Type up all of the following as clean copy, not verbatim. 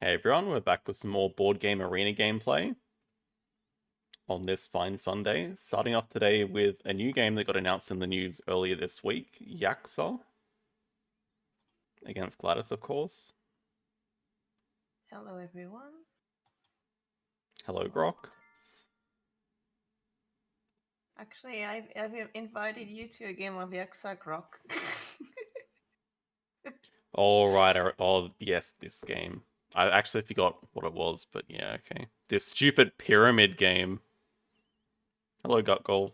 Hey everyone, we're back with some more board game arena gameplay on this fine Sunday. Starting off today with a new game that got announced in the news earlier this week, Yaxha. Against Gladys, of course. Hello everyone. Hello, Grok. Actually, I've invited you to a game of Yaxha Rock. Alright, oh yes, this game. I actually forgot what it was, but yeah, okay. This stupid pyramid game. Hello, Gutgol.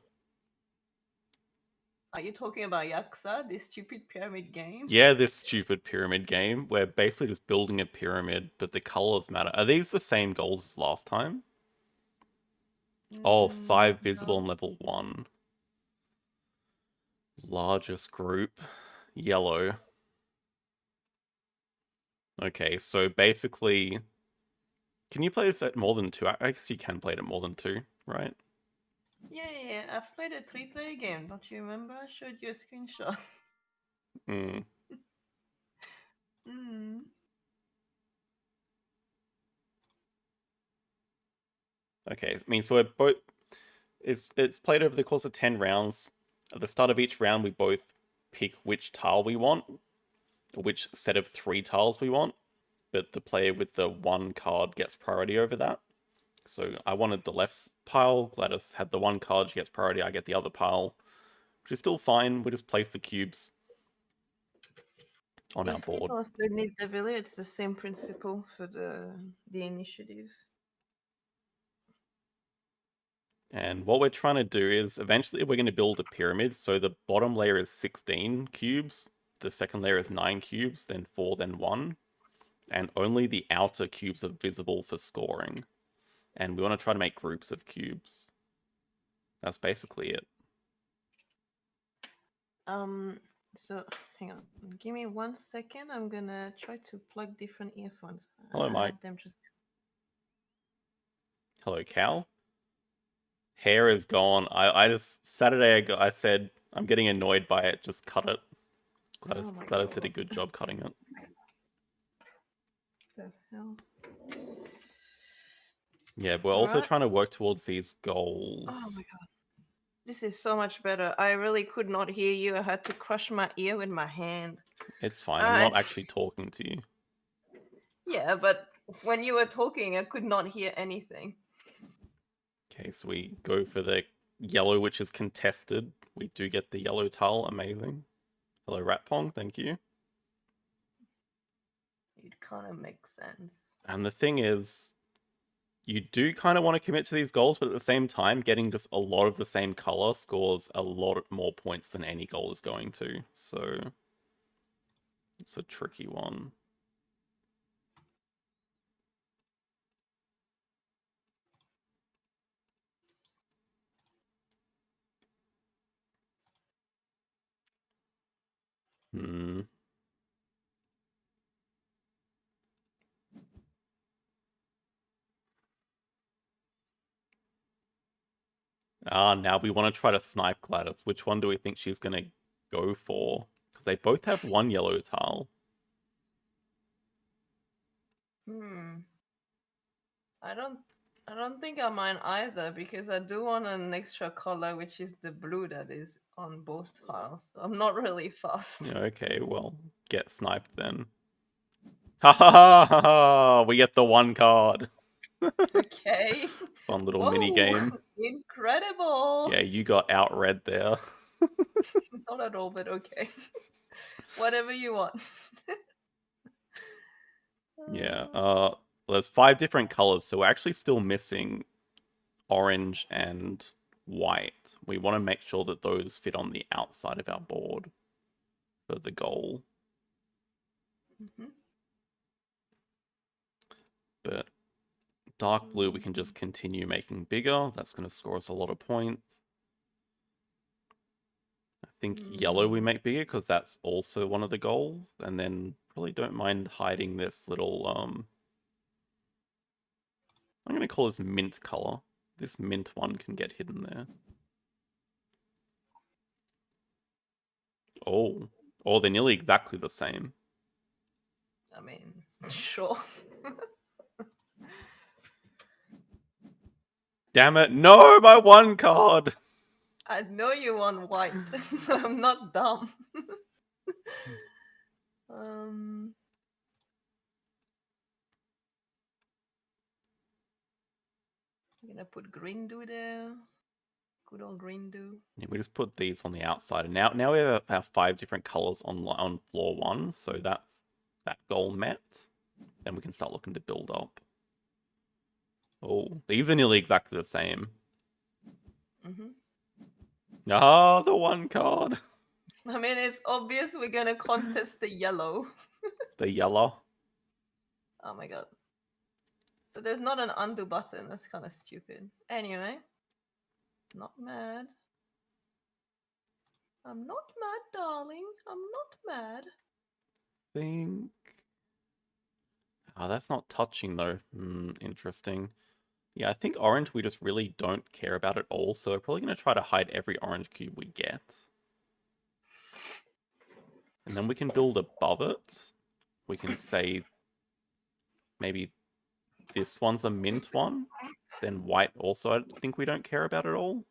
Are you talking about Yaxha, this stupid pyramid game? Yeah, this stupid pyramid game. We're basically just building a pyramid, but the colors matter. Are these the same goals as last time? Oh, 5 visible on level 1. Largest group. Yellow. Okay, so basically... Can you play this at more than 2? I guess you can play it at more than 2, right? Yeah. I've played a 3-player game. Don't you remember? I showed you a screenshot. Hmm. Okay, I mean, so we're both... It's played over the course of 10 rounds. At the start of each round, we both pick which tile we want, or which set of 3 tiles we want, but the player with the 1 card gets priority over that. So I wanted the left pile, Gladys had the 1 card, she gets priority, I get the other pile, which is still fine. We just place the cubes on our board. People have played Need the Village, it's the same principle for the initiative. And what we're trying to do is, eventually we're going to build a pyramid. So the bottom layer is 16 cubes, the second layer is 9 cubes, then 4, then 1. And only the outer cubes are visible for scoring. And we want to try to make groups of cubes. That's basically it. So hang on, give me 1 second. I'm gonna try to plug different earphones. Hello, Mike. Them just... Hello, Cal. Hair is gone. I just Saturday I said I'm getting annoyed by it. Just cut it. Gladys did a good job cutting it. What the hell? Yeah, we're also trying to work towards these goals. Oh my god. This is so much better. I really could not hear you. I had to crush my ear with my hand. It's fine. I'm not actually talking to you. Yeah, but when you were talking, I could not hear anything. Okay, so we go for the yellow, which is contested. We do get the yellow tile. Amazing. Hello, Ratpong. Thank you. It kind of makes sense. And the thing is, you do kind of want to commit to these goals, but at the same time, getting just a lot of the same color scores a lot more points than any goal is going to. So it's a tricky one. Now we want to try to snipe Gladys. Which one do we think she's going to go for? Because they both have 1 yellow tile. I don't think I mind either, because I do want an extra color, which is the blue that is on both tiles. So I'm not really fast. Yeah, okay, well, get sniped then. Ha ha ha ha ha! We get the 1 card. Okay. Fun little mini game. Incredible. Yeah, you got out-read there. Not at all, but okay. Whatever you want. Yeah, there's 5 different colors, so we're actually still missing orange and white. We want to make sure that those fit on the outside of our board for the goal. But dark blue, we can just continue making bigger. That's going to score us a lot of points. I think yellow we make bigger because that's also one of the goals. And then probably don't mind hiding this little, I'm going to call this mint color. This mint one can get hidden there. Oh, they're nearly exactly the same. I mean, sure. Damn it. No, my one card. I know you want white. I'm not dumb. um. I'm gonna put green do there. Good old green do. Yeah, we just put these on the outside. And now we have our 5 different colors on floor 1. So that's that goal met. Then we can start looking to build up. Oh, these are nearly exactly the same. Ah, the one card. I mean, it's obvious we're gonna contest the yellow. The yellow. Oh my god. So there's not an undo button. That's kind of stupid. Anyway, not mad. I'm not mad, darling. I'm not mad. Think. Oh, that's not touching though. Interesting. Yeah, I think orange we just really don't care about at all. So we're probably going to try to hide every orange cube we get. And then we can build above it. We can say maybe this one's a mint one. Then white also I think we don't care about at all.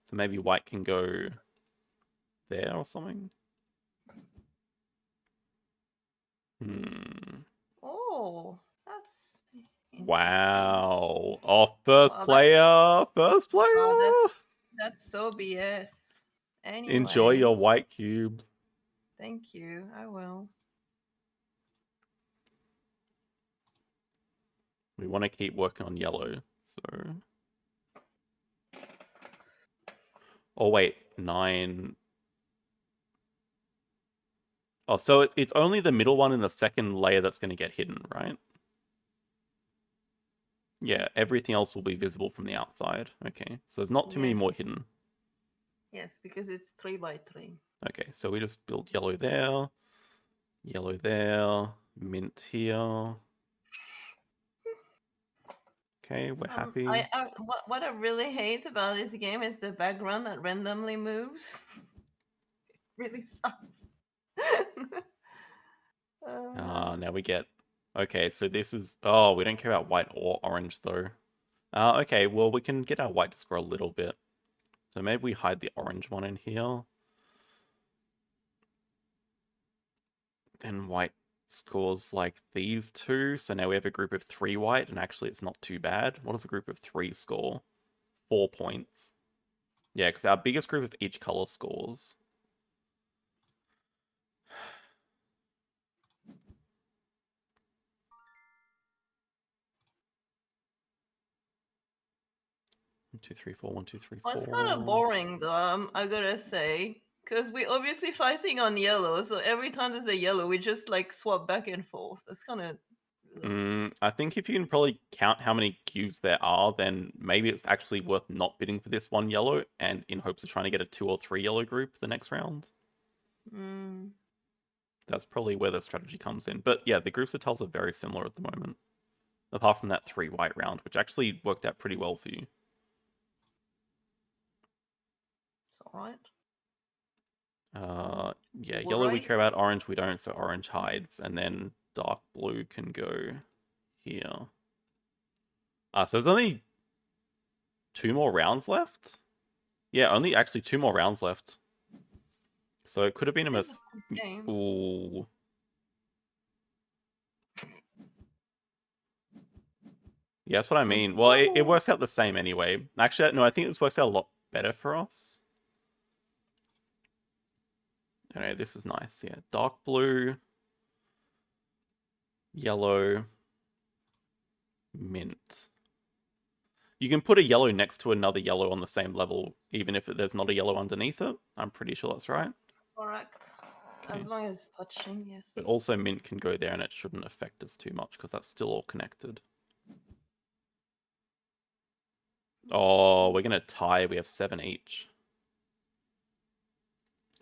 So maybe white can go there or something. Oh, that's Wow. Oh, first player. First player. Oh, that's so BS. Anyway. Enjoy your white cubes. Thank you. I will. We want to keep working on yellow. So. Oh, wait. 9. Oh, so it's only the middle one in the second layer that's going to get hidden, right? Yeah, everything else will be visible from the outside. Okay, so there's not too many more hidden. Yes, because it's 3 by 3. Okay, so we just build yellow there, mint here. Okay, we're happy. What I really hate about this game is the background that randomly moves. It really sucks. Now we get... Okay, so this is... Oh, we don't care about white or orange, though. Okay, well, we can get our white to score a little bit. So maybe we hide the orange one in here. Then white scores like these two. So now we have a group of 3 white, and actually it's not too bad. What does a group of 3 score? 4 points. Yeah, because our biggest group of each color scores. One, two, three, four. 1, 2, 3, 4. Well, it's kind of boring, though. I gotta say, because we obviously fighting on yellow, so every time there's a yellow, we just like swap back and forth. That's kind of. I think if you can probably count how many cubes there are, then maybe it's actually worth not bidding for this one yellow, and in hopes of trying to get a 2 or 3 yellow group the next round. That's probably where the strategy comes in. But yeah, the groups of tiles are very similar at the moment. Apart from that 3 white round, which actually worked out pretty well for you. It's alright. Yeah, yellow we care about, orange we don't, so orange hides, and then dark blue can go here. So there's only 2 more rounds left? Yeah, only actually 2 more rounds left. So it could have been a mistake. Ooh. Yeah, that's what I mean. Well, it works out the same anyway. Actually, no, I think this works out a lot better for us. Okay, this is nice. Yeah, dark blue, yellow, mint. You can put a yellow next to another yellow on the same level, even if there's not a yellow underneath it. I'm pretty sure that's right. Correct. Okay. As long as it's touching, yes. But also mint can go there and it shouldn't affect us too much because that's still all connected. Oh, we're going to tie. We have 7 each.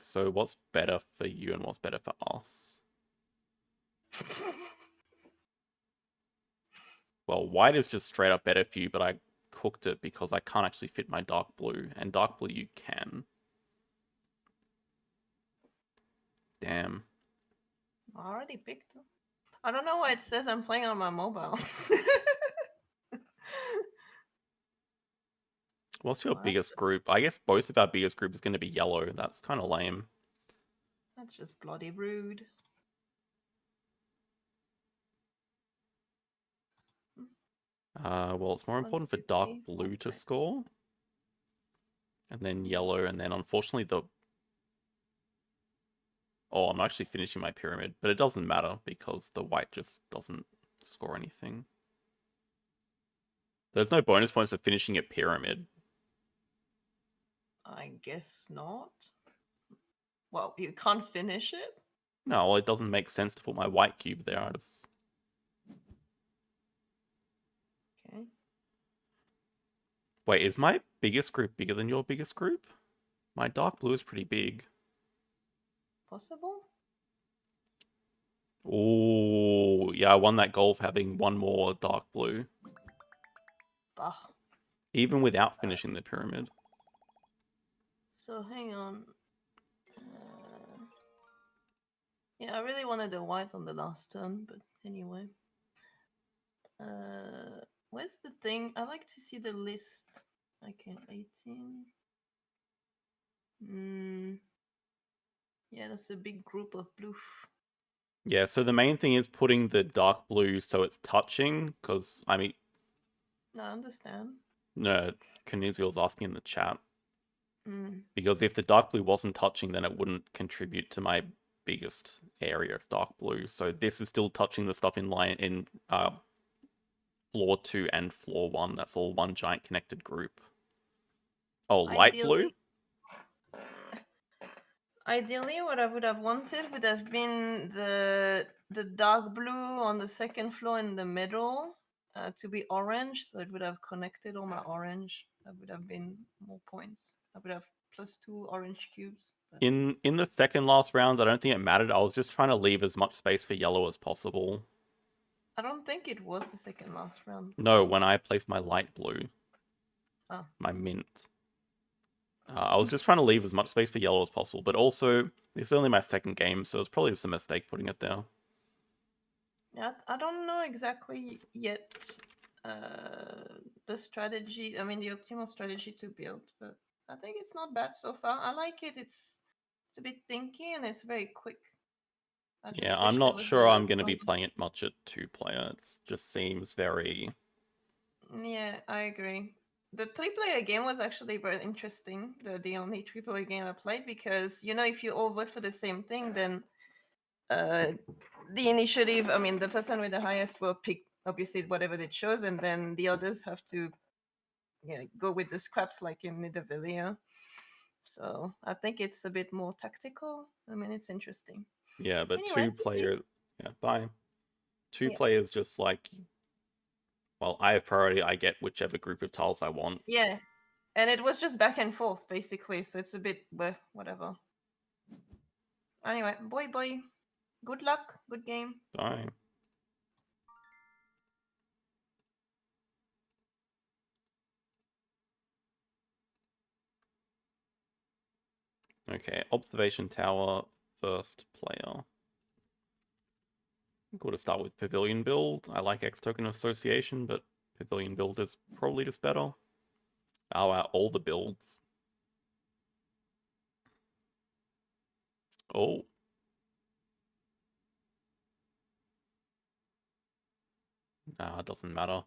So what's better for you and what's better for us? Well, white is just straight up better for you, but I cooked it because I can't actually fit my dark blue. And dark blue you can. Damn. I already picked them. I don't know why it says I'm playing on my mobile. What's your Well, biggest group? I guess both of our biggest group is going to be yellow. That's kind of lame. That's just bloody rude. Well, it's more important for dark 150, blue to 130. score. And then yellow, and then unfortunately the... Oh, I'm actually finishing my pyramid, but it doesn't matter because the white just doesn't score anything. There's no bonus points for finishing a pyramid. I guess not. Well, you can't finish it? No, well, it doesn't make sense to put my white cube there. I just... Okay. Wait, is my biggest group bigger than your biggest group? My dark blue is pretty big. Possible? Oh, yeah, I won that goal for having one more dark blue. Bah. Even without finishing the pyramid. So hang on. Yeah, I really wanted the white on the last turn, but anyway. Where's the thing? I like to see the list. Okay, 18. Yeah, that's a big group of blue. Yeah, so the main thing is putting the dark blue so it's touching, because, I mean... I understand. No, Kinezial's asking in the chat. Mm. Because if the dark blue wasn't touching, then it wouldn't contribute to my biggest area of dark blue. So this is still touching the stuff in line in floor 2 and floor 1. That's all one giant connected group. Oh, light blue? Ideally, what I would have wanted would have been the dark blue on the second floor in the middle to be orange, so it would have connected all my orange. That would have been more points. I would have +2 orange cubes. But... In the second last round, I don't think it mattered. I was just trying to leave as much space for yellow as possible. I don't think it was the second last round. No, when I placed my light blue. Oh. My mint. I was just trying to leave as much space for yellow as possible, but also, it's only my second game, so it's probably just a mistake putting it there. Yeah, I don't know exactly yet the strategy, I mean the optimal strategy to build, but I think it's not bad so far. I like it. It's a bit thinky and it's very quick. Yeah, I'm not sure I'm going to be playing it much at 2-player. It just seems very... Yeah, I agree. The 3-player game was actually very interesting. The only 3-player game I played, because, you know, if you all vote for the same thing, then the initiative, I mean, the person with the highest will pick, obviously, whatever they chose, and then the others have to go with the scraps like in Nidavellir. So I think it's a bit more tactical. I mean, it's interesting. Yeah, but Anyway, 2-player... Yeah, bye. 2-player is just like... Well, I have priority, I get whichever group of tiles I want. Yeah, and it was just back and forth, basically, so it's a bit, whatever. Anyway, boy. Good luck, good game. Bye. Okay, observation tower, first player. Cool to start with pavilion build. I like X token association, but pavilion build is probably just better. All the builds. Oh. Nah, it doesn't matter.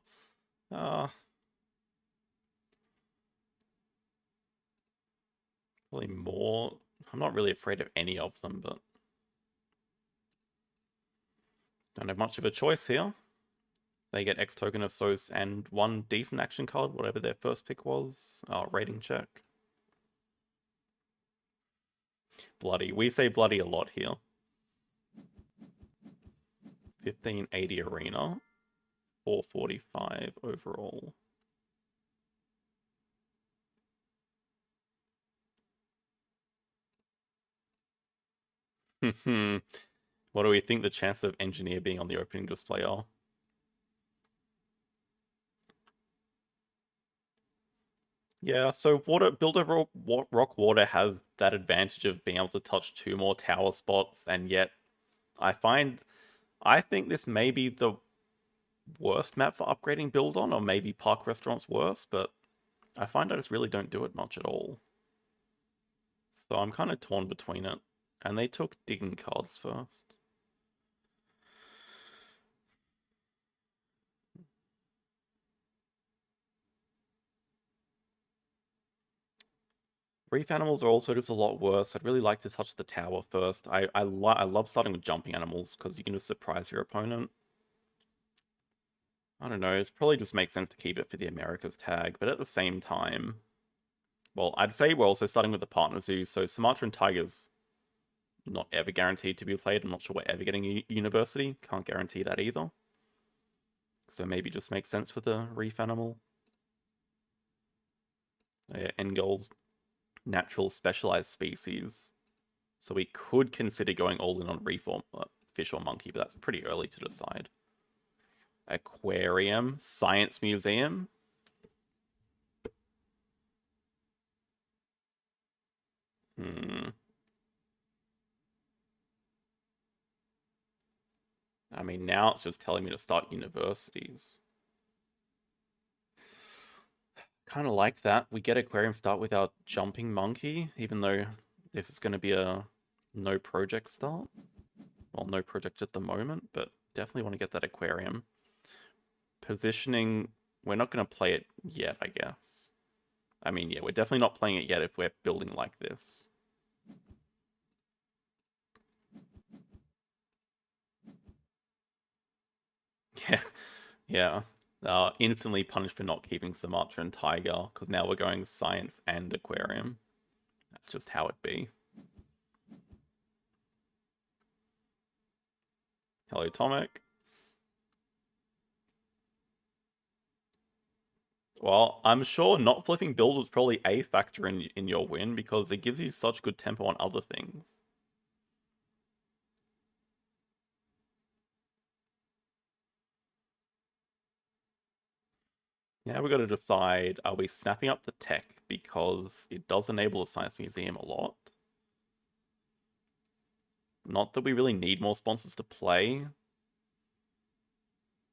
Probably more. I'm not really afraid of any of them, but don't have much of a choice here. They get X token of Sos and one decent action card, whatever their first pick was. Rating check. Bloody. We say bloody a lot here. 1580 arena. 445 overall. What do we think the chance of engineer being on the opening display are? Yeah, so Builder Rock Water has that advantage of being able to touch 2 more tower spots, and yet I think this may be the worst map for upgrading build on, or maybe Park Restaurant's worse, but I find I just really don't do it much at all. So I'm kind of torn between it. And they took digging cards first. Reef animals are also just a lot worse. I'd really like to touch the tower first. I love starting with jumping animals because you can just surprise your opponent. I don't know, it probably just makes sense to keep it for the Americas tag, but at the same time, well, I'd say we're also starting with the partner zoos, so Sumatra and Tiger's not ever guaranteed to be played. I'm not sure we're ever getting a university. Can't guarantee that either. So maybe just makes sense for the reef animal. End goals, natural specialized species. So we could consider going all in on reef or fish or monkey, but that's pretty early to decide. Aquarium, science museum. I mean, now it's just telling me to start universities. Kind of like that. We get aquarium start with our jumping monkey, even though this is going to be a no project start. Well, no project at the moment, but definitely want to get that aquarium. Positioning, we're not going to play it yet, I guess. I mean, yeah, we're definitely not playing it yet if we're building like this. Yeah, yeah. Instantly punished for not keeping Sumatra and Tiger, because now we're going science and aquarium. That's just how it be. Hello, Tomic. Well, I'm sure not flipping build was probably a factor in your win, because it gives you such good tempo on other things. Now we've got to decide, are we snapping up the tech because it does enable the Science Museum a lot? Not that we really need more sponsors to play.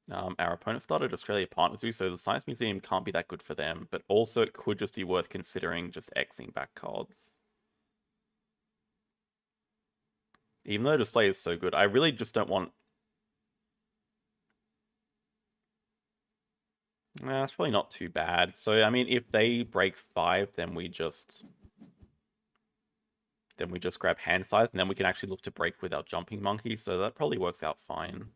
Our opponent started Australia Partners Zoo, so the Science Museum can't be that good for them, but also it could just be worth considering just Xing back cards. Even though the display is so good, I really just don't want... Nah, it's probably not too bad. So, I mean, if they break 5, then we just grab hand size, and then we can actually look to break with our jumping monkey, so that probably works out fine.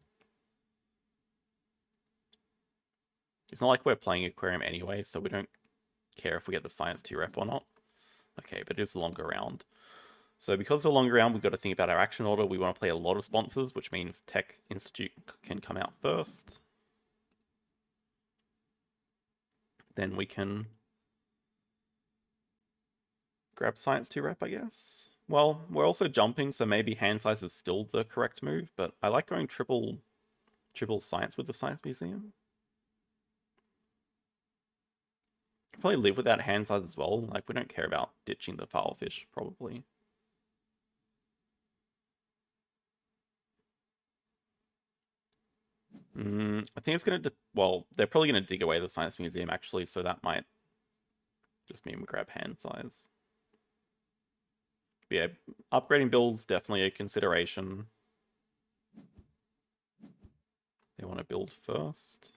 It's not like we're playing aquarium anyway, so we don't care if we get the science 2 rep or not. Okay, but it is a longer round. So because it's a longer round, we've got to think about our action order. We want to play a lot of sponsors, which means Tech Institute can come out first. Then we can grab science 2 rep, I guess. Well, we're also jumping, so maybe hand size is still the correct move, but I like going triple science with the Science Museum. Probably live without hand size as well. Like, we don't care about ditching the foul fish, probably. I think it's going to... Well, they're probably going to dig away the Science Museum, actually, so that might just mean we grab hand size. But yeah, upgrading builds definitely a consideration. They want to build first.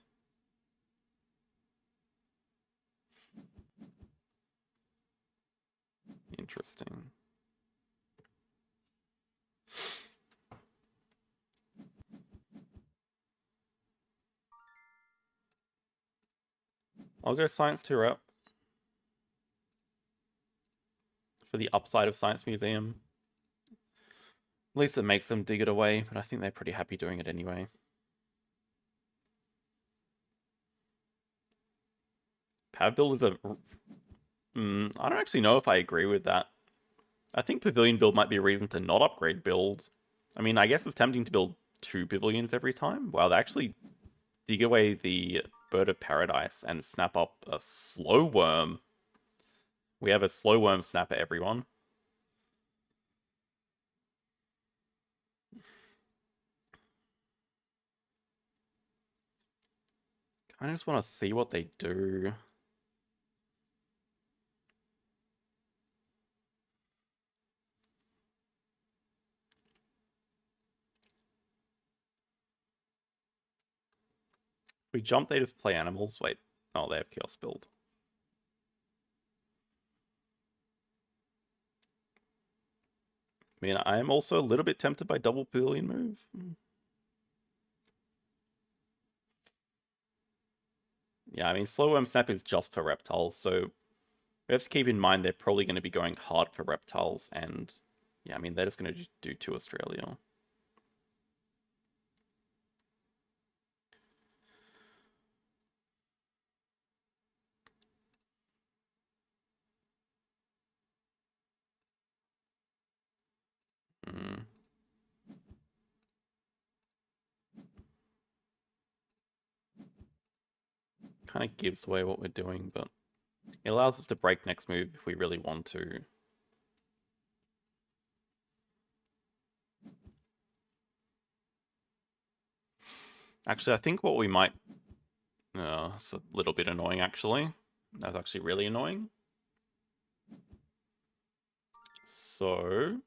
Interesting. I'll go Science 2 rep. For the upside of Science Museum. At least it makes them dig it away, but I think they're pretty happy doing it anyway. Pav build is a... I don't actually know if I agree with that. I think Pavilion build might be a reason to not upgrade build. I mean, I guess it's tempting to build 2 pavilions every time. Wow, they actually dig away the Bird of Paradise and snap up a slow worm. We have a slow worm snapper, everyone. I just want to see what they do. We jump, they just play animals. Wait. Oh, they have Chaos build. I mean, I am also a little bit tempted by double pavilion move. Yeah, I mean, Slow Worm Snap is just for reptiles, so we have to keep in mind they're probably going to be going hard for reptiles, and yeah, I mean, they're just going to do 2 Australia. Mm. Kind of gives away what we're doing, but it allows us to break next move if we really want to. Actually, I think what we might... it's a little bit annoying, actually. That's actually really annoying. So...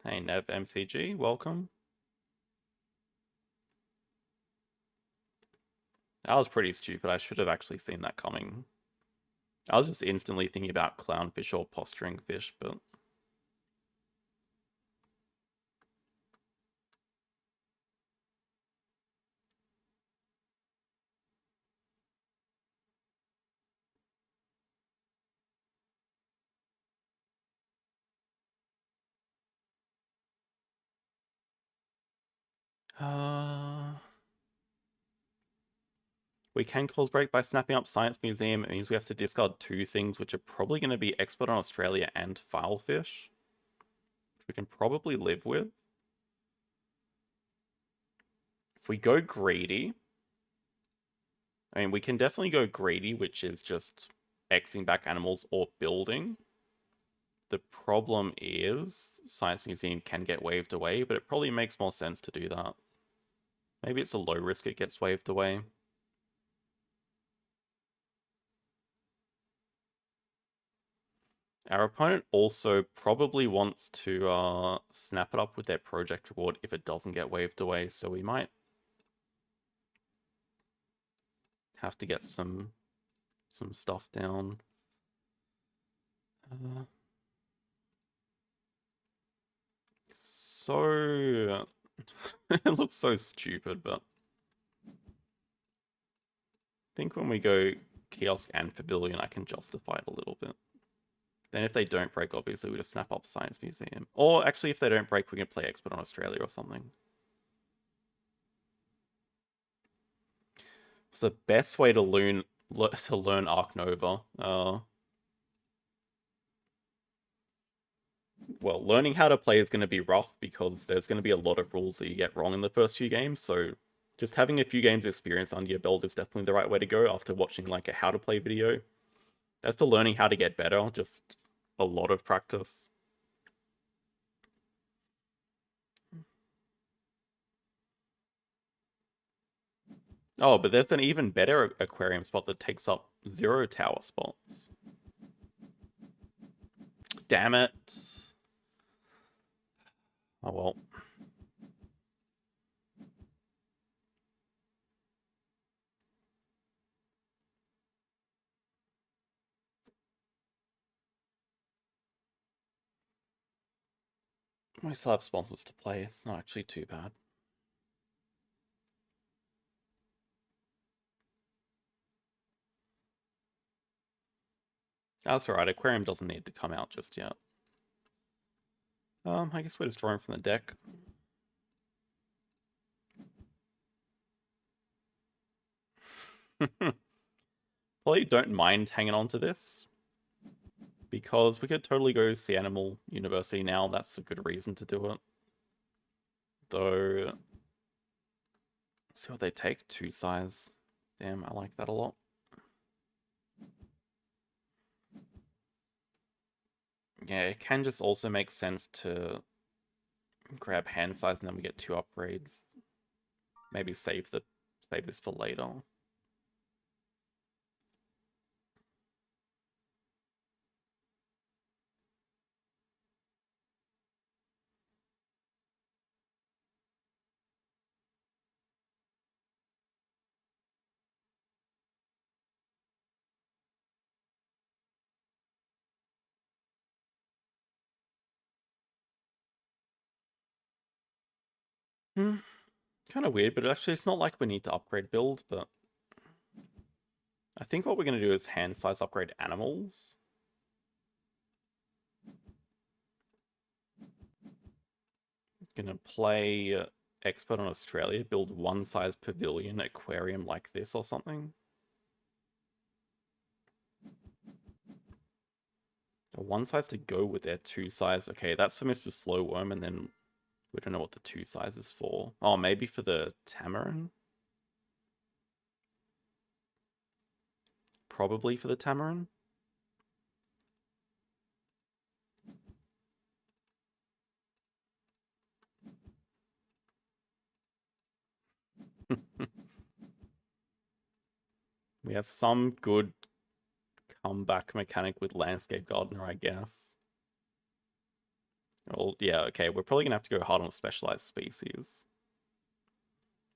Hey, Nev MTG, welcome. That was pretty stupid. I should have actually seen that coming. I was just instantly thinking about clownfish or posturing fish, but... We can cause break by snapping up Science Museum. It means we have to discard 2 things, which are probably going to be Export on Australia and Filefish, which we can probably live with. If we go greedy, I mean, we can definitely go greedy, which is just Xing back animals or building. The problem is Science Museum can get waved away, but it probably makes more sense to do that. Maybe it's a low risk it gets waved away. Our opponent also probably wants to snap it up with their project reward if it doesn't get waved away, so we might have to get some stuff down. So it looks so stupid, but I think when we go Kiosk and Pavilion, I can justify it a little bit. Then if they don't break, obviously we just snap up Science Museum. Or actually, if they don't break, we can play Expert on Australia or something. It's the best way to learn Ark Nova. Well, learning how to play is going to be rough because there's going to be a lot of rules that you get wrong in the first few games. So just having a few games experience under your belt is definitely the right way to go after watching like a how to play video. As for learning how to get better, just a lot of practice. Oh, but there's an even better aquarium spot that takes up 0 tower spots. Damn it. Oh well. We still have sponsors to play. It's not actually too bad. That's alright. Aquarium doesn't need to come out just yet. I guess we're just drawing from the deck. Probably don't mind hanging on to this, because we could totally go see Animal University now. That's a good reason to do it. Though, see what they take. 2 size. Damn, I like that a lot. Yeah, it can just also make sense to grab hand size and then we get 2 upgrades. Maybe save this for later. Hmm. Kind of weird, but actually it's not like we need to upgrade build, but I think what we're going to do is hand size upgrade animals. Gonna play expert on Australia, build one size pavilion aquarium like this or something. Or one size to go with their two size. Okay, that's for Mr. Slowworm, and then we don't know what the two size is for. Oh, maybe for the Tamarin? Probably for the Tamarin. We have some good comeback mechanic with Landscape Gardener, I guess. Well, yeah, okay, we're probably gonna have to go hard on specialized species.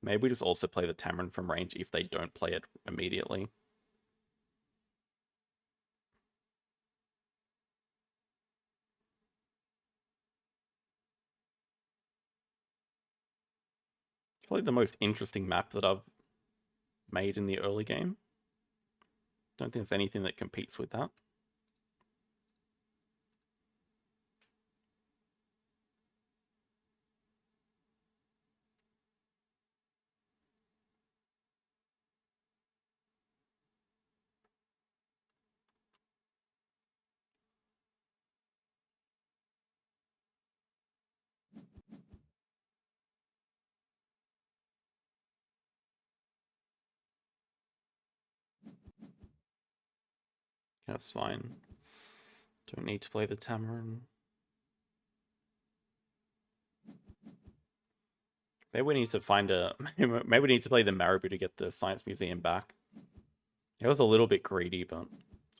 Maybe we just also play the Tamarin from range if they don't play it immediately. Probably the most interesting map that I've made in the early game. Don't think there's anything that competes with that. That's fine. Don't need to play the Tamarin. Maybe we need to find a... Maybe we need to play the Marabou to get the Science Museum back. It was a little bit greedy, but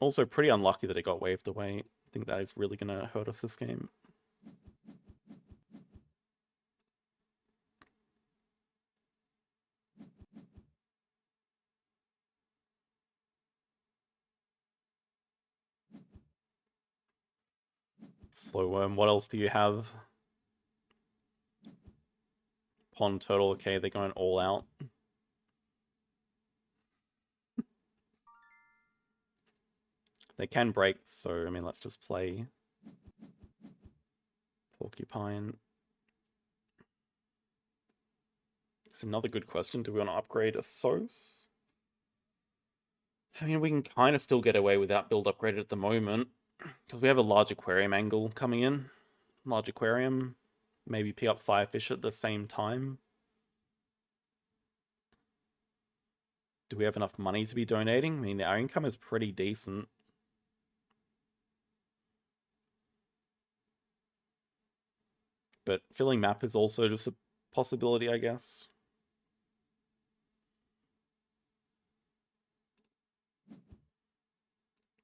also pretty unlucky that it got waved away. I think that is really going to hurt us this game. Slowworm, what else do you have? Pond Turtle, okay, they're going all out. They can break, so, I mean, let's just play Porcupine. It's another good question. Do we want to upgrade a Sos? I mean, we can kind of still get away without build upgrade at the moment, because we have a large aquarium angle coming in. Large aquarium, maybe pick up Firefish at the same time. Do we have enough money to be donating? I mean, our income is pretty decent. But filling map is also just a possibility, I guess.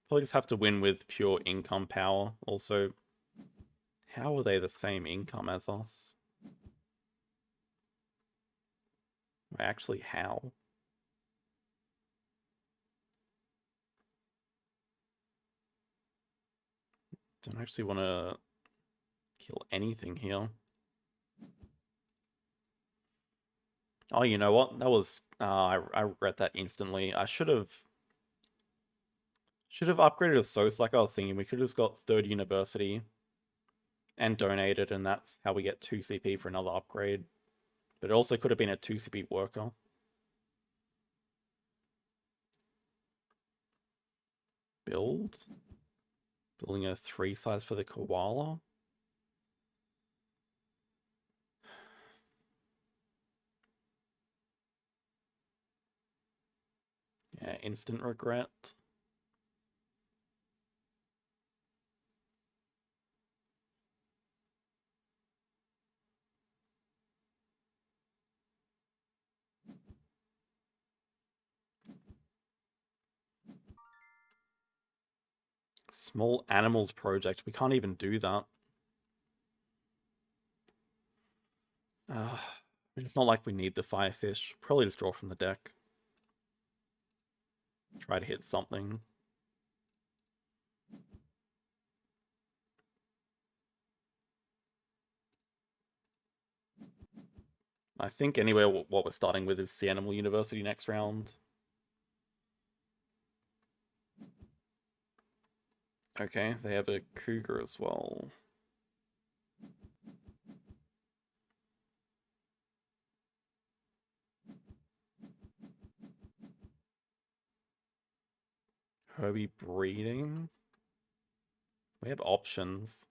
Probably just have to win with pure income power. Also, how are they the same income as us? Actually, how? Don't actually want to kill anything here. Oh, you know what? That was... I regret that instantly. I should have upgraded a Sos like I was thinking. We could have just got third university and donated, and that's how we get 2 CP for another upgrade. But it also could have been a 2 CP worker. Building a 3 size for the koala. Yeah, instant regret. Small animals project. We can't even do that. I mean, it's not like we need the Firefish. Probably just draw from the deck. Try to hit something. I think anyway what we're starting with is Sea Animal University next round. Okay, they have a cougar as well. Herbie breeding. We have options.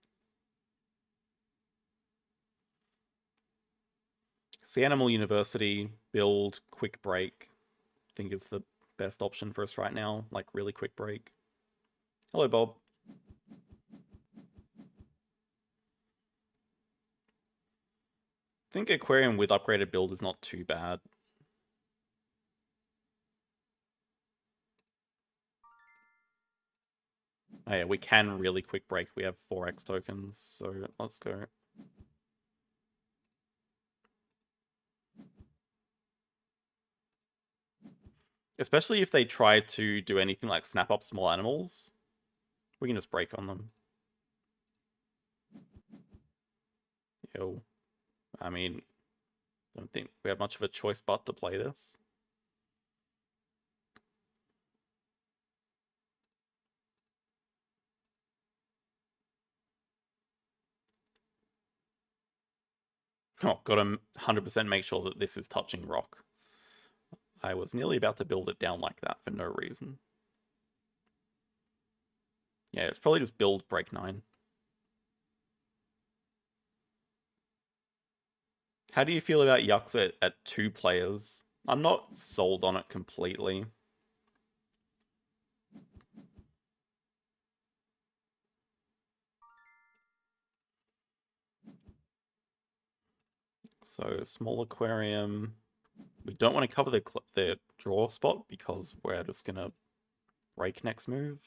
Sea Animal University, build, quick break. I think is the best option for us right now. Like really quick break. Hello, Bob. I think aquarium with upgraded build is not too bad. Oh yeah, we can really quick break. We have 4x tokens, so let's go. Especially if they try to do anything like snap up small animals, we can just break on them. Ew. I mean, I don't think we have much of a choice but to play this. Oh, gotta 100% make sure that this is touching rock. I was nearly about to build it down like that for no reason. Yeah, it's probably just build break 9. How do you feel about Yaxha at 2 players? I'm not sold on it completely. So, small aquarium. We don't want to cover the draw spot because we're just going to break next move.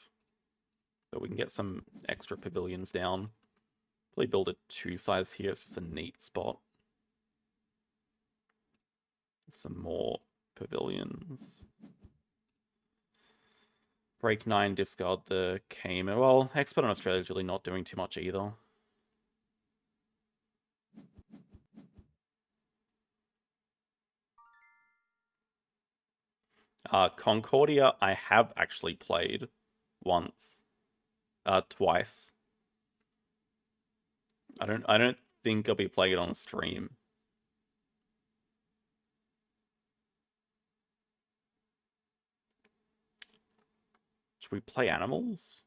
But we can get some extra pavilions down. Probably build a 2 size here. It's just a neat spot. Some more pavilions. Break 9, discard the Cayman. Well, Expert on Australia is really not doing too much either. Concordia, I have actually played once, twice. I don't think I'll be playing it on stream. Should we play animals?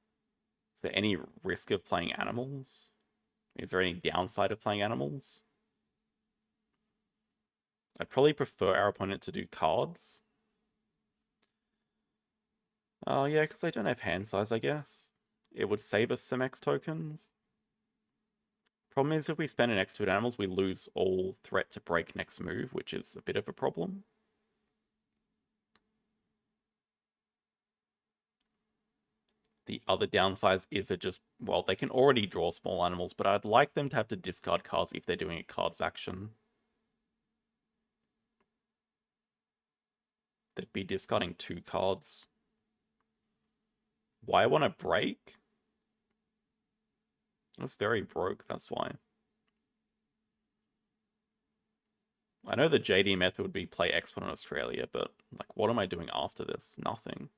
Is there any risk of playing animals? Is there any downside of playing animals? I'd probably prefer our opponent to do cards. Oh, yeah, because they don't have hand size, I guess. It would save us some X tokens. Problem is, if we spend an X to animals, we lose all threat to break next move, which is a bit of a problem. The other downsides is it just, well, they can already draw small animals, but I'd like them to have to discard cards if they're doing a cards action. They'd be discarding 2 cards. Why I want to break? It's very broke, that's why. I know the JD method would be play Expert on Australia, but like, what am I doing after this? Nothing.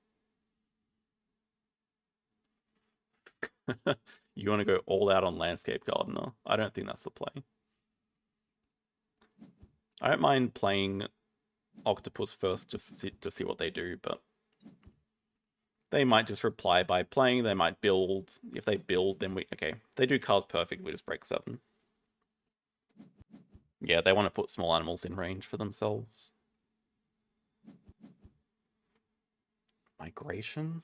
You want to go all out on Landscape Gardener? I don't think that's the play. I don't mind playing Octopus first just to see what they do, but they might just reply by playing. They might build. If they build, then we... Okay, if they do cards perfect, we just break 7. Yeah, they want to put small animals in range for themselves. Migration?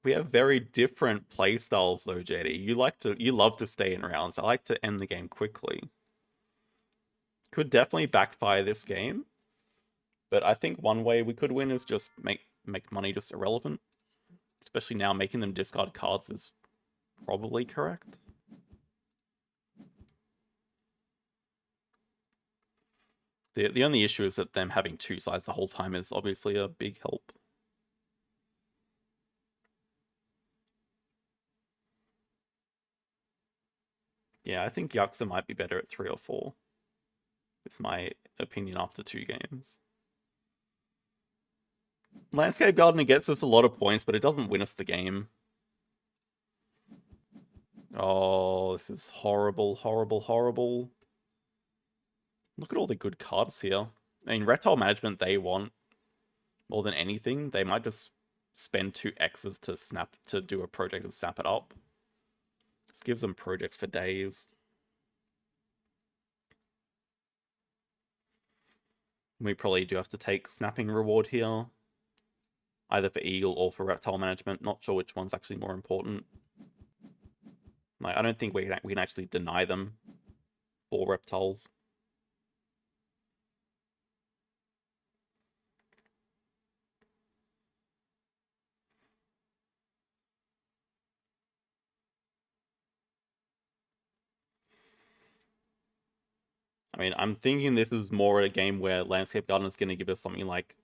We have very different play styles though, JD. You love to stay in rounds. I like to end the game quickly. Could definitely backfire this game. But I think one way we could win is just make money just irrelevant. Especially now making them discard cards is probably correct. The only issue is that them having 2 sides the whole time is obviously a big help. Yeah, I think Yaxha might be better at 3 or 4. It's my opinion after 2 games. Landscape Gardener gets us a lot of points, but it doesn't win us the game. Oh, this is horrible, horrible, horrible. Look at all the good cards here. I mean, Reptile Management they want more than anything. They might just spend 2 X's to do a project and snap it up. This gives them projects for days. We probably do have to take Snapping Reward here. Either for Eagle or for Reptile Management. Not sure which one's actually more important. Like, I don't think we can actually deny them 4 reptiles. I mean, I'm thinking this is more a game where Landscape Garden is going to give us something like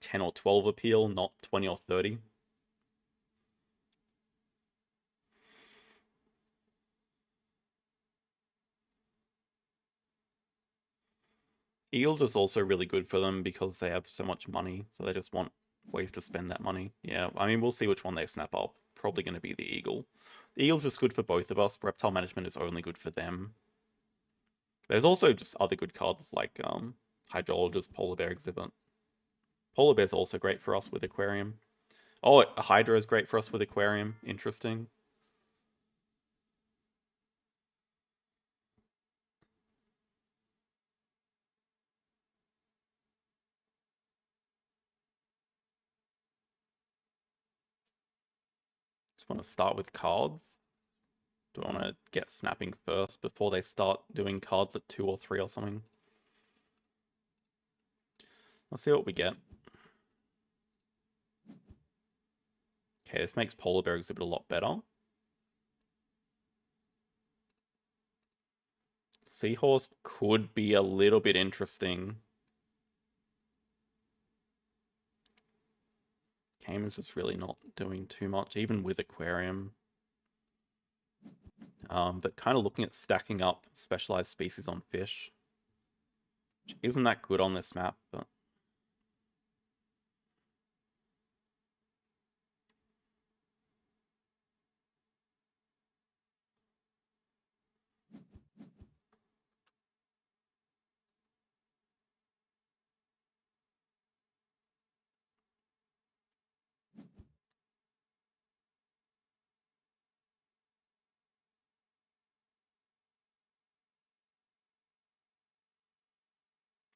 10 or 12 appeal, not 20 or 30. Eagles is also really good for them because they have so much money, so they just want ways to spend that money. Yeah, I mean, we'll see which one they snap up. Probably going to be the Eagle. The Eagle's just good for both of us. Reptile Management is only good for them. There's also just other good cards like Hydrologist, Polar Bear Exhibit. Polar Bear's also great for us with Aquarium. Oh, Hydra is great for us with Aquarium. Interesting. Just want to start with cards. Do I want to get snapping first before they start doing cards at 2 or 3 or something? Let's see what we get. Okay, this makes Polar Bear Exhibit a lot better. Seahorse could be a little bit interesting. Cayman's just really not doing too much, even with Aquarium. But kind of looking at stacking up specialized species on fish. Which isn't that good on this map, but...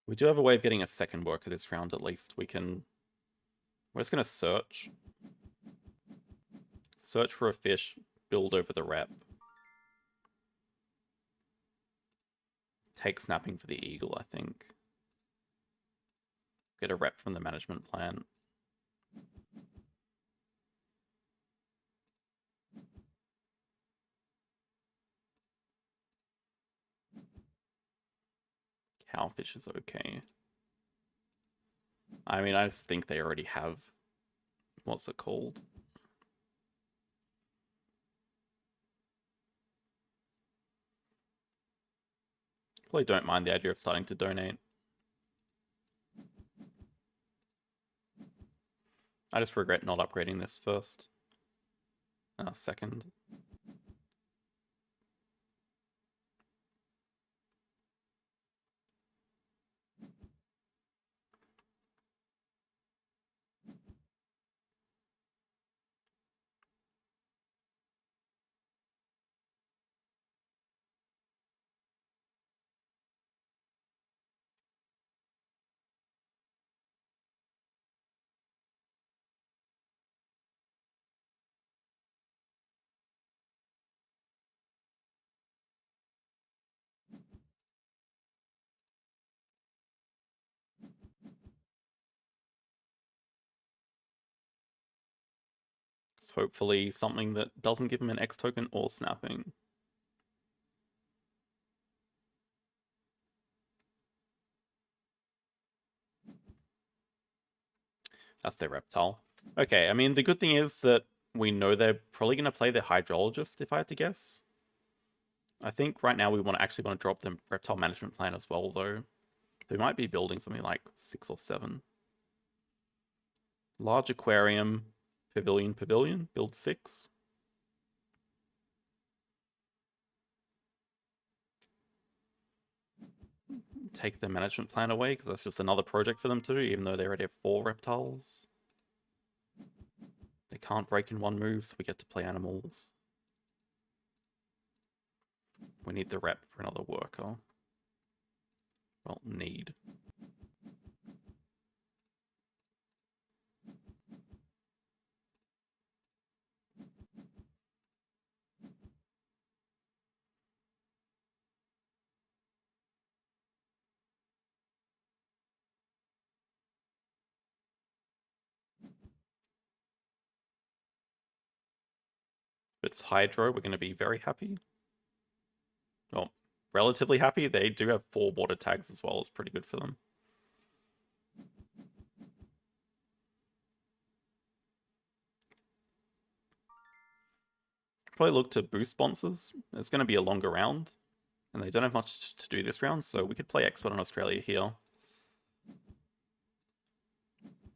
We do have a way of getting a second worker this round at least. We're just going to search. Search for a fish, build over the rep. Take snapping for the eagle, I think. Get a rep from the management plan. Cowfish is okay. I mean, I just think they already have... What's it called? Probably don't mind the idea of starting to donate. I just regret not upgrading this first. Second. It's hopefully something that doesn't give him an X token or snapping. That's their reptile. Okay, I mean, the good thing is that we know they're probably going to play their hydrologist, if I had to guess. I think right now we actually want to drop the reptile management plan as well, though. We might be building something like 6 or 7. Large aquarium, pavilion, build 6. Take the management plan away, because that's just another project for them to do, even though they already have 4 reptiles. They can't break in one move, so we get to play animals. We need the rep for another worker. Well, need. If it's Hydro, we're going to be very happy. Well, relatively happy. They do have 4 water tags as well. It's pretty good for them. Probably look to boost sponsors. It's going to be a longer round, and they don't have much to do this round, so we could play Expert on Australia here.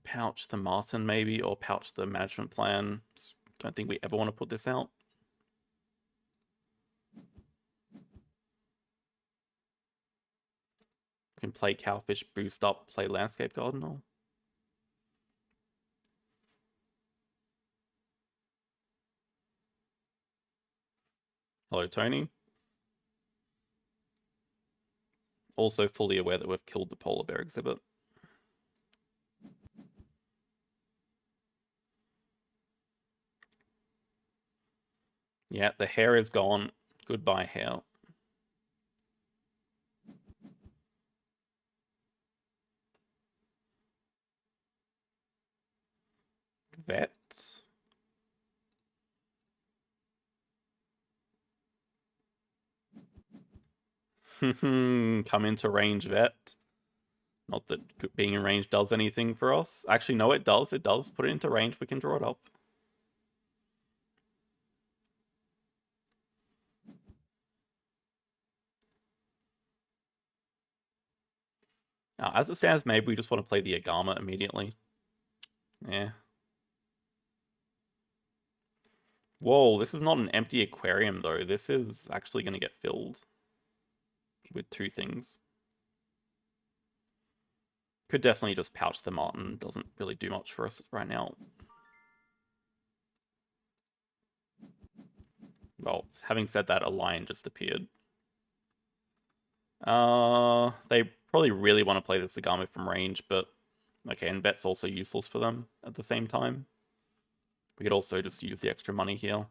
Pouch the Martin maybe, or pouch the management plan. Don't think we ever want to put this out. We can play Cowfish, boost up, play Landscape Gardener. Hello, Tony. Also fully aware that we've killed the polar bear exhibit. Yeah, the hair is gone. Goodbye, hair. Vet. Come into range, vet. Not that being in range does anything for us. Actually, no, it does. It does. Put it into range. We can draw it up. As it stands, maybe we just want to play the Agama immediately. Yeah. Whoa, this is not an empty aquarium, though. This is actually going to get filled with 2 things. Could definitely just pouch the Martin. Doesn't really do much for us right now. Well, having said that, a lion just appeared. They probably really want to play the Sagami from range, but okay, and vet's also useless for them at the same time. We could also just use the extra money here.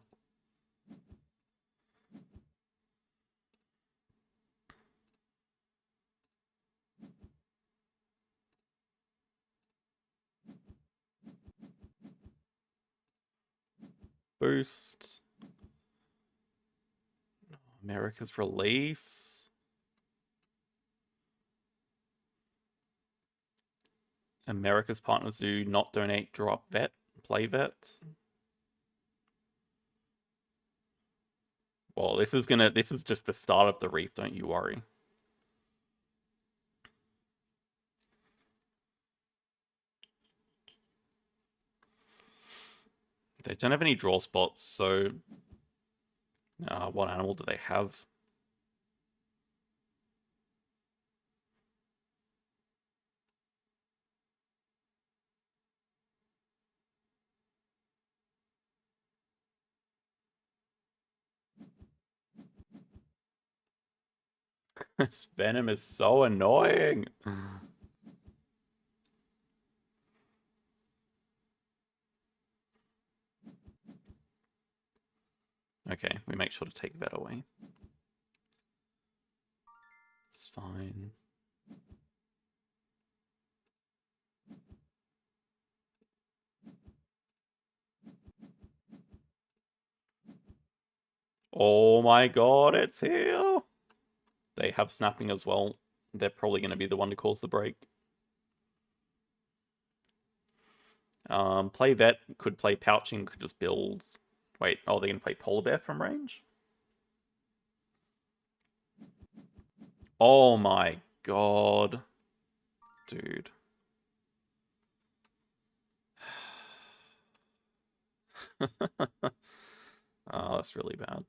Boost. America's release. America's partners do not donate, drop vet, play vet. Well, this is just the start of the reef, don't you worry. They don't have any draw spots, so what animal do they have? This venom is so annoying. Okay, we make sure to take vet away. It's fine. Oh my god, it's here! They have snapping as well. They're probably going to be the one to cause the break. Play vet, could play pouching, could just build. Wait, oh, they're going to play polar bear from range? Oh my god. Dude. Oh, that's really bad.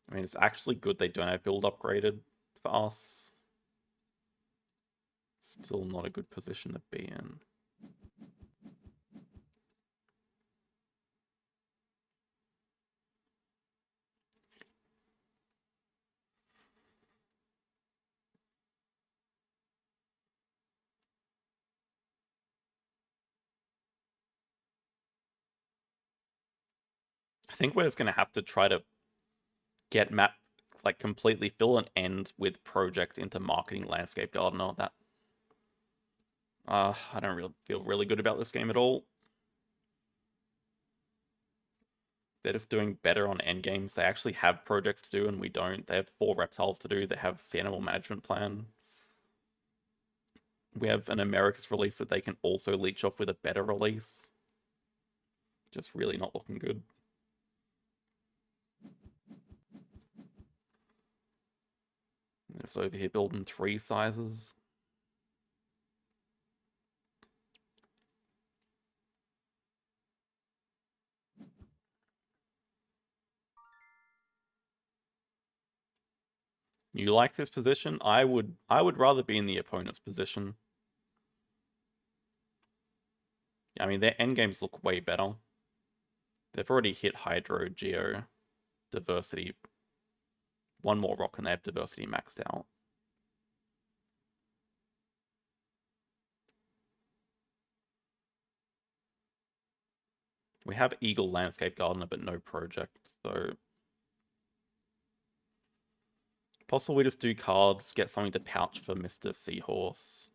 I mean, it's actually good they don't have build upgraded for us. Still not a good position to be in. I think we're just going to have to try to get map, like, completely fill an end with project into marketing landscape gardener. That I don't really feel really good about this game at all. They're just doing better on end games. They actually have projects to do and we don't. They have 4 reptiles to do. They have the animal management plan. We have an Americas release that they can also leech off with a better release. Just really not looking good. It's over here building 3 sizes. You like this position? I would rather be in the opponent's position. I mean, their endgames look way better. They've already hit Hydro, Geo, Diversity. 1 more rock and they have Diversity maxed out. We have Eagle Landscape Gardener, but no project, so... Possible we just do cards, get something to pouch for Mr. Seahorse.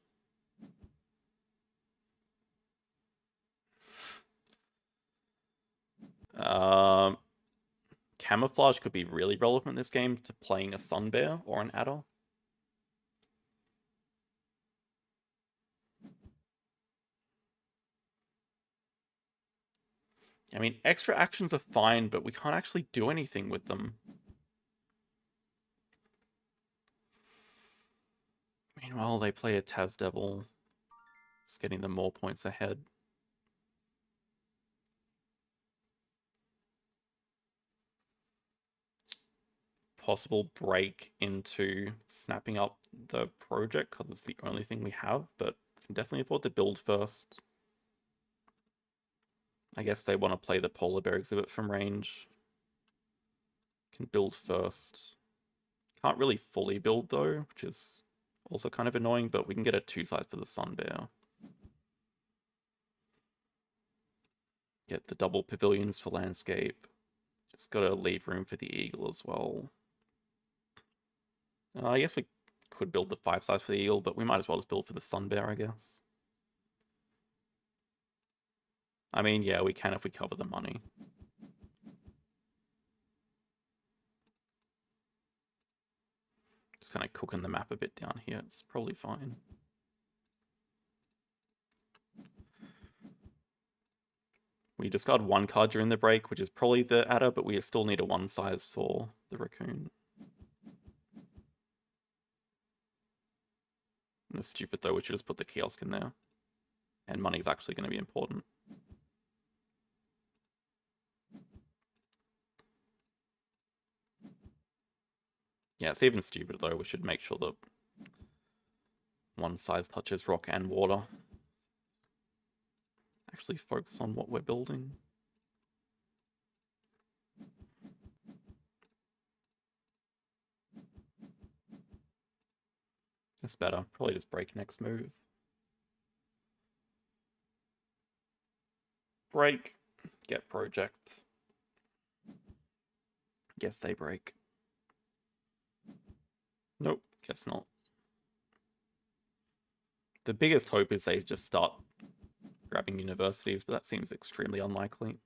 Camouflage could be really relevant in this game to playing a Sun Bear or an Adder. I mean, extra actions are fine, but we can't actually do anything with them. Meanwhile, they play a Taz Devil. It's getting them more points ahead. Possible break into snapping up the project because it's the only thing we have, but can definitely afford to build first. I guess they want to play the polar bear exhibit from range. Can build first. Can't really fully build though, which is also kind of annoying, but we can get a 2 size for the sun bear. Get the double pavilions for landscape. Just gotta leave room for the eagle as well. I guess we could build the 5 size for the eagle, but we might as well just build for the sun bear, I guess. I mean, yeah, we can if we cover the money. Just kind of cooking the map a bit down here. It's probably fine. We discard 1 card during the break, which is probably the adder, but we still need a 1 size for the raccoon. That's stupid though, we should just put the kiosk in there. And money's actually going to be important. Yeah, it's even stupid though, we should make sure that 1 size touches rock and water. Actually focus on what we're building. That's better. Probably just break next move. Break. Get project. Guess they break. Nope, guess not. The biggest hope is they just start grabbing universities, but that seems extremely unlikely.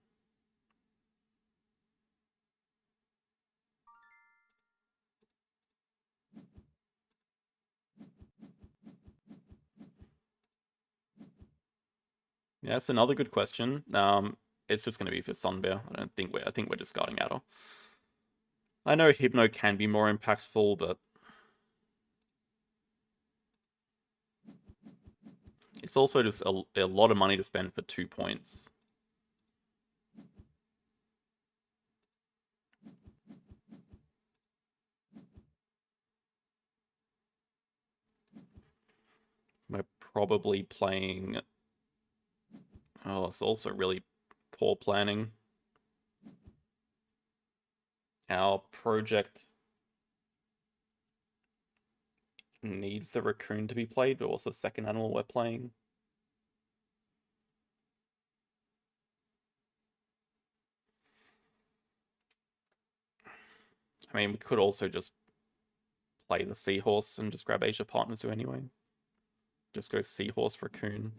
Yeah, that's another good question. It's just going to be for Sunbear. I think we're discarding Adder. I know Hypno can be more impactful, but it's also just a lot of money to spend for 2 points. We're probably playing... Oh, it's also really poor planning. Our project needs the raccoon to be played, but what's the second animal we're playing? I mean, we could also just play the seahorse and just grab Asia Partners do anyway. Just go seahorse, raccoon.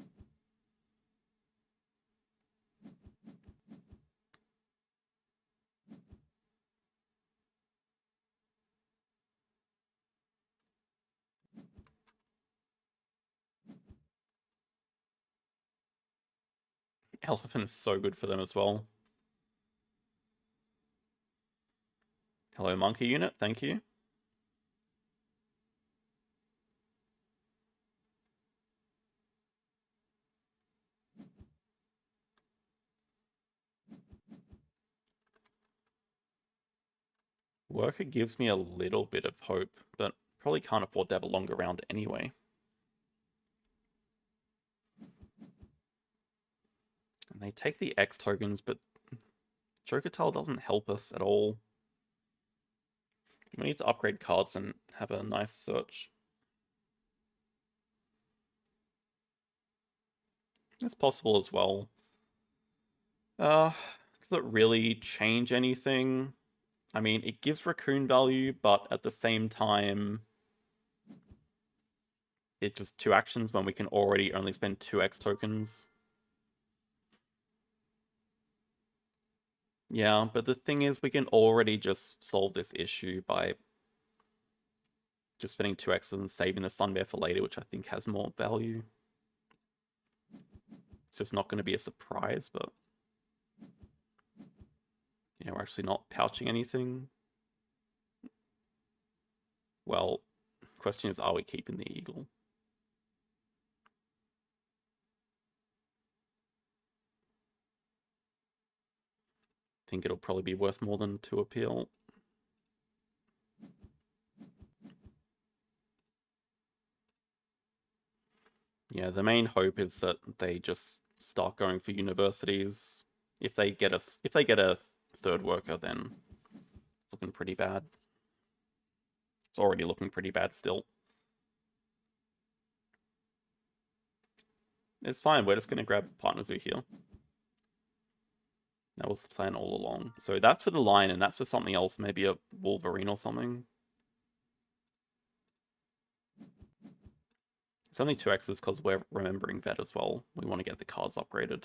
Elephant is so good for them as well. Hello, monkey unit. Thank you. Worker gives me a little bit of hope, but probably can't afford to have a longer round anyway. And they take the X tokens, but Joker Tile doesn't help us at all. We need to upgrade cards and have a nice search. It's possible as well. Does it really change anything? I mean, it gives raccoon value, but at the same time, it's just 2 actions when we can already only spend 2 X tokens. Yeah, but the thing is, we can already just solve this issue by just spending 2 X's and saving the Sun Bear for later, which I think has more value. It's just not going to be a surprise, but... Yeah, we're actually not pouching anything. Well, question is, are we keeping the eagle? I think it'll probably be worth more than 2 appeal. Yeah, the main hope is that they just start going for universities. If they get a 3rd worker, then it's looking pretty bad. It's already looking pretty bad still. It's fine, we're just going to grab Partner Zoo here. That was the plan all along. So that's for the lion, and that's for something else, maybe a Wolverine or something. It's only 2 X's because we're remembering that as well. We want to get the cards upgraded.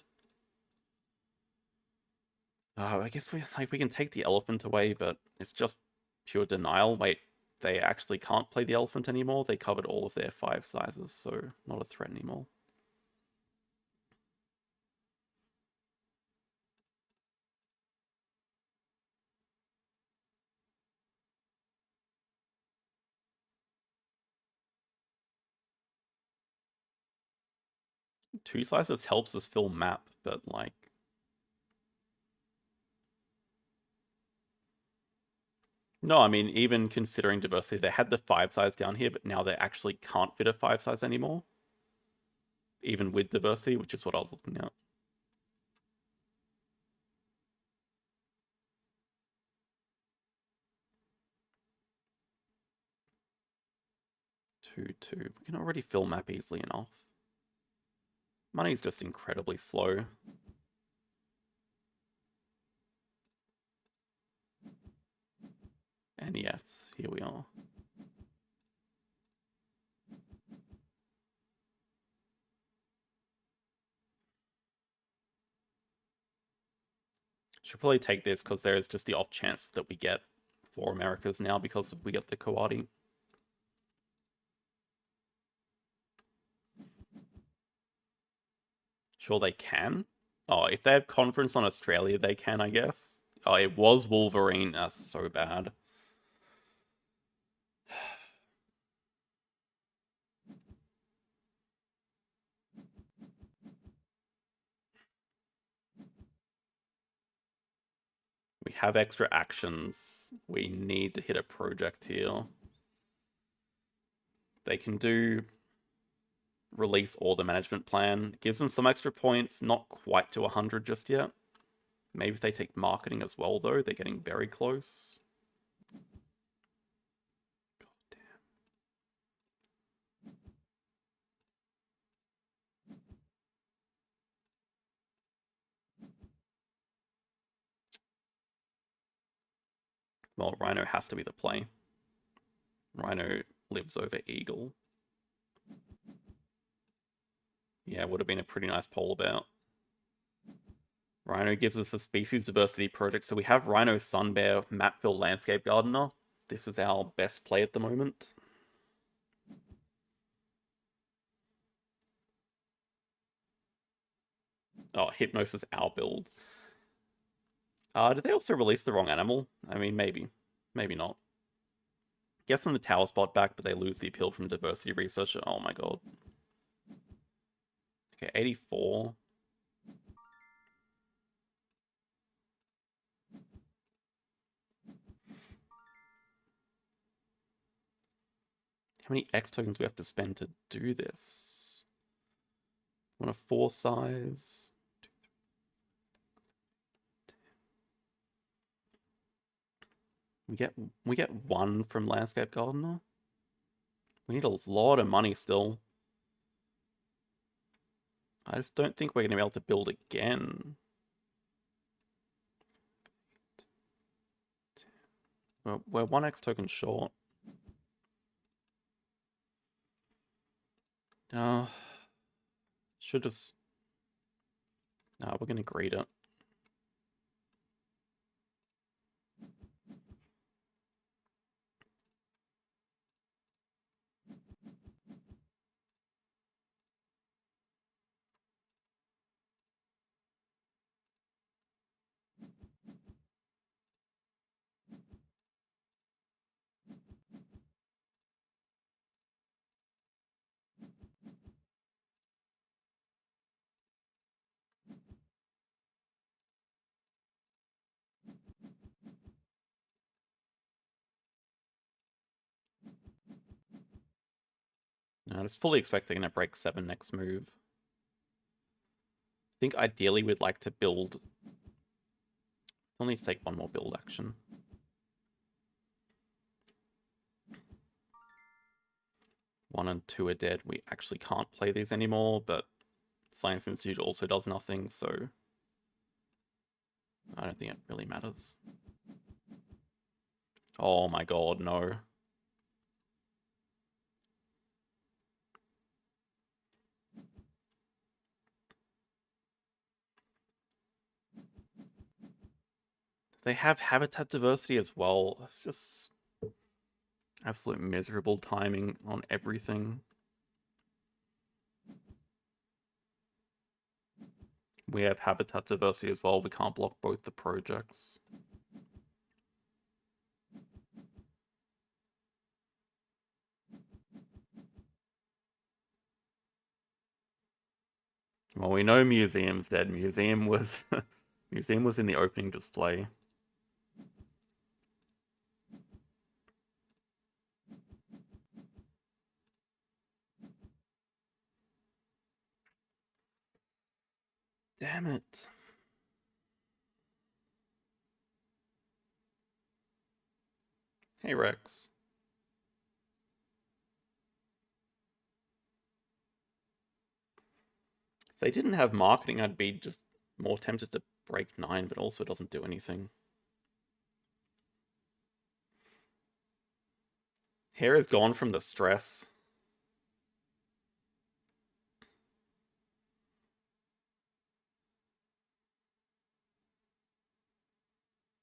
I guess we can take the elephant away, but it's just pure denial. Wait, they actually can't play the elephant anymore? They covered all of their 5 sizes, so not a threat anymore. Two sizes helps us fill map, but like... No, I mean, even considering diversity, they had the 5 size down here, but now they actually can't fit a 5 size anymore. Even with diversity, which is what I was looking at. Two. We can already fill map easily enough. Money's just incredibly slow. And yet, here we are. Should probably take this because there is just the off chance that we get 4 Americas now because we get the Coati. Sure they can. Oh, if they have conference on Australia, they can, I guess. Oh, it was Wolverine. That's so bad. We have extra actions. We need to hit a project here. They can do release or the management plan. Gives them some extra points, not quite to 100 just yet. Maybe if they take marketing as well, though, they're getting very close. God damn. Well, Rhino has to be the play. Rhino lives over Eagle. Yeah, would have been a pretty nice poll about. Rhino gives us a species diversity project, so we have Rhino, Sunbear, Mapville, Landscape Gardener. This is our best play at the moment. Oh, Hypnosis, our build. Did they also release the wrong animal? I mean, maybe. Maybe not. Gets them the tower spot back, but they lose the appeal from diversity researcher. Oh my god. Okay, 84. How many X tokens do we have to spend to do this? Want a 4 size? We get 1 from Landscape Gardener. We need a lot of money still. I just don't think we're going to be able to build again. We're 1 X token short. Should just... No, we're going to greed it. No, I was fully expecting to break 7 next move. I think ideally we'd like to build... We'll need to take 1 more build action. One and 2 are dead. We actually can't play these anymore, but Science Institute also does nothing, so I don't think it really matters. Oh my god, no. They have habitat diversity as well. It's just absolute miserable timing on everything. We have habitat diversity as well. We can't block both the projects. Well, we know Museum's dead. Museum was Museum was in the opening display. Damn it. Hey, Rex. If they didn't have marketing, I'd be just more tempted to break 9, but also it doesn't do anything. Hair is gone from the stress.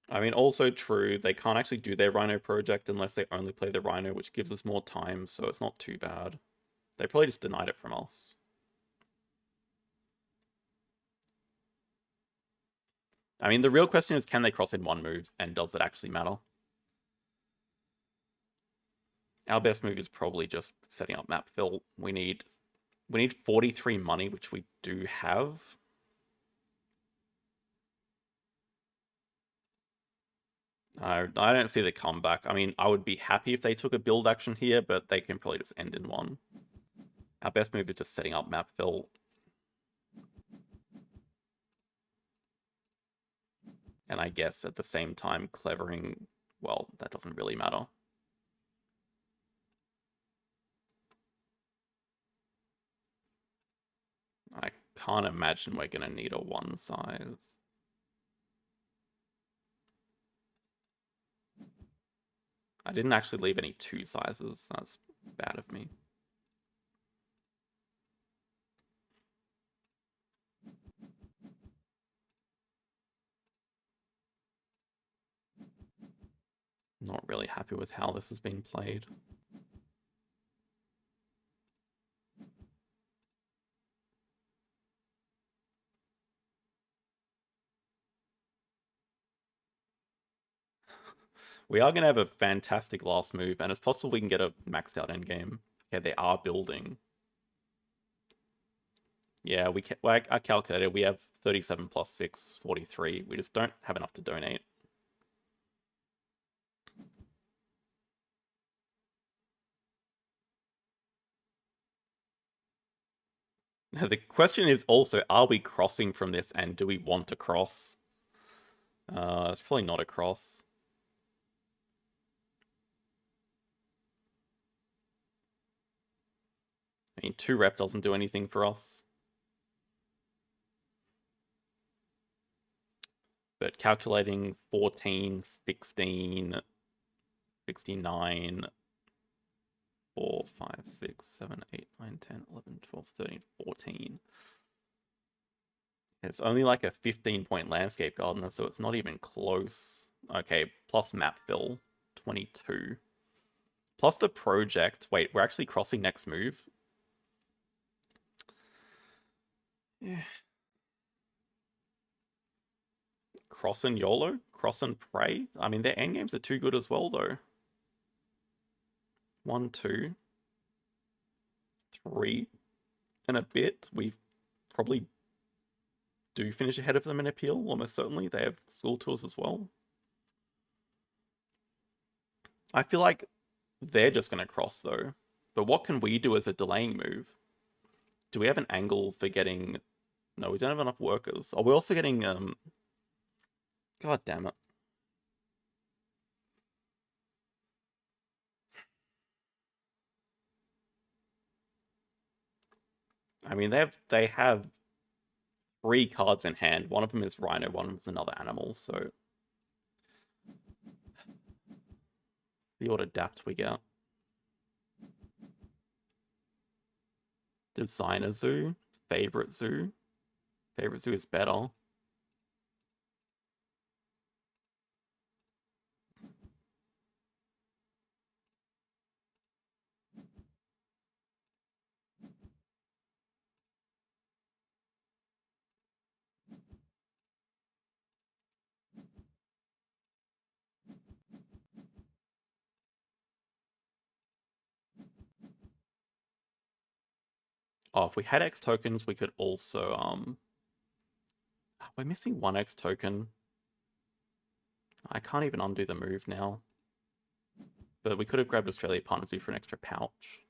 I mean, also true, they can't actually do their Rhino project unless they only play the Rhino, which gives us more time, so it's not too bad. They probably just denied it from us. I mean, the real question is, can they cross in 1 move, and does it actually matter? Our best move is probably just setting up map fill. We need 43 money, which we do have. I don't see the comeback. I mean, I would be happy if they took a build action here, but they can probably just end in one. Our best move is just setting up map fill. And I guess at the same time, clevering, well, that doesn't really matter. I can't imagine we're going to need a one size. I didn't actually leave any two sizes. That's bad of me. Not really happy with how this has been played. We are going to have a fantastic last move, and it's possible we can get a maxed out endgame. Okay, they are building. Yeah, I calculated we have 37 plus 6, 43. We just don't have enough to donate. The question is also, are we crossing from this, and do we want to cross? It's probably not a cross. I mean, 2 rep doesn't do anything for us. But calculating 14, 16, 69, 4, 5, 6, 7, 8, 9, 10, 11, 12, 13, 14. It's only like a 15-point landscape gardener, so it's not even close. Okay, plus map fill, 22. Plus the project. Wait, we're actually crossing next move? Yeah. Cross and YOLO? Cross and Pray? I mean, their endgames are too good as well, though. 1, 2, 3, and a bit. We probably do finish ahead of them in appeal, almost certainly. They have school tours as well. I feel like they're just going to cross, though. But what can we do as a delaying move? Do we have an angle for getting... No, we don't have enough workers. Oh, we're also getting... God damn it. I mean, they have 3 cards in hand. One of them is Rhino, one of them is another animal, so... See what adapt we get. Designer Zoo? Favorite Zoo? Favorite Zoo is better. Oh, if we had X tokens, we could also, we're missing 1 X token. I can't even undo the move now. But we could have grabbed Australia Partner Zoo for an extra pouch.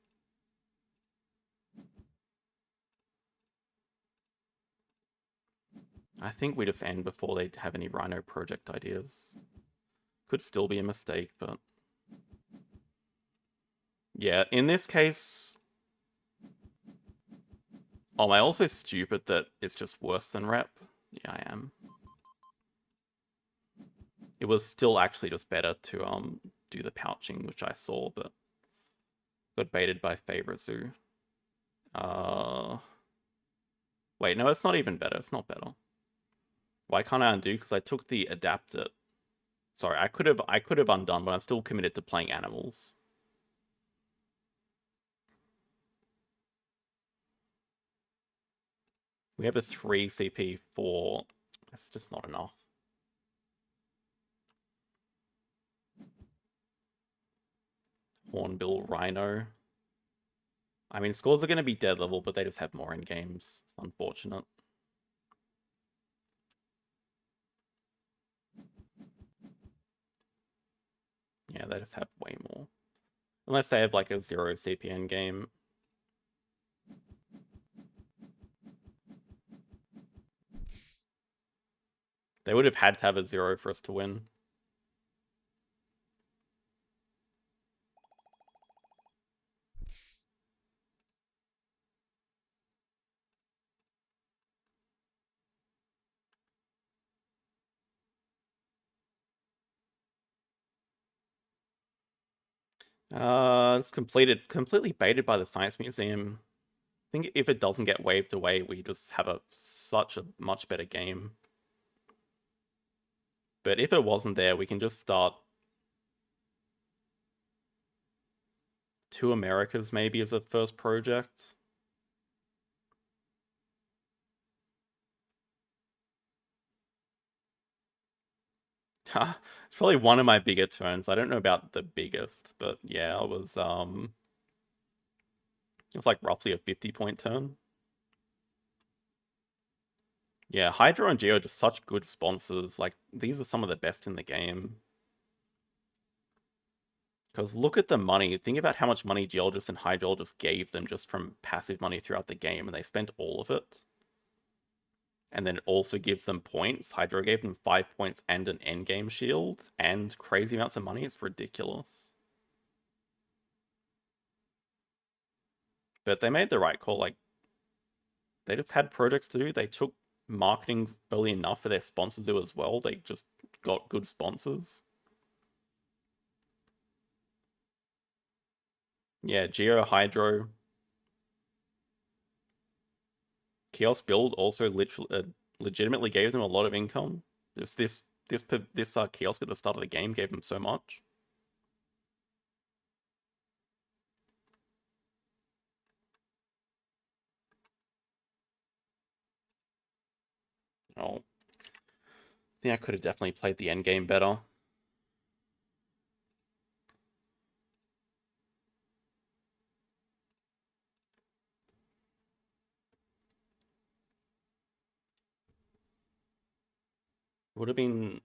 I think we just end before they have any Rhino project ideas. Could still be a mistake, but... Yeah, in this case... Oh, am I also stupid that it's just worse than rep? Yeah, I am. It was still actually just better to do the pouching, which I saw, but got baited by Favorite Zoo. Wait, no, it's not even better. It's not better. Why can't I undo? Because I took the adapter. Sorry, I could have undone, but I'm still committed to playing animals. We have a 3 CP for... That's just not enough. Hornbill Rhino. I mean, scores are going to be dead level, but they just have more in games. It's unfortunate. Yeah, they just have way more. Unless they have like a 0 CPN game. They would have had to have a 0 for us to win. It's completely baited by the Science Museum. I think if it doesn't get waved away, we just have such a much better game. But if it wasn't there, we can just start 2 Americas maybe as a first project. It's probably one of my bigger turns. I don't know about the biggest, but yeah, it was like roughly a 50-point turn. Yeah, Hydro and Geo are just such good sponsors. Like, these are some of the best in the game. Because look at the money. Think about how much money Geologist and Hydrologist gave them just from passive money throughout the game, and they spent all of it. And then it also gives them points. Hydro gave them 5 points and an endgame shield, and crazy amounts of money. It's ridiculous. But they made the right call. Like, they just had projects to do. They took marketing early enough for their sponsors to do as well. They just got good sponsors. Yeah, Geo, Hydro. Kiosk Build also literally, legitimately gave them a lot of income. Just this kiosk at the start of the game gave them so much. Oh, I think I could have definitely played the end game better. Would have been.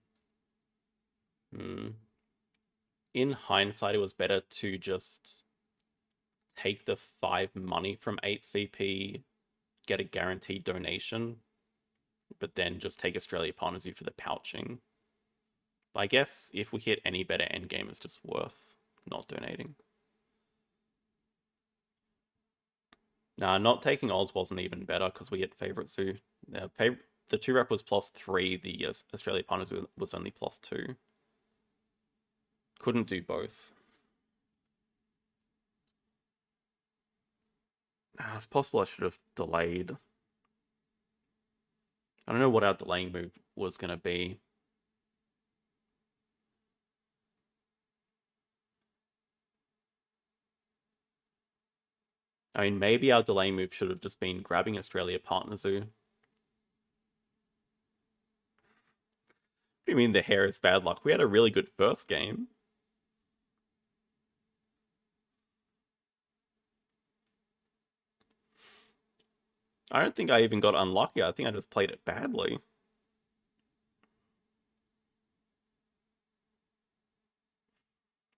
In hindsight, it was better to just take the 5 money from 8 CP, get a guaranteed donation, but then just take Australia Partners U for the pouching. But I guess if we hit any better endgame, it's just worth not donating. Nah, not taking Oz wasn't even better because we hit Favorite Zoo. The 2 rep was +3, the Australia Partners was only +2. Couldn't do both. It's possible I should have just delayed. I don't know what our delaying move was going to be. I mean, maybe our delaying move should have just been grabbing Australia Partner Zoo. What do you mean the hair is bad luck? We had a really good first game. I don't think I even got unlucky. I think I just played it badly.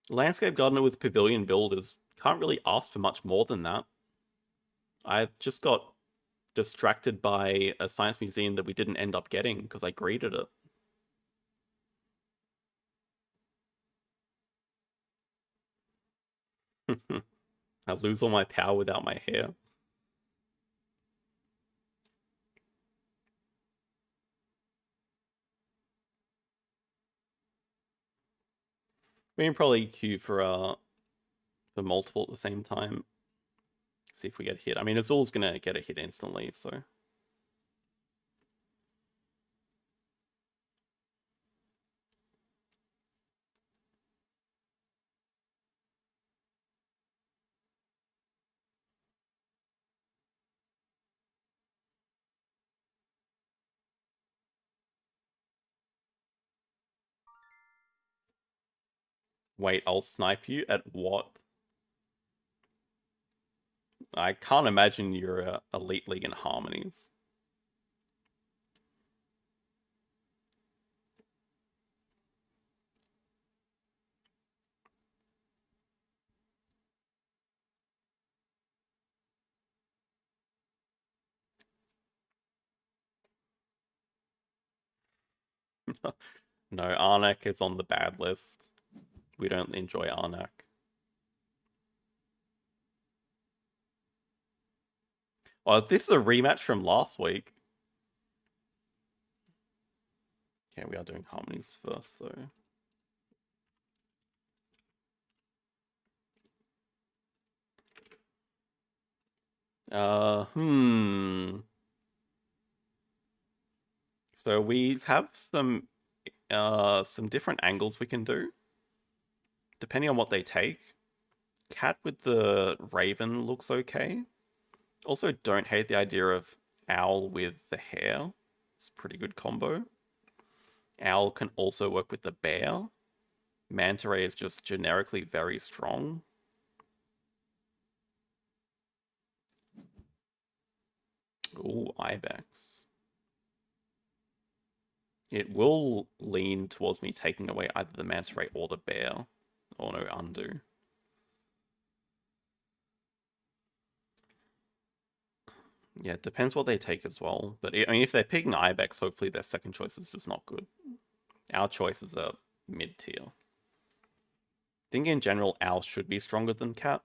Landscape Gardener with Pavilion builders can't really ask for much more than that. I just got distracted by a science museum that we didn't end up getting because I greeted it. I lose all my power without my hair. We can probably queue for multiple at the same time. See if we get hit. I mean, Azul's gonna get a hit instantly, so. Wait, I'll snipe you? At what? I can't imagine you're a Elite League in Harmonies. No, Arnak is on the bad list. We don't enjoy Arnak. Well, this is a rematch from last week. Okay, we are doing Harmonies first, though. So we have some different angles we can do, depending on what they take. Cat with the Raven looks okay. Also, don't hate the idea of Owl with the Hare. It's a pretty good combo. Owl can also work with the Bear. Manta Ray is just generically very strong. Ooh, Ibex. It will lean towards me taking away either the Manta Ray or the Bear. Or no, undo. Yeah, it depends what they take as well. But I mean, if they're picking Ibex, hopefully their second choice is just not good. Our choices are mid-tier. I think in general, Owl should be stronger than Cat.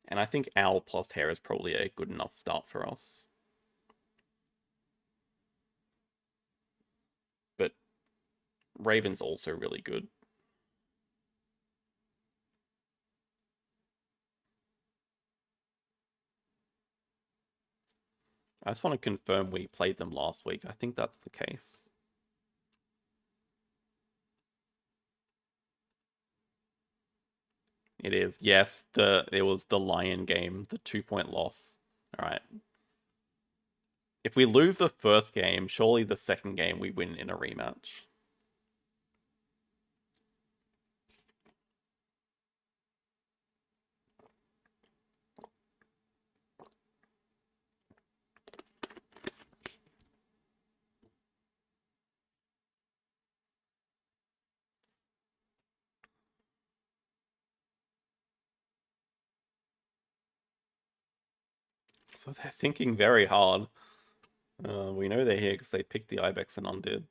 And I think Owl plus Hare is probably a good enough start for us. But Raven's also really good. I just want to confirm we played them last week. I think that's the case. It is. Yes, it was the Lion game, the 2-point loss. All right. If we lose the first game, surely the second game we win in a rematch. So they're thinking very hard. We know they're here because they picked the Ibex and undid.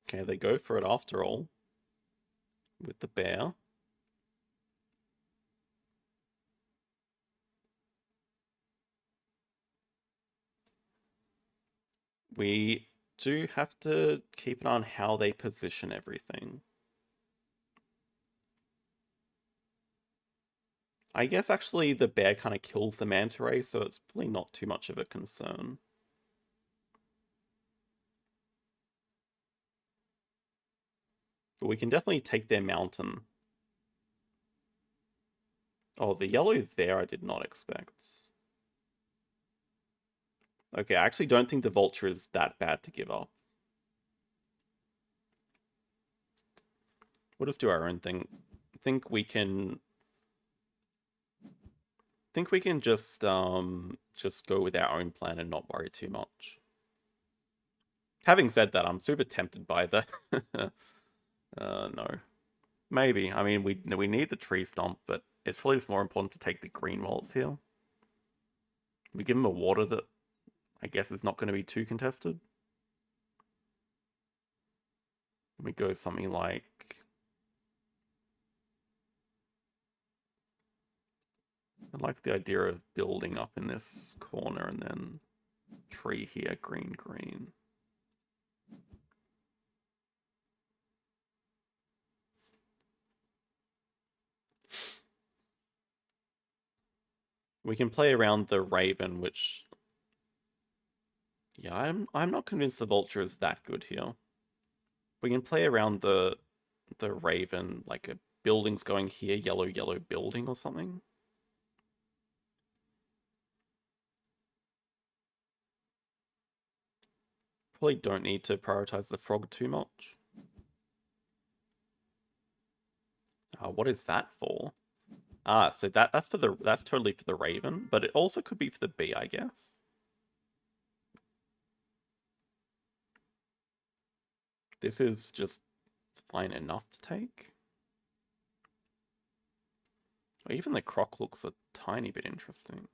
Okay, they go for it after all. With the Bear. We do have to keep an eye on how they position everything. I guess actually the Bear kind of kills the Manta Ray, so it's probably not too much of a concern. But we can definitely take their mountain. Oh, the yellow there I did not expect. Okay, I actually don't think the Vulture is that bad to give up. We'll just do our own thing. Think we can just go with our own plan and not worry too much. Having said that, I'm super tempted by the no. Maybe. I mean, we need the tree stomp, but it's probably just more important to take the green while it's here. We give him a water that I guess is not going to be too contested. We go something like I like the idea of building up in this corner and then tree here, green, green. We can play around the Raven, which yeah, I'm not convinced the Vulture is that good here. We can play around the Raven, like a building's going here, yellow, yellow building or something. Probably don't need to prioritize the frog too much. What is that for? So that's totally for the Raven, but it also could be for the bee, I guess. This is just fine enough to take. Even the croc looks a tiny bit interesting.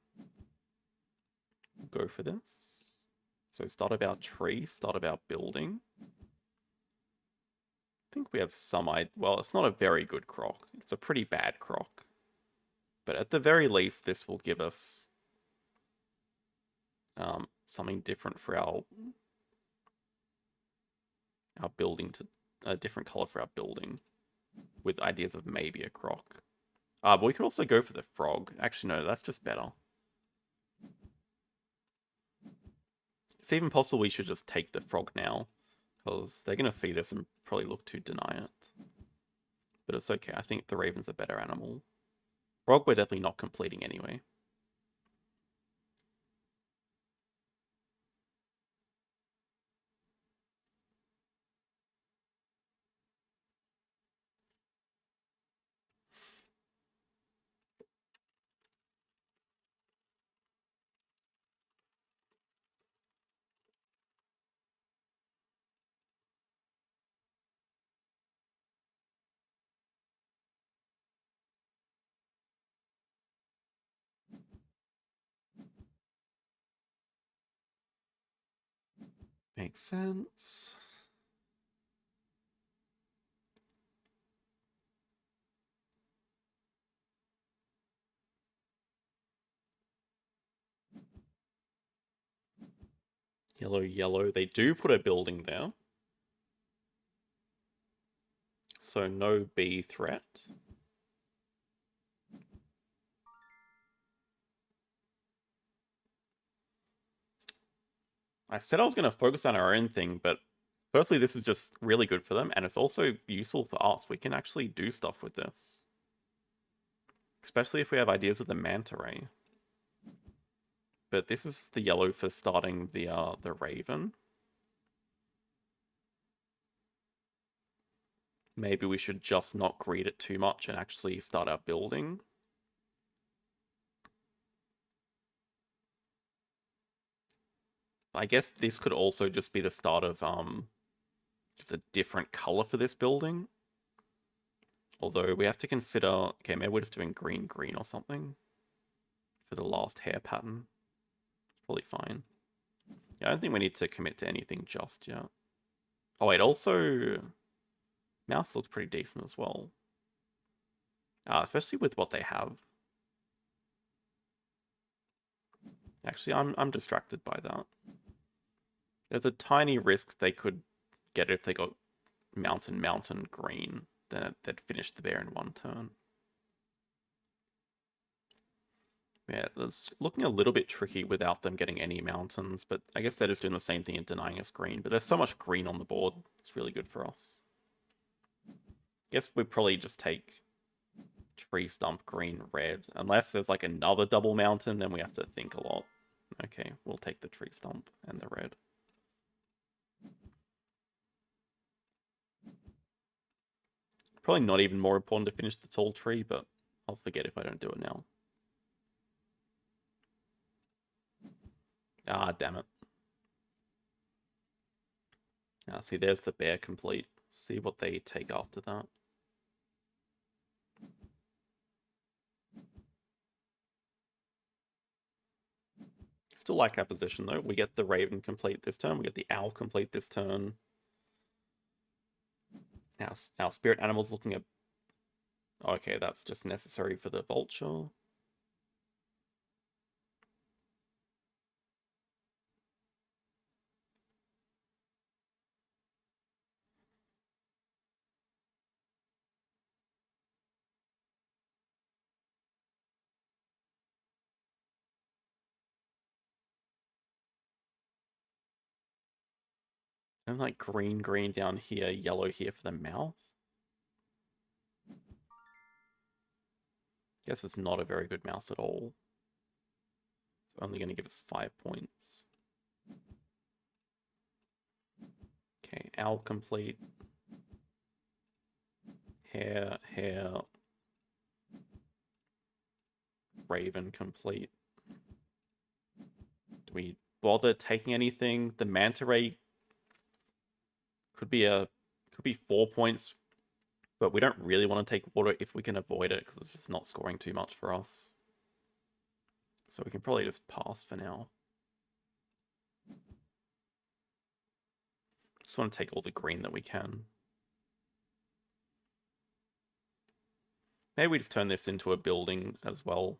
Go for this. So start of our tree, start of our building. I think we have some idea. Well, it's not a very good croc. It's a pretty bad croc. But at the very least, this will give us something different for our building, to a different color for our building, with ideas of maybe a croc. But we could also go for the frog. Actually, no, that's just better. It's even possible we should just take the frog now, because they're going to see this and probably look to deny it. But it's okay. I think the raven's a better animal. Frog, we're definitely not completing anyway. Makes sense. Yellow, yellow. They do put a building there. So no bee threat. I said I was going to focus on our own thing, but firstly, this is just really good for them, and it's also useful for us. We can actually do stuff with this. Especially if we have ideas of the manta ray. But this is the yellow for starting the raven. Maybe we should just not greed it too much and actually start our building. I guess this could also just be the start of just a different color for this building. Although we have to consider, okay, maybe we're just doing green, green or something for the last hair pattern. Probably fine. Yeah, I don't think we need to commit to anything just yet. Oh wait, also mouse looks pretty decent as well. Especially with what they have. Actually, I'm distracted by that. There's a tiny risk they could get it if they got mountain green. Then they'd finish the bear in one turn. Yeah, it's looking a little bit tricky without them getting any mountains, but I guess they're just doing the same thing and denying us green. But there's so much green on the board, it's really good for us. Guess we probably just take tree stump, green, red. Unless there's like another double mountain, then we have to think a lot. Okay, we'll take the tree stump and the red. Probably not even more important to finish the tall tree, but I'll forget if I don't do it now. Ah, damn it. Now, see, there's the bear complete. See what they take after that. Still like our position, though. We get the raven complete this turn. We get the owl complete this turn. Our spirit animal's looking at... Okay, that's just necessary for the vulture. And like green, green down here, yellow here for the mouse. Guess it's not a very good mouse at all. It's only going to give us 5 points. Okay, owl complete. Hair, hair. Raven complete. Do we bother taking anything? The manta ray could be 4 points, but we don't really want to take water if we can avoid it, because it's just not scoring too much for us. So we can probably just pass for now. Just want to take all the green that we can. Maybe we just turn this into a building as well.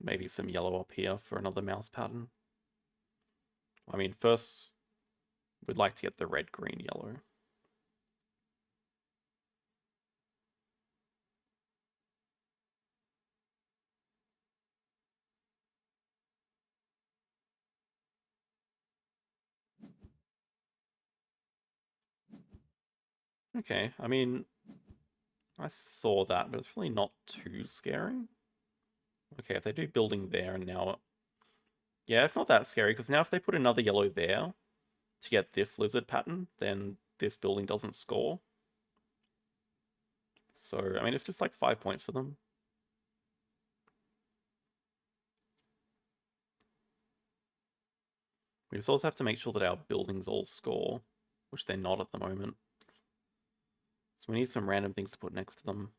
Maybe some yellow up here for another mouse pattern. I mean, first, we'd like to get the red, green, yellow. Okay, I mean, I saw that, but it's really not too scary. Okay, if they do building there and now... Yeah, it's not that scary, because now if they put another yellow there to get this lizard pattern, then this building doesn't score. So, I mean, it's just like 5 points for them. We just also have to make sure that our buildings all score, which they're not at the moment. So we need some random things to put next to them.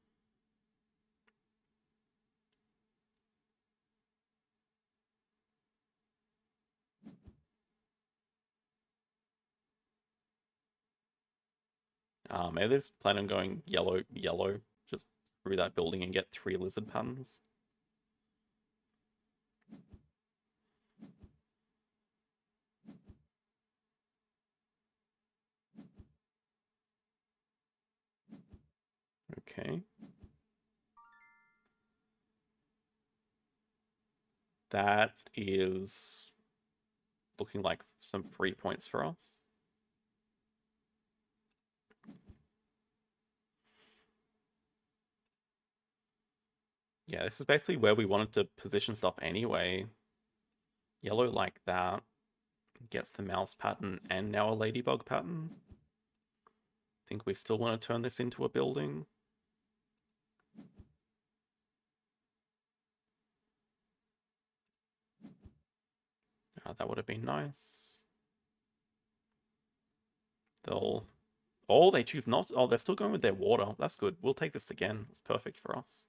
Maybe there's plan on going yellow, yellow, just through that building and get 3 lizard patterns. Okay. That is looking like some free points for us. Yeah, this is basically where we wanted to position stuff anyway. Yellow like that gets the mouse pattern and now a ladybug pattern. Think we still want to turn this into a building. That would have been nice. They'll... Oh, they choose not... Oh, they're still going with their water. That's good. We'll take this again. It's perfect for us.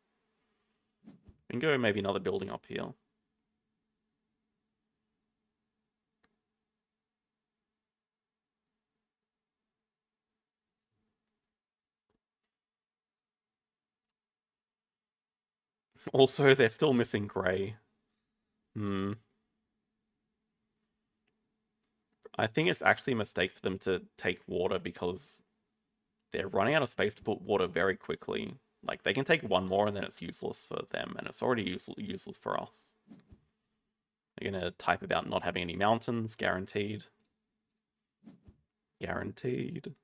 We can go maybe another building up here. Also, they're still missing grey. I think it's actually a mistake for them to take water because they're running out of space to put water very quickly. Like, they can take one more and then it's useless for them, and it's already useless for us. They're gonna type about not having any mountains, guaranteed. Guaranteed.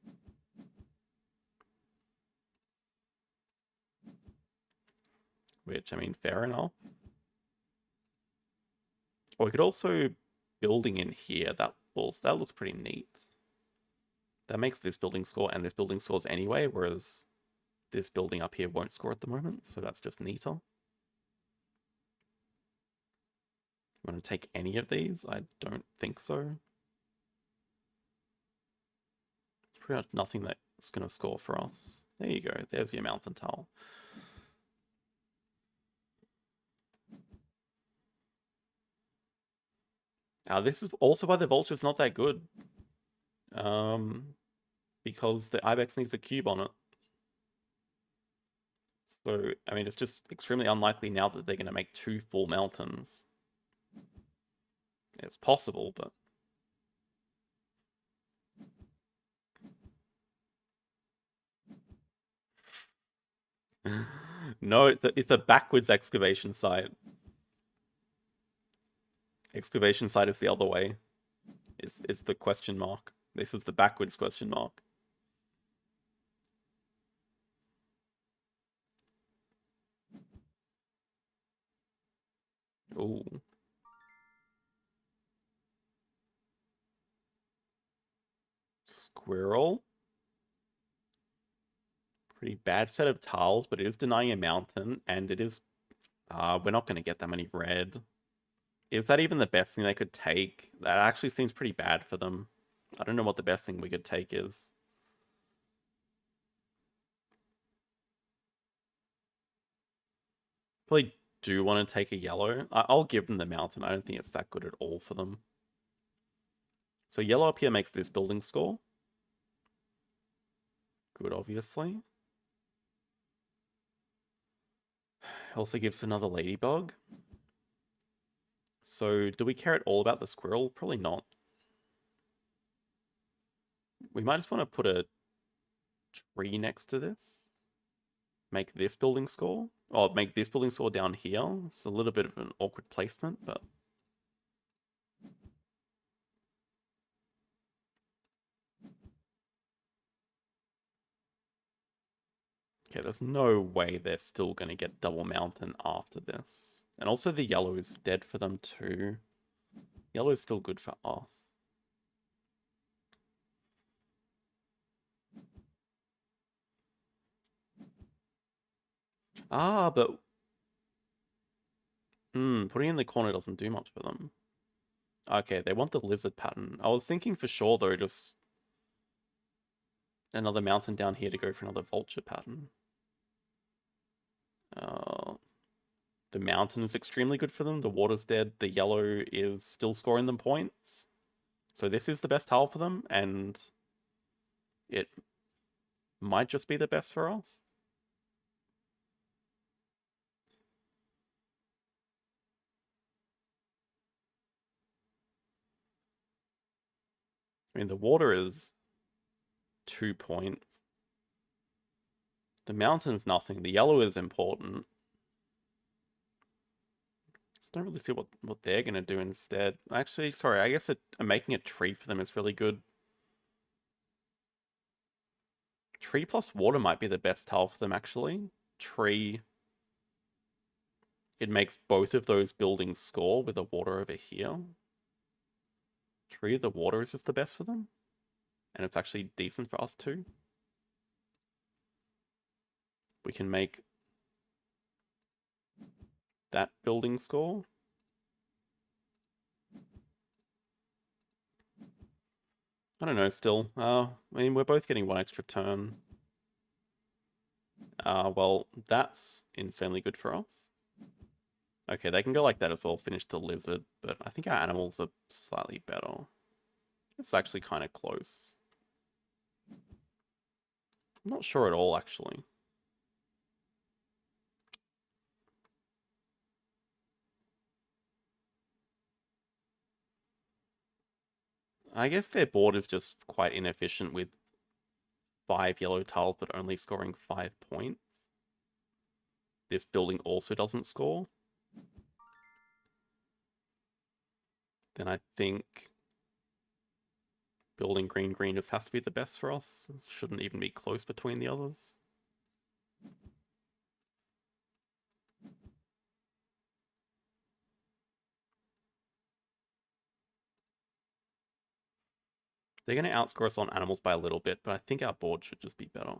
Which, I mean, fair enough. Or we could also building in here. That looks pretty neat. That makes this building score and this building scores anyway, whereas this building up here won't score at the moment, so that's just neater. You want to take any of these? I don't think so. It's pretty much nothing that's going to score for us. There you go. There's your mountain tile. This is also why the vulture's not that good. Because the ibex needs a cube on it. So, I mean, it's just extremely unlikely now that they're going to make 2 full mountains. It's possible, but... No, it's a backwards excavation site. Excavation site is the other way. It's the question mark. This is the backwards question mark. Ooh. Squirrel. Pretty bad set of tiles, but it is denying a mountain, and it is... we're not going to get that many red. Is that even the best thing they could take? That actually seems pretty bad for them. I don't know what the best thing we could take is. Probably do want to take a yellow. I'll give them the mountain. I don't think it's that good at all for them. So yellow up here makes this building score. Good, obviously. Also gives another ladybug. So do we care at all about the squirrel? Probably not. We might just want to put a tree next to this. Make this building score. Or make this building score down here. It's a little bit of an awkward placement, but... Okay, there's no way they're still going to get double mountain after this. And also the yellow is dead for them too. Yellow is still good for us. Ah, but... putting in the corner doesn't do much for them. Okay, they want the lizard pattern. I was thinking for sure though, just... another mountain down here to go for another vulture pattern. The mountain is extremely good for them. The water's dead. The yellow is still scoring them points. So this is the best tile for them, and it might just be the best for us. I mean, the water is 2 points. The mountain's nothing. The yellow is important. Just don't really see what they're going to do instead. Actually, sorry, I guess making a tree for them is really good. Tree plus water might be the best tile for them, actually. Tree... it makes both of those buildings score with the water over here. Tree, the water is just the best for them. And it's actually decent for us too. We can make that building score. I don't know, still. I mean, we're both getting one extra turn. Well, that's insanely good for us. Okay, they can go like that as well, finish the lizard, but I think our animals are slightly better. It's actually kind of close. I'm not sure at all, actually. I guess their board is just quite inefficient with 5 yellow tiles, but only scoring 5 points. This building also doesn't score. Then I think building green just has to be the best for us. It shouldn't even be close between the others. They're going to outscore us on animals by a little bit, but I think our board should just be better.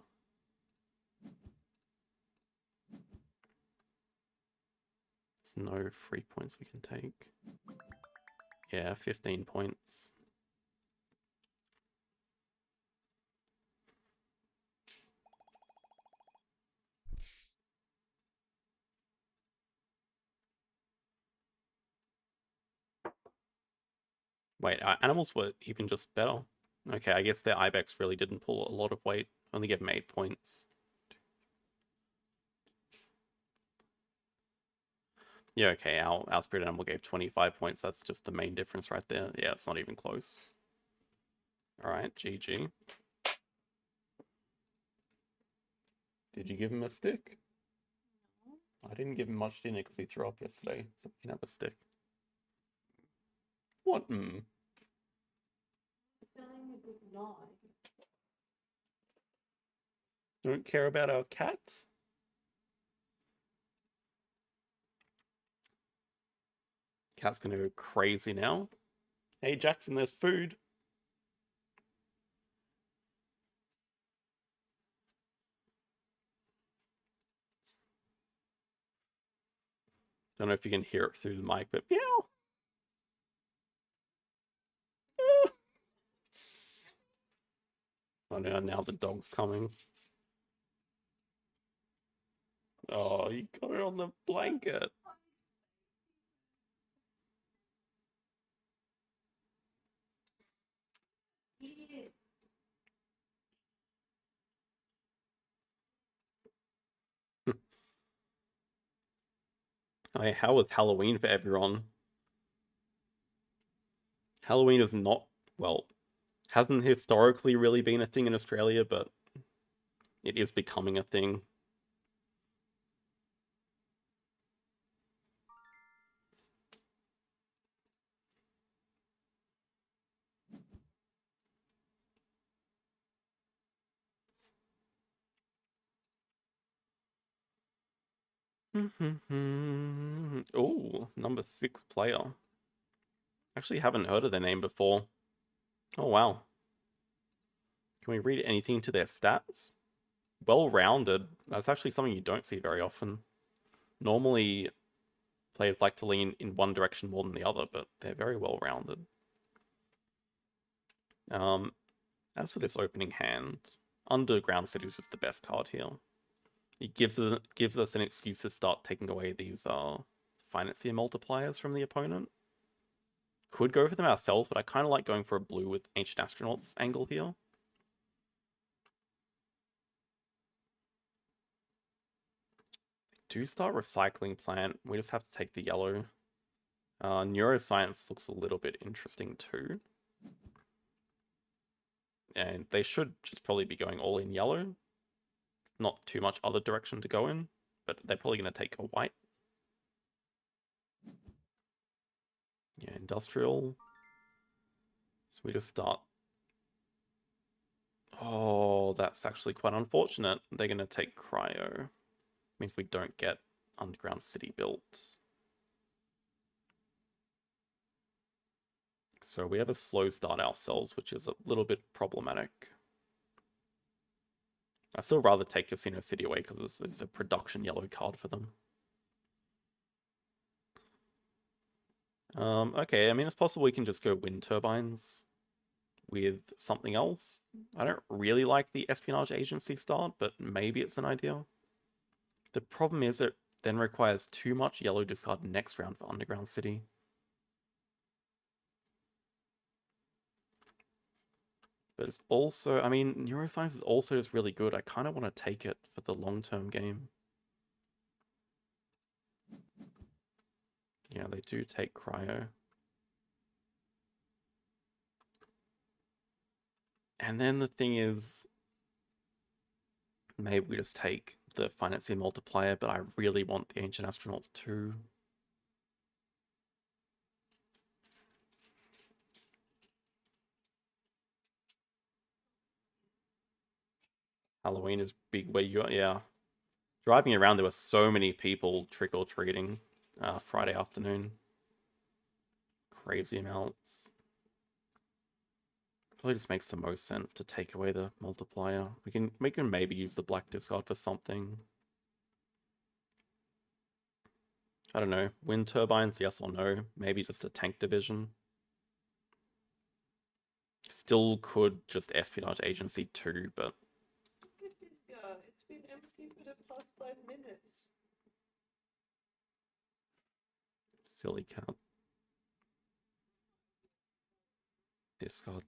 There's no free points we can take. Yeah, 15 points. Wait, our animals were even just better. Okay, I guess their Ibex really didn't pull a lot of weight. Only gave them 8 points. Yeah, okay, our spirit animal gave 25 points. That's just the main difference right there. Yeah, it's not even close. Alright, GG. Did you give him a stick? I didn't give him much dinner because he threw up yesterday, so we can have a stick. What? Don't care about our cats? Cat's gonna go crazy now. Hey Jackson, there's food. Don't know if you can hear it through the mic, but meow. Oh no, now the dog's coming. Oh, you got it on the blanket. Oh, yeah, how was Halloween for everyone? Halloween is not, well, hasn't historically really been a thing in Australia, but it is becoming a thing. Oh, number 6 player. Actually haven't heard of their name before. Oh, wow. Can we read anything to their stats? Well-rounded. That's actually something you don't see very often. Normally, players like to lean in one direction more than the other, but they're very well-rounded. As for this opening hand, Underground City is just the best card here. It gives us an excuse to start taking away these financier multipliers from the opponent. Could go for them ourselves, but I kind of like going for a blue with Ancient Astronauts angle here. Do start Recycling Plant. We just have to take the yellow. Neuroscience looks a little bit interesting too. And they should just probably be going all in yellow. Not too much other direction to go in, but they're probably going to take a white. Yeah, Industrial. So we just start. Oh, that's actually quite unfortunate. They're going to take Cryo. Means we don't get Underground City built. So we have a slow start ourselves, which is a little bit problematic. I still rather take Casino City away because it's a production yellow card for them. Okay, I mean, it's possible we can just go wind turbines with something else. I don't really like the espionage agency start, but maybe it's an idea. The problem is it then requires too much yellow discard next round for Underground City. But it's also, I mean, Neuroscience is also just really good. I kind of want to take it for the long-term game. Yeah, they do take Cryo. And then the thing is, maybe we just take the financier multiplier, but I really want the Ancient Astronauts too. Halloween is big where you are, yeah. Driving around, there were so many people trick-or-treating Friday afternoon. Crazy amounts. Probably just makes the most sense to take away the multiplier. We can maybe use the black discard for something. I don't know. Wind turbines, yes or no? Maybe just a tank division. Still could just espionage agency too, but Look at this guy. It's been empty for the past 5 minutes. silly cat.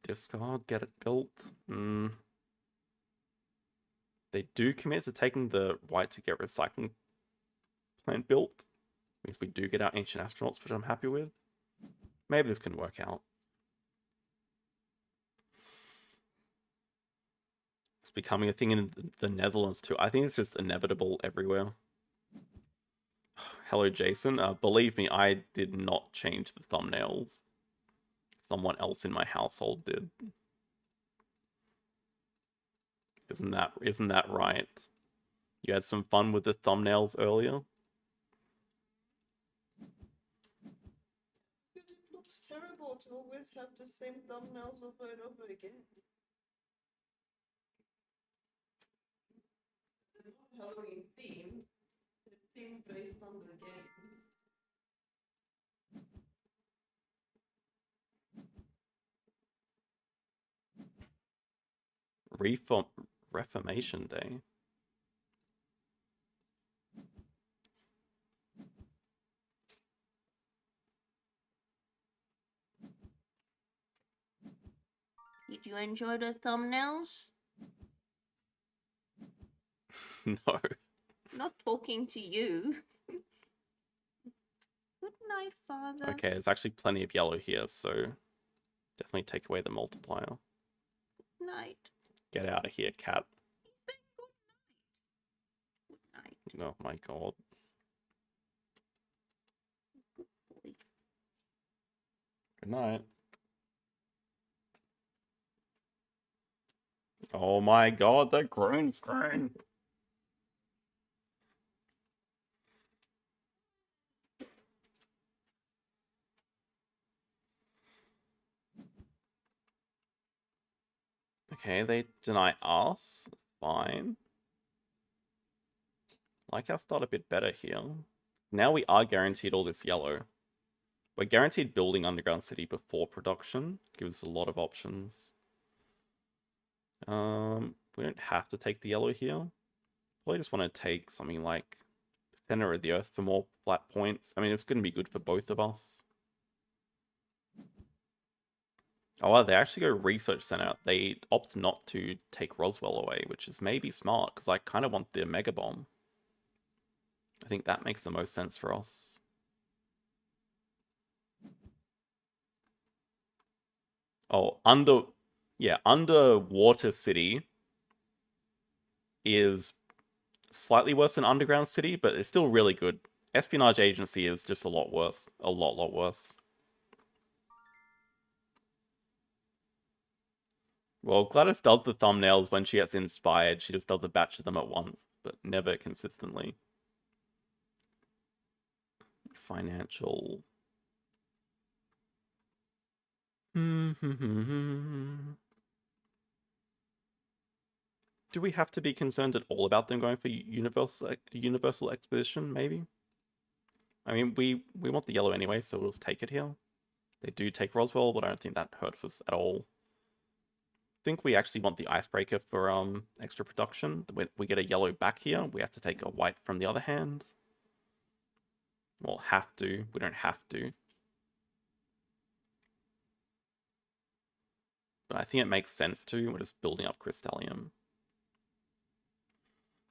Discard, get it built. They do commit to taking the white to get recycling plant built. Means we do get our Ancient Astronauts, which I'm happy with. Maybe this can work out. It's becoming a thing in the Netherlands too. I think it's just inevitable everywhere. Hello, Jason. Believe me, I did not change the thumbnails. Someone else in my household did. Isn't that right? You had some fun with the thumbnails earlier? Because it looks terrible to always have the same thumbnails over and over again. They're not Halloween themed. They're themed based on the game. Reformation Day. Did you enjoy the thumbnails? No. Not talking to you. night, Father. Okay, there's actually plenty of yellow here, so definitely take away the multiplier. Good night. Get out of here, cat. Ethan, good night. Good night. Oh my god. Good boy. Good night. Oh my god, the green screen. Okay, they deny us. Fine. Like our start a bit better here. Now we are guaranteed all this yellow. We're guaranteed building underground city before production. Gives us a lot of options. We don't have to take the yellow here. Probably just want to take something like center of the earth for more flat points. I mean, it's going to be good for both of us. Oh, wow, they actually go research center. They opt not to take Roswell away, which is maybe smart because I kind of want the mega bomb. I think that makes the most sense for us. Oh, underwater city is slightly worse than underground city, but it's still really good. Espionage agency is just a lot worse. A lot worse. Well, Gladys does the thumbnails when she gets inspired. She just does a batch of them at once, but never consistently. Financial. Do we have to be concerned at all about them going for universal exposition, maybe? I mean, we want the yellow anyway, so we'll just take it here. They do take Roswell, but I don't think that hurts us at all. I think we actually want the icebreaker for extra production. When we get a yellow back here, we have to take a white from the other hand. Well, have to. We don't have to. But I think it makes sense to. We're just building up Crystallium.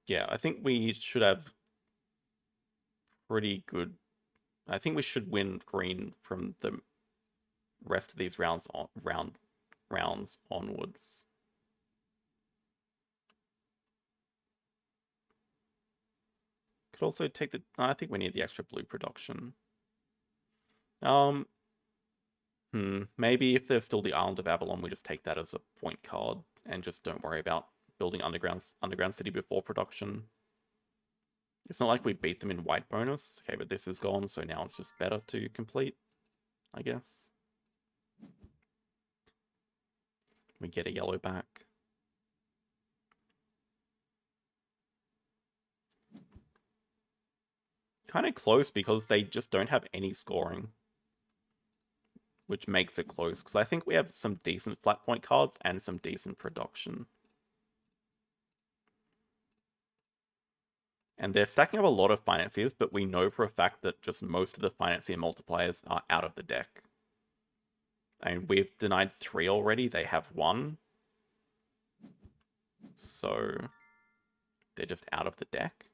Yeah, I think we should have pretty good... I think we should win green from the rest of these rounds onwards. Could also take the... I think we need the extra blue production. Maybe if there's still the Island of Avalon, we just take that as a point card and just don't worry about building underground city before production. It's not like we beat them in white bonus. Okay, but this is gone, so now it's just better to complete, I guess. We get a yellow back. Kind of close because they just don't have any scoring, which makes it close, because I think we have some decent flat point cards and some decent production. And they're stacking up a lot of financiers, but we know for a fact that just most of the financier multipliers are out of the deck. I mean, we've denied 3 already, they have 1. So they're just out of the deck.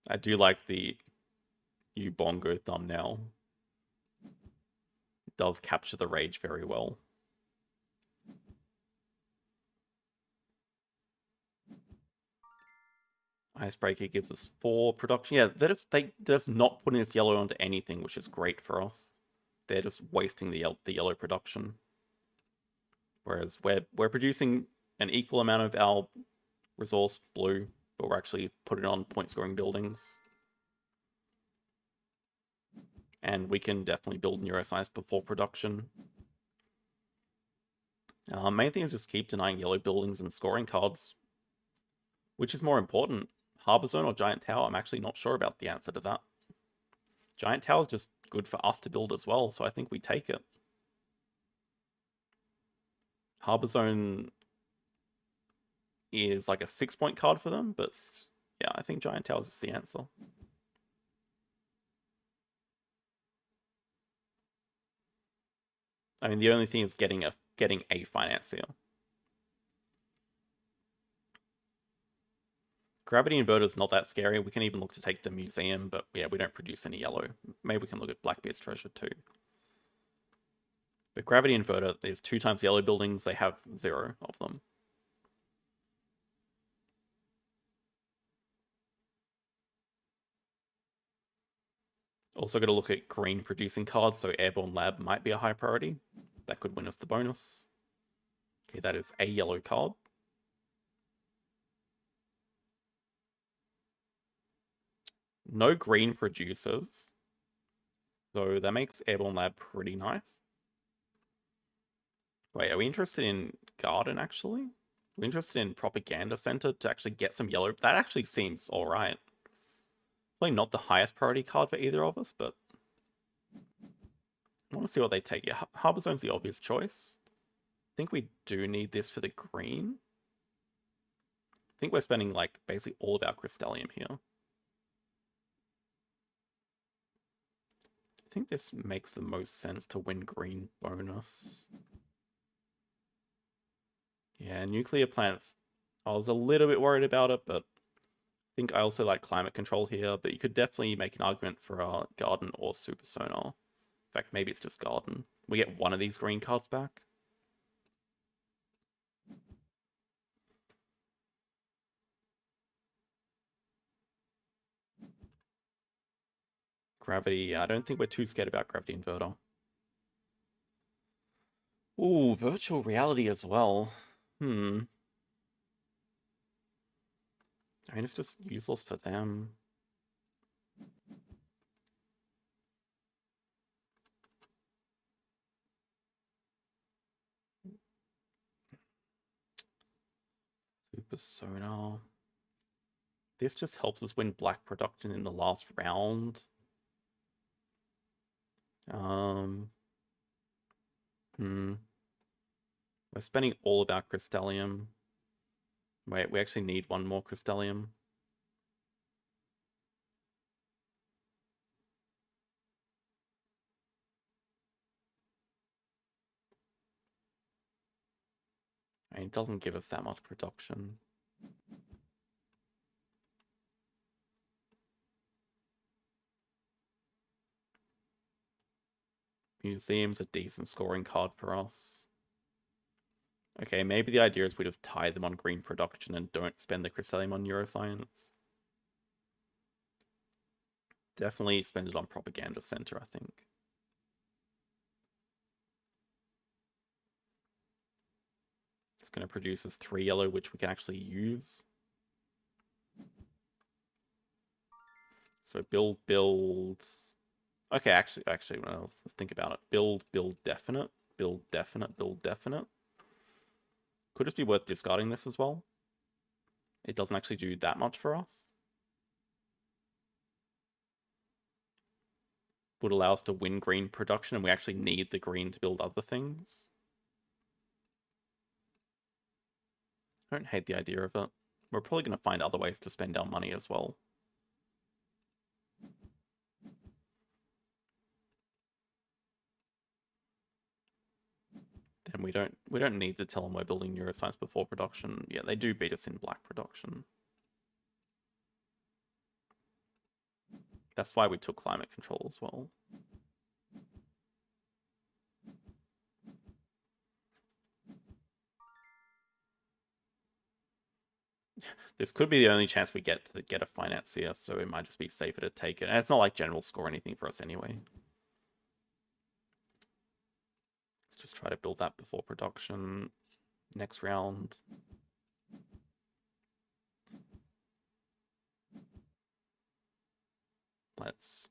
I do like the Ubongo thumbnail. It does capture the rage very well. Icebreaker gives us 4 production. Yeah, they're just not putting this yellow onto anything, which is great for us. They're just wasting the yellow production. Whereas we're producing an equal amount of our resource blue, but we're actually putting on point scoring buildings. And we can definitely build neuroscience before production. Main thing is just keep denying yellow buildings and scoring cards. Which is more important, Harbor Zone or Giant Tower? I'm actually not sure about the answer to that. Giant Tower is just good for us to build as well, so I think we take it. Harbor Zone is like a 6-point card for them, but yeah, I think Giant Tower is the answer. I mean, the only thing is getting a financier. Gravity Inverter's not that scary. We can even look to take the museum, but yeah, we don't produce any yellow. Maybe we can look at Blackbeard's treasure too. But Gravity Inverter, there's 2 times yellow buildings. They have 0 of them. Also got to look at green producing cards, so Airborne Lab might be a high priority. That could win us the bonus. Okay, that is a yellow card. No green producers. So that makes Airborne Lab pretty nice. Wait, are we interested in Garden, actually? We're interested in Propaganda Center to actually get some yellow. That actually seems alright. Probably not the highest priority card for either of us, but I want to see what they take. Yeah, Harbor Zone's the obvious choice. I think we do need this for the green. I think we're spending, like, basically all of our Crystallium here. I think this makes the most sense to win green bonus. Yeah, nuclear plants. I was a little bit worried about it, but I think I also like climate control here. But you could definitely make an argument for Garden or Super Sonar. In fact, maybe it's just Garden. We get one of these green cards back. Gravity, I don't think we're too scared about Gravity Inverter. Ooh, virtual reality as well. I mean, it's just useless for them. Super Sonar. This just helps us win black production in the last round. We're spending all of our Crystallium. Wait, we actually need one more Crystallium. I mean, it doesn't give us that much production. Museum's a decent scoring card for us. Okay, maybe the idea is we just tie them on green production and don't spend the Crystallium on neuroscience. Definitely spend it on Propaganda Center, I think. It's going to produce us 3 yellow, which we can actually use. So build. Okay, actually, well, let's think about it. Build definite. Build definite. Could just be worth discarding this as well. It doesn't actually do that much for us. Would allow us to win green production, and we actually need the green to build other things. I don't hate the idea of it. We're probably going to find other ways to spend our money as well. Then we don't need to tell them we're building neuroscience before production. Yeah, they do beat us in black production. That's why we took climate control as well. This could be the only chance we get to get a financier, so it might just be safer to take it. And it's not like general score or anything for us anyway. Let's just try to build that before production. Next round. Let's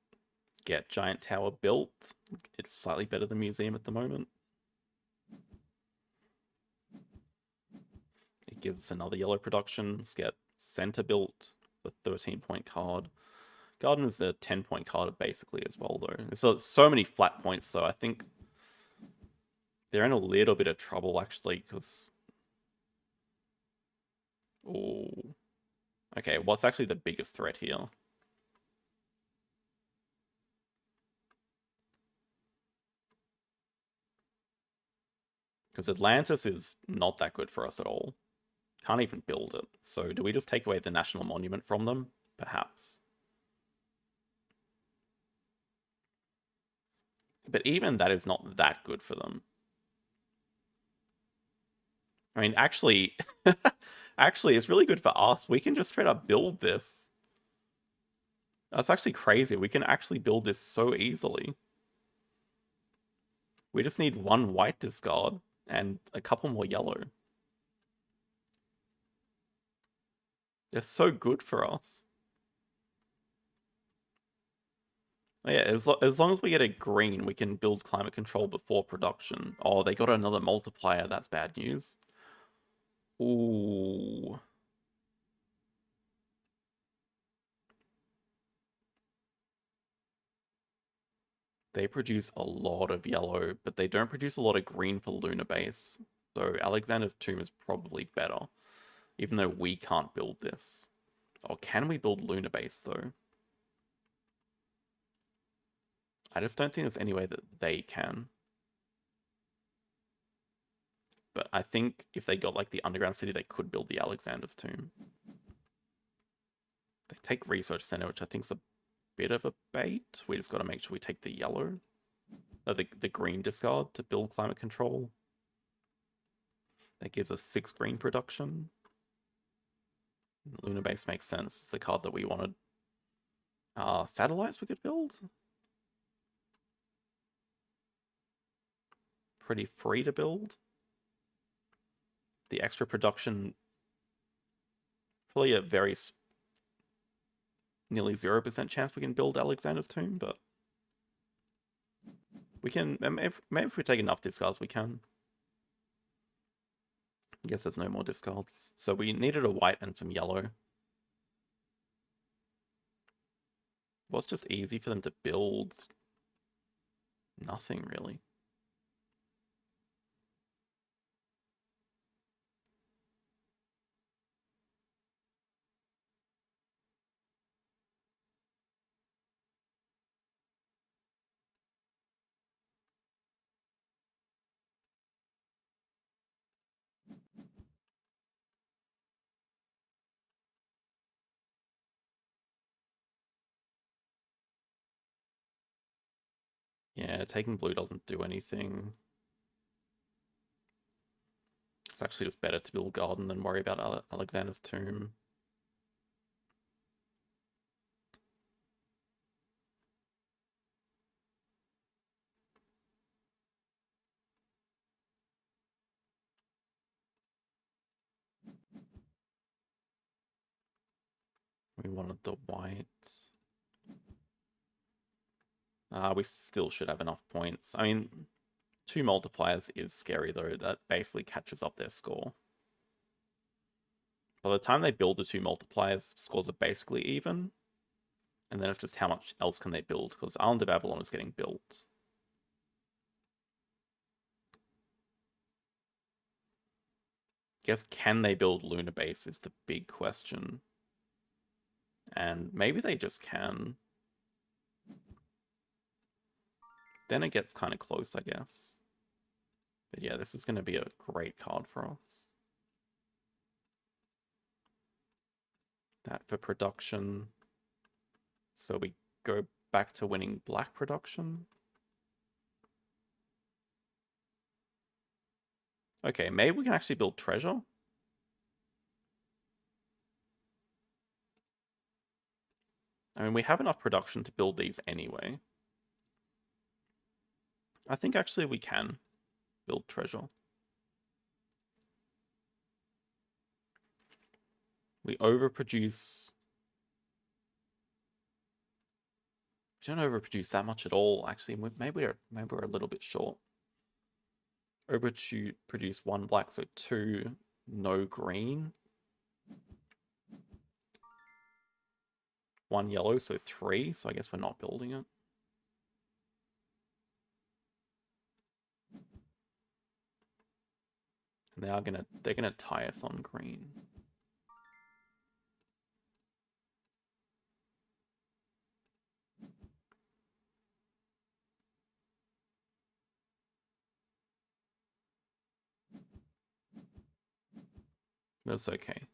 get Giant Tower built. It's slightly better than Museum at the moment. It gives us another yellow production. Let's get Center built, the 13-point card. Garden is a 10-point card basically as well, though. There's so many flat points, though. I think they're in a little bit of trouble, actually, because... Oh. Okay, what's actually the biggest threat here? Because Atlantis is not that good for us at all. Can't even build it. So do we just take away the national monument from them? Perhaps. But even that is not that good for them. I mean, actually, actually, it's really good for us. We can just straight up build this. That's actually crazy. We can actually build this so easily. We just need one white discard and a couple more yellow. They're so good for us. Yeah, as long as we get a green, we can build climate control before production. Oh, they got another multiplier. That's bad news. Ooh. They produce a lot of yellow, but they don't produce a lot of green for Lunar Base. So Alexander's Tomb is probably better, even though we can't build this. Or can we build Lunar Base, though? I just don't think there's any way that they can. But I think if they got, like, the underground city, they could build the Alexander's Tomb. They take Research Center, which I think is a bit of a bait. We just got to make sure we take the yellow. The green discard to build climate control. That gives us 6 green production. Lunar Base makes sense. It's the card that we wanted. Satellites we could build. Pretty free to build. The extra production, probably a very nearly 0% chance we can build Alexander's Tomb, but we can, maybe if we take enough discards, we can. I guess there's no more discards. So we needed a white and some yellow. Well, it's just easy for them to build. Nothing, really. Yeah, taking blue doesn't do anything. It's actually just better to build garden than worry about Alexander's Tomb. We wanted the white. We still should have enough points. I mean, 2 multipliers is scary, though. That basically catches up their score. By the time they build the 2 multipliers, scores are basically even. And then it's just how much else can they build, because Island of Avalon is getting built. Guess, can they build Lunar Base is the big question. And maybe they just can. Then it gets kind of close, I guess. But yeah, this is going to be a great card for us. That for production. So we go back to winning black production. Okay, maybe we can actually build treasure. I mean, we have enough production to build these anyway. I think actually we can build treasure. We overproduce. We don't overproduce that much at all, actually. Maybe we're a little bit short. Overproduce 1 black, so 2, no green. 1 yellow, so 3, so I guess we're not building it. And they're gonna tie us on green. That's okay.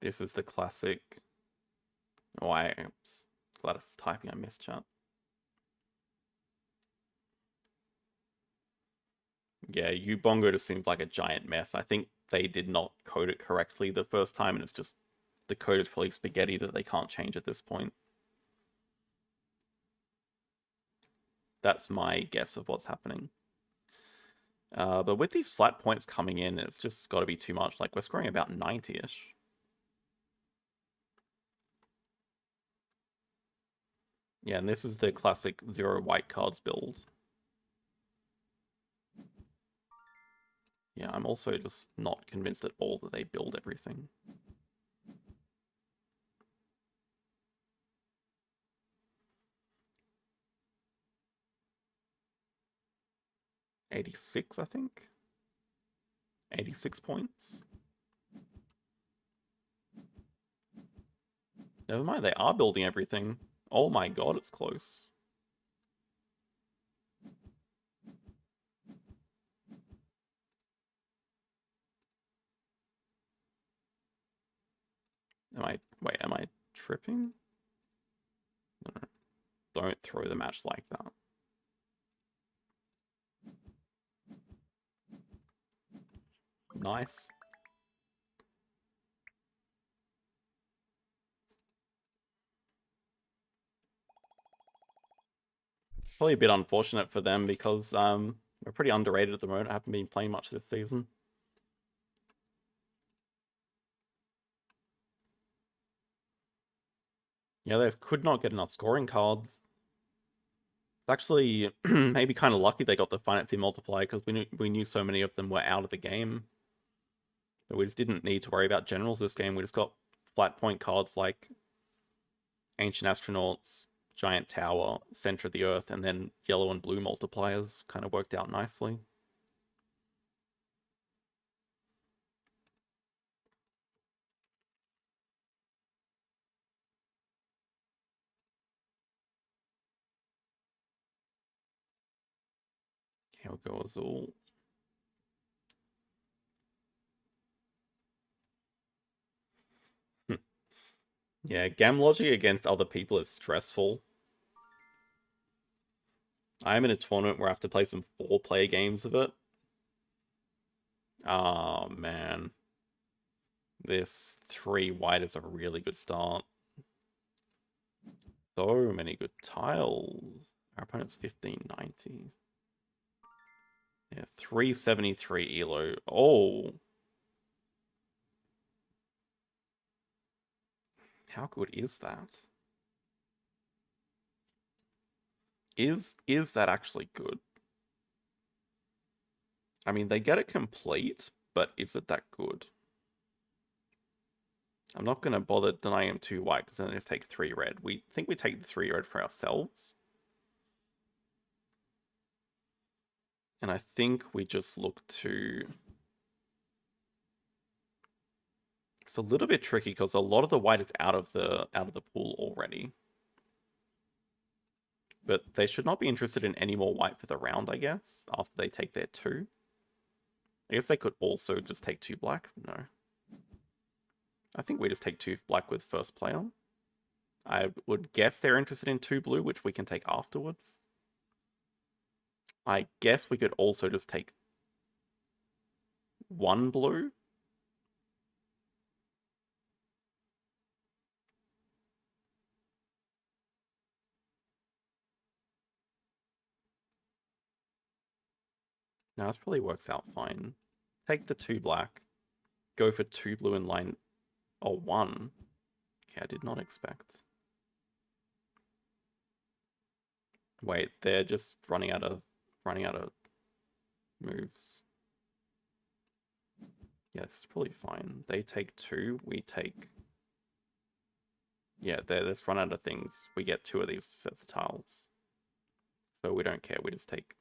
This is the classic. Oh, I'm glad it's typing. I missed chat. Yeah, Ubongo just seems like a giant mess. I think they did not code it correctly the first time, and it's just the code is probably spaghetti that they can't change at this point. That's my guess of what's happening. But with these flat points coming in, it's just got to be too much. Like, we're scoring about 90-ish. Yeah, and this is the classic 0 white cards build. Yeah, I'm also just not convinced at all that they build everything. $86, I think. 86 points. Never mind, they are building everything. Oh my god, it's close. Am I tripping? No. Don't throw the match like that. Nice. Probably a bit unfortunate for them because we're pretty underrated at the moment. I haven't been playing much this season. Yeah, they could not get enough scoring cards. It's actually maybe kind of lucky they got the Financing Multiplier because we knew so many of them were out of the game. But we just didn't need to worry about generals this game. We just got flat point cards like Ancient Astronauts, Giant Tower, Center of the Earth, and then yellow and blue multipliers kind of worked out nicely. Okay, we'll go Azul. Yeah, gam logic against other people is stressful. I'm in a tournament where I have to play some 4-player games of it. Oh, man. This 3 white is a really good start. So many good tiles. Our opponent's 1590. Yeah, 373 elo. Oh. How good is that? Is that actually good? I mean, they get it complete, but is it that good? I'm not going to bother denying him 2 white, because then they just take 3 red. We think we take the 3 red for ourselves. And I think we just look to... It's a little bit tricky, because a lot of the white is out of the pool already. But they should not be interested in any more white for the round, I guess, after they take their 2. I guess they could also just take 2 black. No. I think we just take 2 black with first player. I would guess they're interested in 2 blue, which we can take afterwards. I guess we could also just take 1 blue. No, this probably works out fine. Take the 2 black. Go for 2 blue in line. Oh, 1. Okay, I did not expect. Wait, they're just running out of moves. Yeah, this is probably fine. They take 2, we take... Yeah, they're just run out of things. We get 2 of these sets of tiles. So we don't care, we just take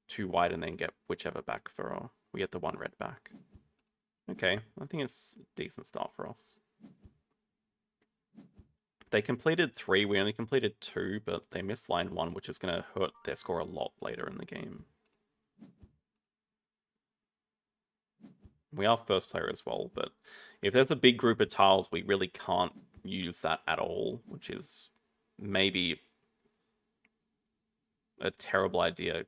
2 white and then get whichever back for we get the 1 red back. Okay, I think it's a decent start for us. they completed 3, we only completed 2, but they missed line 1, which is going to hurt their score a lot later in the game. We are first player as well, but if there's a big group of tiles, we really can't use that at all, which is maybe a terrible idea,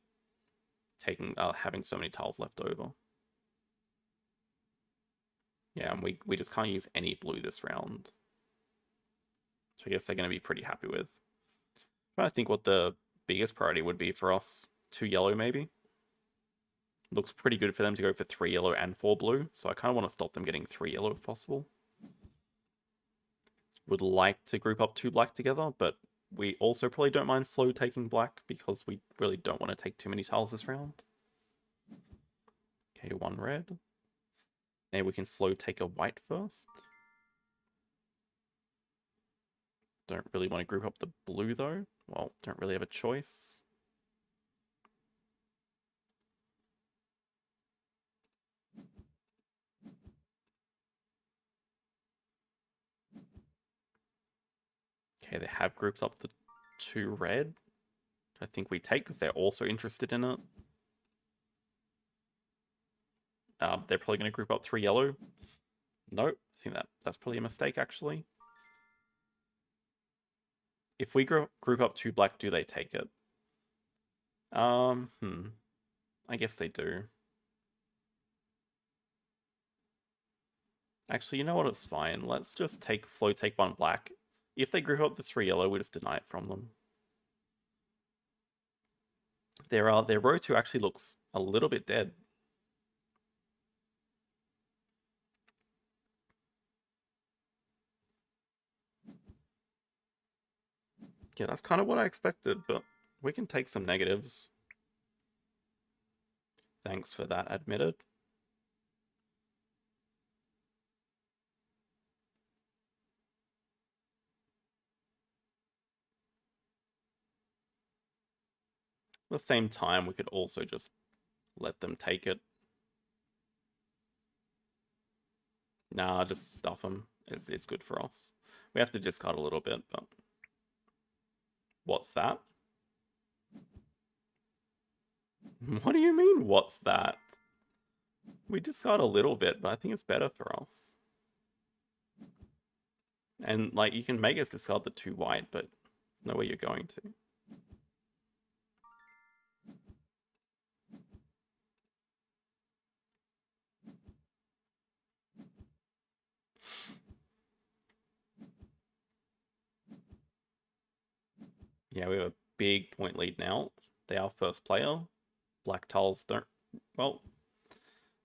having so many tiles left over. Yeah, and we just can't use any blue this round. So I guess they're going to be pretty happy with. I'm trying to think what the biggest priority would be for us. 2 yellow, maybe? Looks pretty good for them to go for 3 yellow and 4 blue, so I kind of want to stop them getting 3 yellow if possible. Would like to group up 2 black together, but we also probably don't mind slow taking black because we really don't want to take too many tiles this round. Okay, 1 red. Maybe we can slow take a white first. Don't really want to group up the blue though. Well, don't really have a choice. Okay, they have grouped up the 2 red. I think we take because they're also interested in it. They're probably going to group up 3 yellow. Nope, I think that's probably a mistake actually. If we group up 2 black, do they take it? I guess they do. Actually, you know what? It's fine. Let's just slow take 1 black. If they group up the 3 yellow, we just deny it from them. Their row 2 actually looks a little bit dead. Yeah, that's kind of what I expected, but we can take some negatives. Thanks for that, admitted. At the same time, we could also just let them take it. Nah, just stuff them. It's good for us. We have to discard a little bit, but... What's that? What do you mean, what's that? We discard a little bit, but I think it's better for us. And, like, you can make us discard the 2 white, but there's no way you're going to. Yeah, we have a big point lead now. They are first player. Black tiles don't... Well,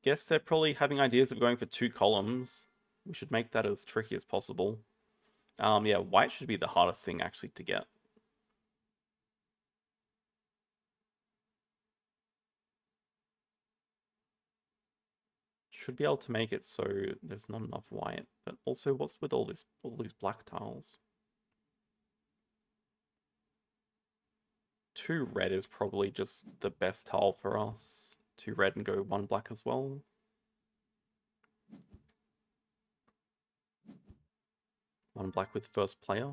guess they're probably having ideas of going for 2 columns. We should make that as tricky as possible. Yeah, white should be the hardest thing actually to get. Should be able to make it so there's not enough white. But also, what's with all these black tiles? 2 red is probably just the best tile for us. 2 red and go 1 black as well. One black with first player.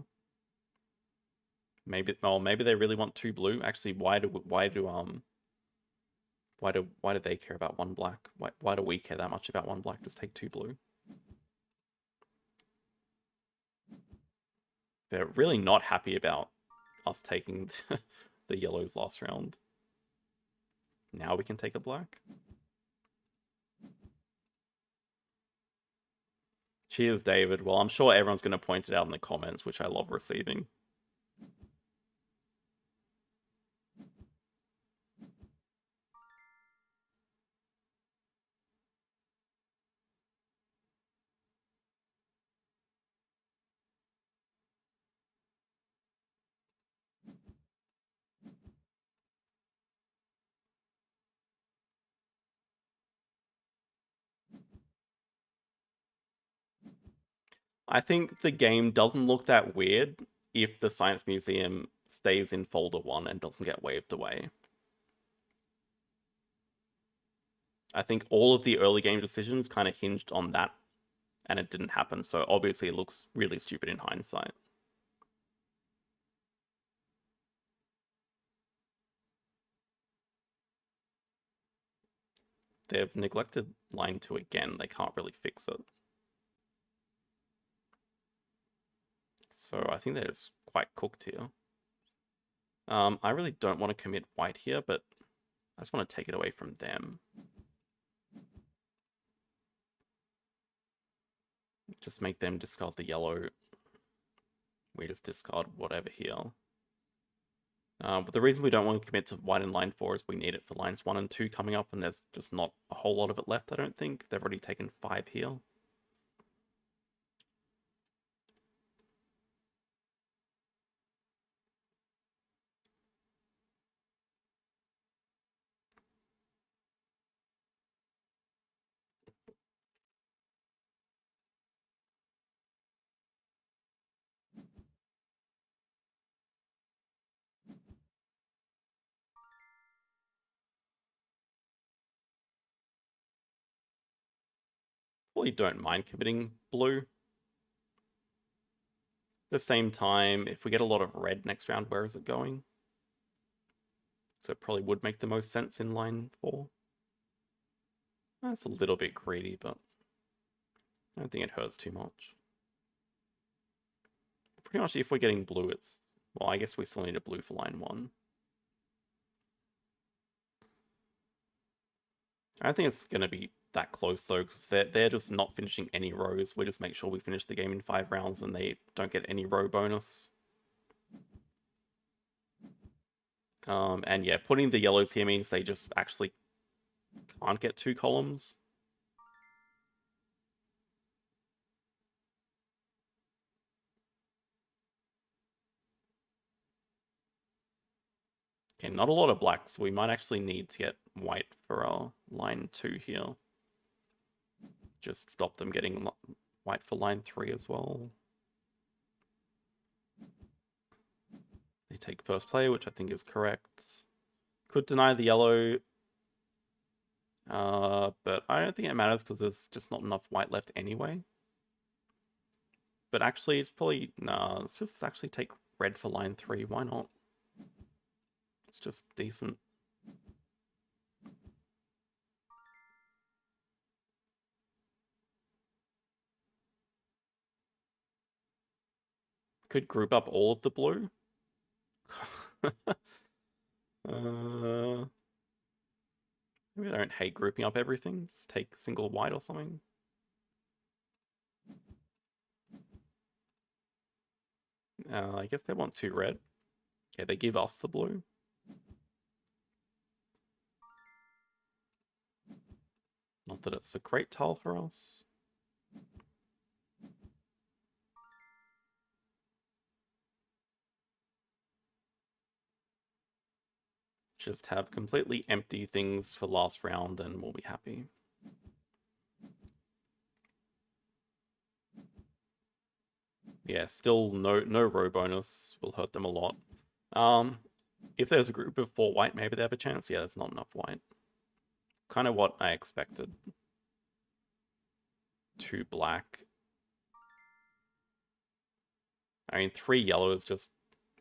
Maybe they really want 2 blue. Actually, why do they care about 1 black? Why do we care that much about 1 black? Just take 2 blue. They're really not happy about us taking the yellows last round. Now we can take a black. Cheers, David. Well, I'm sure everyone's going to point it out in the comments, which I love receiving. I think the game doesn't look that weird if the Science Museum stays in folder 1 and doesn't get waved away. I think all of the early game decisions kind of hinged on that, and it didn't happen, so obviously it looks really stupid in hindsight. they've neglected line 2 again. They can't really fix it. So I think they're just quite cooked here. I really don't want to commit white here, but I just want to take it away from them. Just make them discard the yellow. We just discard whatever here. But the reason we don't want to commit to white in line 4 is we need it for lines 1 and 2 coming up, and there's just not a whole lot of it left, I don't think. They've already taken 5 here. Probably don't mind committing blue. At the same time, if we get a lot of red next round, where is it going? So it probably would make the most sense in line 4. That's a little bit greedy, but I don't think it hurts too much. Pretty much if we're getting blue, it's... Well, I guess we still need a blue for line 1. I don't think it's going to be that close, though, because they're just not finishing any rows. We just make sure we finish the game in 5 rounds and they don't get any row bonus. And yeah, putting the yellows here means they just actually can't get 2 columns. Okay, not a lot of black, so we might actually need to get white for our line 2 here. Just stop them getting white for line 3 as well. They take first play, which I think is correct. Could deny the yellow. But I don't think it matters because there's just not enough white left anyway. But actually, it's probably... Nah, let's just actually take red for line 3. Why not? It's just decent. Could group up all of the blue. Maybe I don't hate grouping up everything. Just take single white or something. I guess they want 2 red. Okay, they give us the blue. Not that it's a great tile for us. Just have completely empty things for last round and we'll be happy. Yeah, still no row bonus will hurt them a lot. If there's a group of 4 white, maybe they have a chance. Yeah, there's not enough white. Kind of what I expected. 2 black. I mean, 3 yellow is just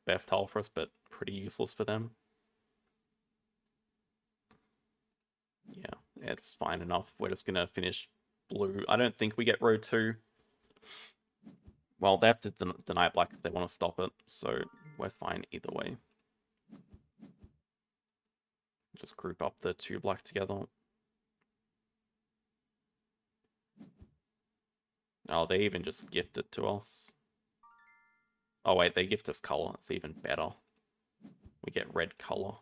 best tile for us, but pretty useless for them. Yeah, it's fine enough. We're just going to finish blue. I don't think we get row 2. Well, they have to deny black if they want to stop it, so we're fine either way. Just group up the 2 black together. Oh, they even just gift it to us. Oh wait, they gift us color. It's even better. We get red color.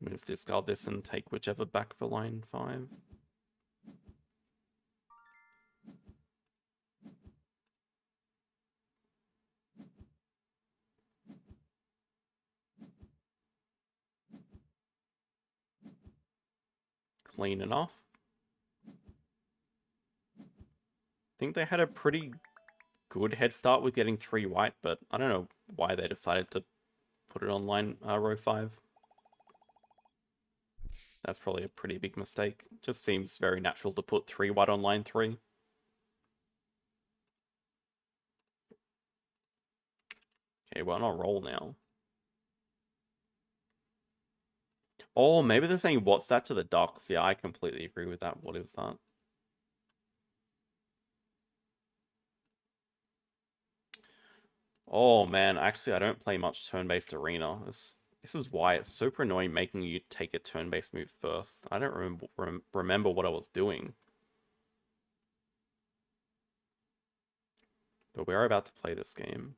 We just discard this and take whichever back for line 5. Clean enough. I think they had a pretty good head start with getting 3 white, but I don't know why they decided to put it on line row 5. That's probably a pretty big mistake. Just seems very natural to put 3 white on line 3. Okay, we're on a roll now. Oh, maybe they're saying, what's that to the ducks? Yeah, I completely agree with that. What is that? Oh man, actually I don't play much turn-based arena. This is why it's super annoying making you take a turn-based move first. I don't remember what I was doing. But we are about to play this game.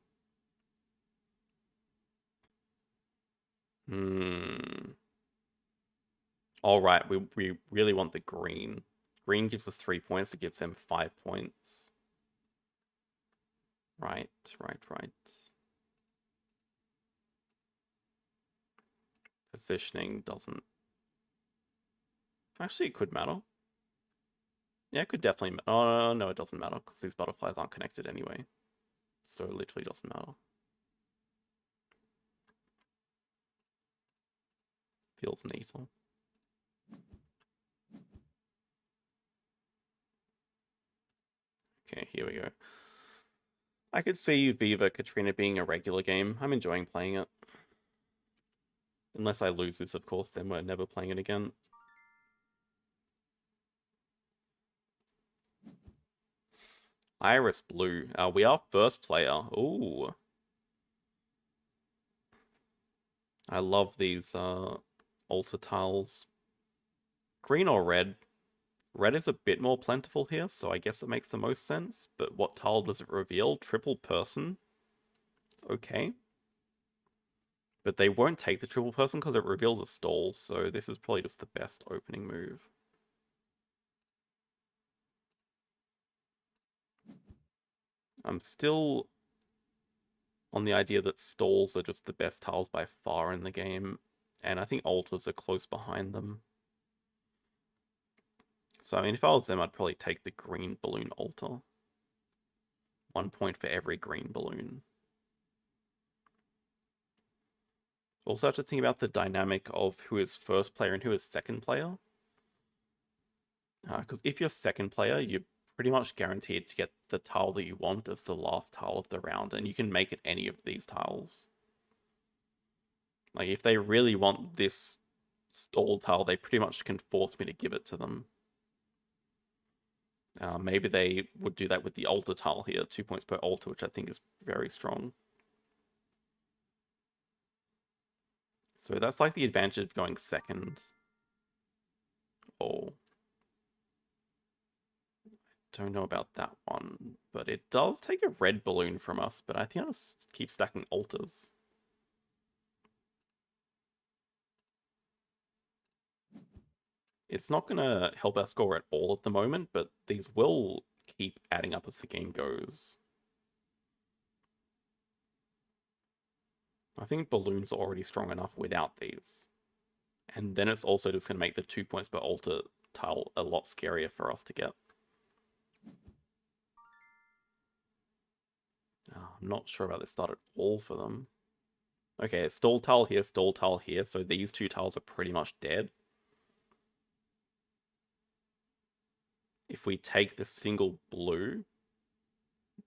Alright, we really want the green. Green gives us 3 points, it gives them 5 points. Right. Positioning doesn't... Actually, it could matter. Yeah, it could definitely... Oh, no, it doesn't matter, because these butterflies aren't connected anyway. So it literally doesn't matter. Feels neater. Okay, here we go. I could see Viva Catrina being a regular game. I'm enjoying playing it. Unless I lose this, of course, then we're never playing it again. Iris Blue. We are first player. Ooh. I love these altar tiles. Green or red? Red is a bit more plentiful here, so I guess it makes the most sense. But what tile does it reveal? Triple person? Okay. But they won't take the triple person because it reveals a stall, so this is probably just the best opening move. I'm still on the idea that stalls are just the best tiles by far in the game, and I think altars are close behind them. So, I mean, if I was them, I'd probably take the green balloon altar. 1 point for every green balloon. Also have to think about the dynamic of who is first player and who is second player. Because if you're second player, you're pretty much guaranteed to get the tile that you want as the last tile of the round, and you can make it any of these tiles. Like, if they really want this stall tile, they pretty much can force me to give it to them. Maybe they would do that with the altar tile here, 2 points per altar, which I think is very strong. So that's like the advantage of going second. Oh. Don't know about that one, but it does take a red balloon from us, but I think I'll just keep stacking altars. It's not going to help our score at all at the moment, but these will keep adding up as the game goes. I think balloons are already strong enough without these. And then it's also just going to make the 2 points per altar tile a lot scarier for us to get. I'm not sure about this start at all for them. Okay, stall tile here, so these two tiles are pretty much dead. If we take the single blue,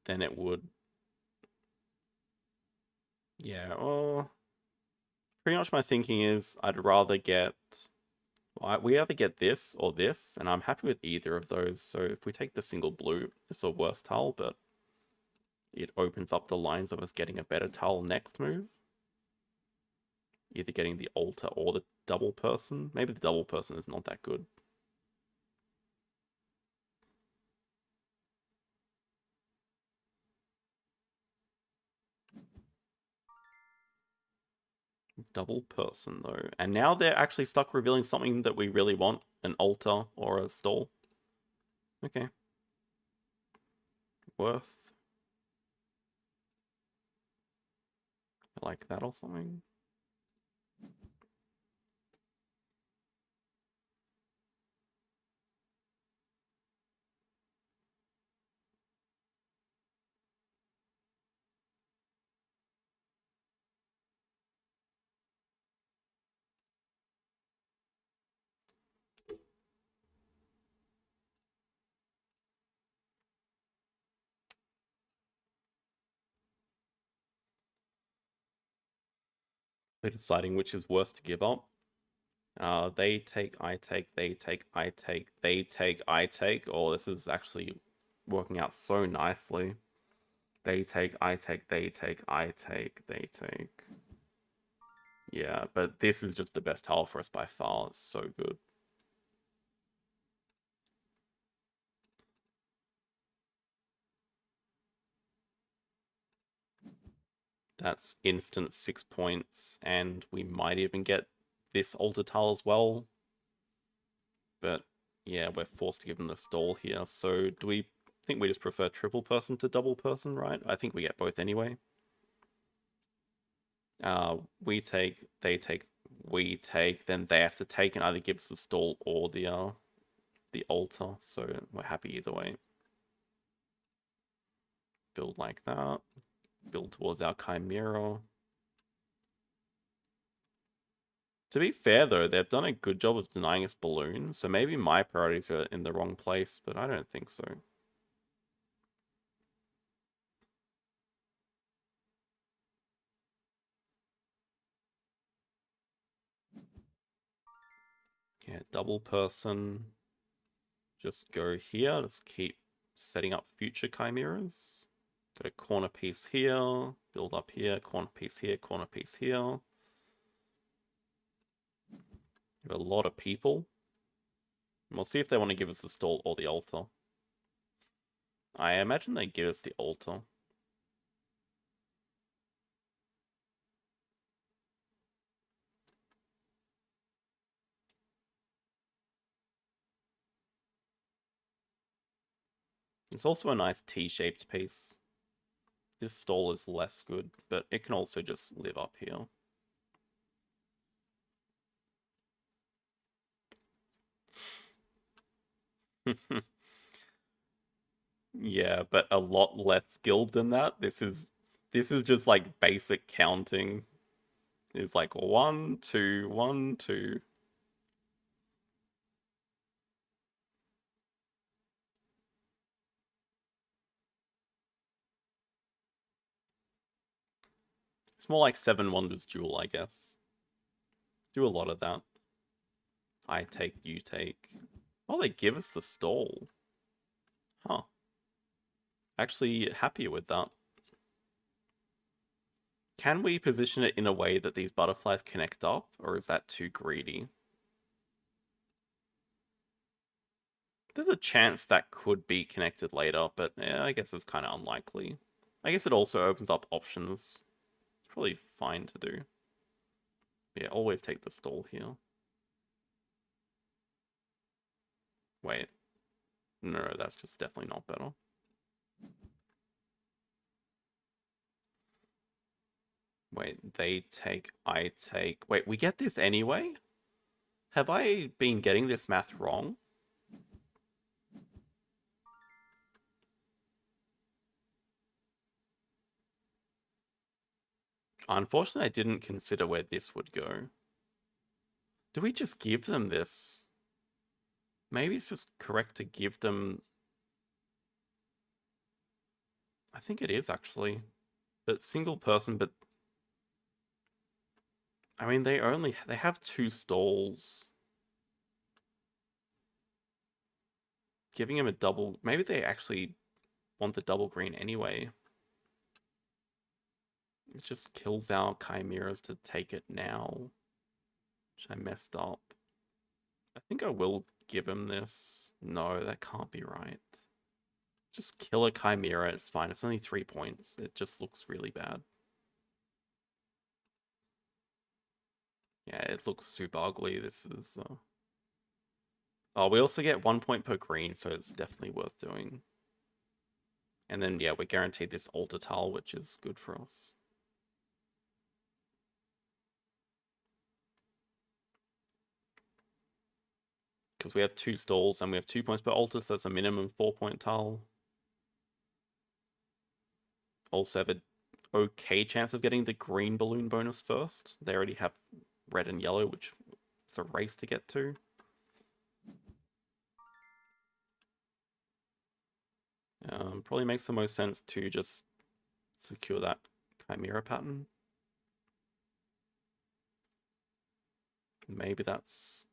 then it would... Yeah, well... Pretty much my thinking is I'd rather get... Well, we either get this or this, and I'm happy with either of those. So if we take the single blue, it's a worse tile, but it opens up the lines of us getting a better tile next move. Either getting the altar or the double person. Maybe the double person is not that good. Double person, though. And now they're actually stuck revealing something that we really want. An altar or a stall. Okay. Worth. Like that or something. We're deciding which is worse to give up. They take, I take, they take, I take, they take, I take. Oh, this is actually working out so nicely. They take, I take, they take, I take, they take. Yeah, but this is just the best tile for us by far. It's so good. That's instant 6 points, and we might even get this altar tile as well. But yeah, we're forced to give them the stall here. So do we think we just prefer triple person to double person, right? I think we get both anyway. We take, they take, we take, then they have to take and either give us the stall or the altar. So we're happy either way. Build like that. Build towards our Chimera. To be fair, though, they've done a good job of denying us balloons, so maybe my priorities are in the wrong place, but I don't think so. Yeah, double person. Just go here. Let's keep setting up future chimeras. Got a corner piece here. Build up here. Corner piece here. Corner piece here. We have a lot of people. And we'll see if they want to give us the stall or the altar. I imagine they give us the altar. It's also a nice T-shaped piece. This stall is less good, but it can also just live up here. Yeah, but a lot less skilled than that. This is just like basic counting. It's like 1, 2, 1, 2. It's more like 7 Wonders Duel, I guess. Do a lot of that. I take, you take. Oh, they give us the stall. Huh. Actually happier with that. Can we position it in a way that these butterflies connect up, or is that too greedy? There's a chance that could be connected later, but yeah, I guess it's kind of unlikely. I guess it also opens up options. It's probably fine to do. Yeah, always take the stall here. Wait. No, that's just definitely not better. Wait, they take, I take. Wait, we get this anyway? Have I been getting this math wrong? Unfortunately, I didn't consider where this would go. Do we just give them this? Maybe it's just correct to give them... I think it is, actually. But single person, but... I mean, they have 2 stalls. Giving him a double... Maybe they actually want the double green anyway. It just kills our chimeras to take it now. Which I messed up. I think I will give him this. No, that can't be right. Just kill a chimera, it's fine. It's only 3 points. It just looks really bad. Yeah, it looks super ugly. This is... Oh, we also get 1 point per green, so it's definitely worth doing. And then, yeah, we're guaranteed this altar tile, which is good for us. Because we have 2 stalls and we have 2 points per altar, so that's a minimum 4-point tile. Also have an okay chance of getting the green balloon bonus first. They already have red and yellow, which is a race to get to. Probably makes the most sense to just secure that chimera pattern. Maybe that's...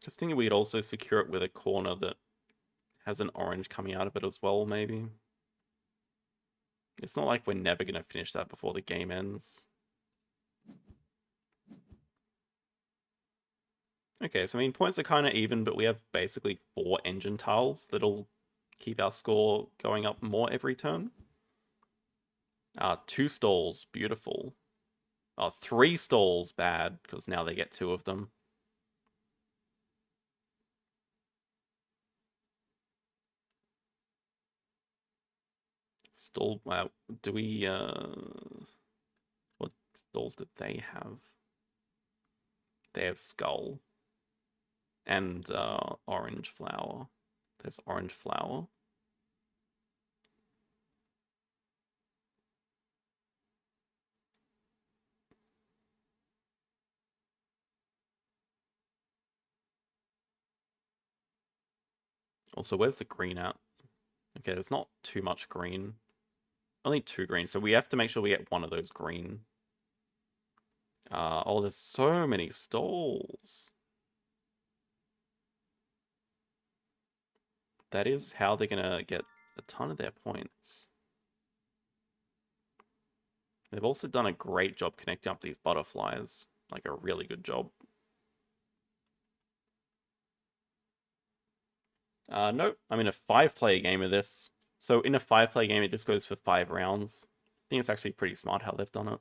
Just thinking we'd also secure it with a corner that has an orange coming out of it as well, maybe. It's not like we're never going to finish that before the game ends. Okay, so I mean, points are kind of even, but we have basically 4 engine tiles that'll keep our score going up more every turn. 2 stalls, beautiful. 3 stalls, bad, because now they get 2 of them. Stall, do we, what stalls did they have? They have skull. And, orange flower. There's orange flower. Also, where's the green at? Okay, there's not too much green. Only 2 green, so we have to make sure we get one of those green. Oh, there's so many stalls. That is how they're gonna get a ton of their points. They've also done a great job connecting up these butterflies. Like a really good job. Nope, I'm in a 5-player game of this. So in a 5-player game, it just goes for 5 rounds. I think it's actually pretty smart how they've done it.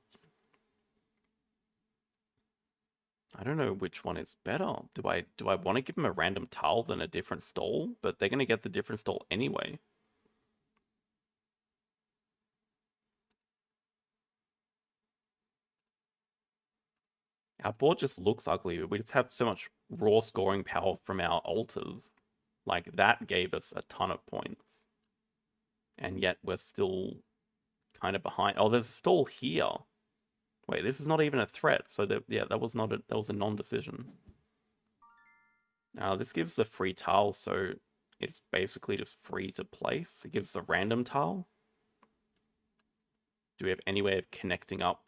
I don't know which one is better. Do I want to give them a random tile than a different stall? But they're going to get the different stall anyway. Our board just looks ugly, but we just have so much raw scoring power from our altars. Like, that gave us a ton of points. And yet we're still kind of behind. Oh, there's a stall here. Wait, this is not even a threat. So yeah, that was a non-decision. Now this gives a free tile, so it's basically just free to place. It gives a random tile. Do we have any way of connecting up?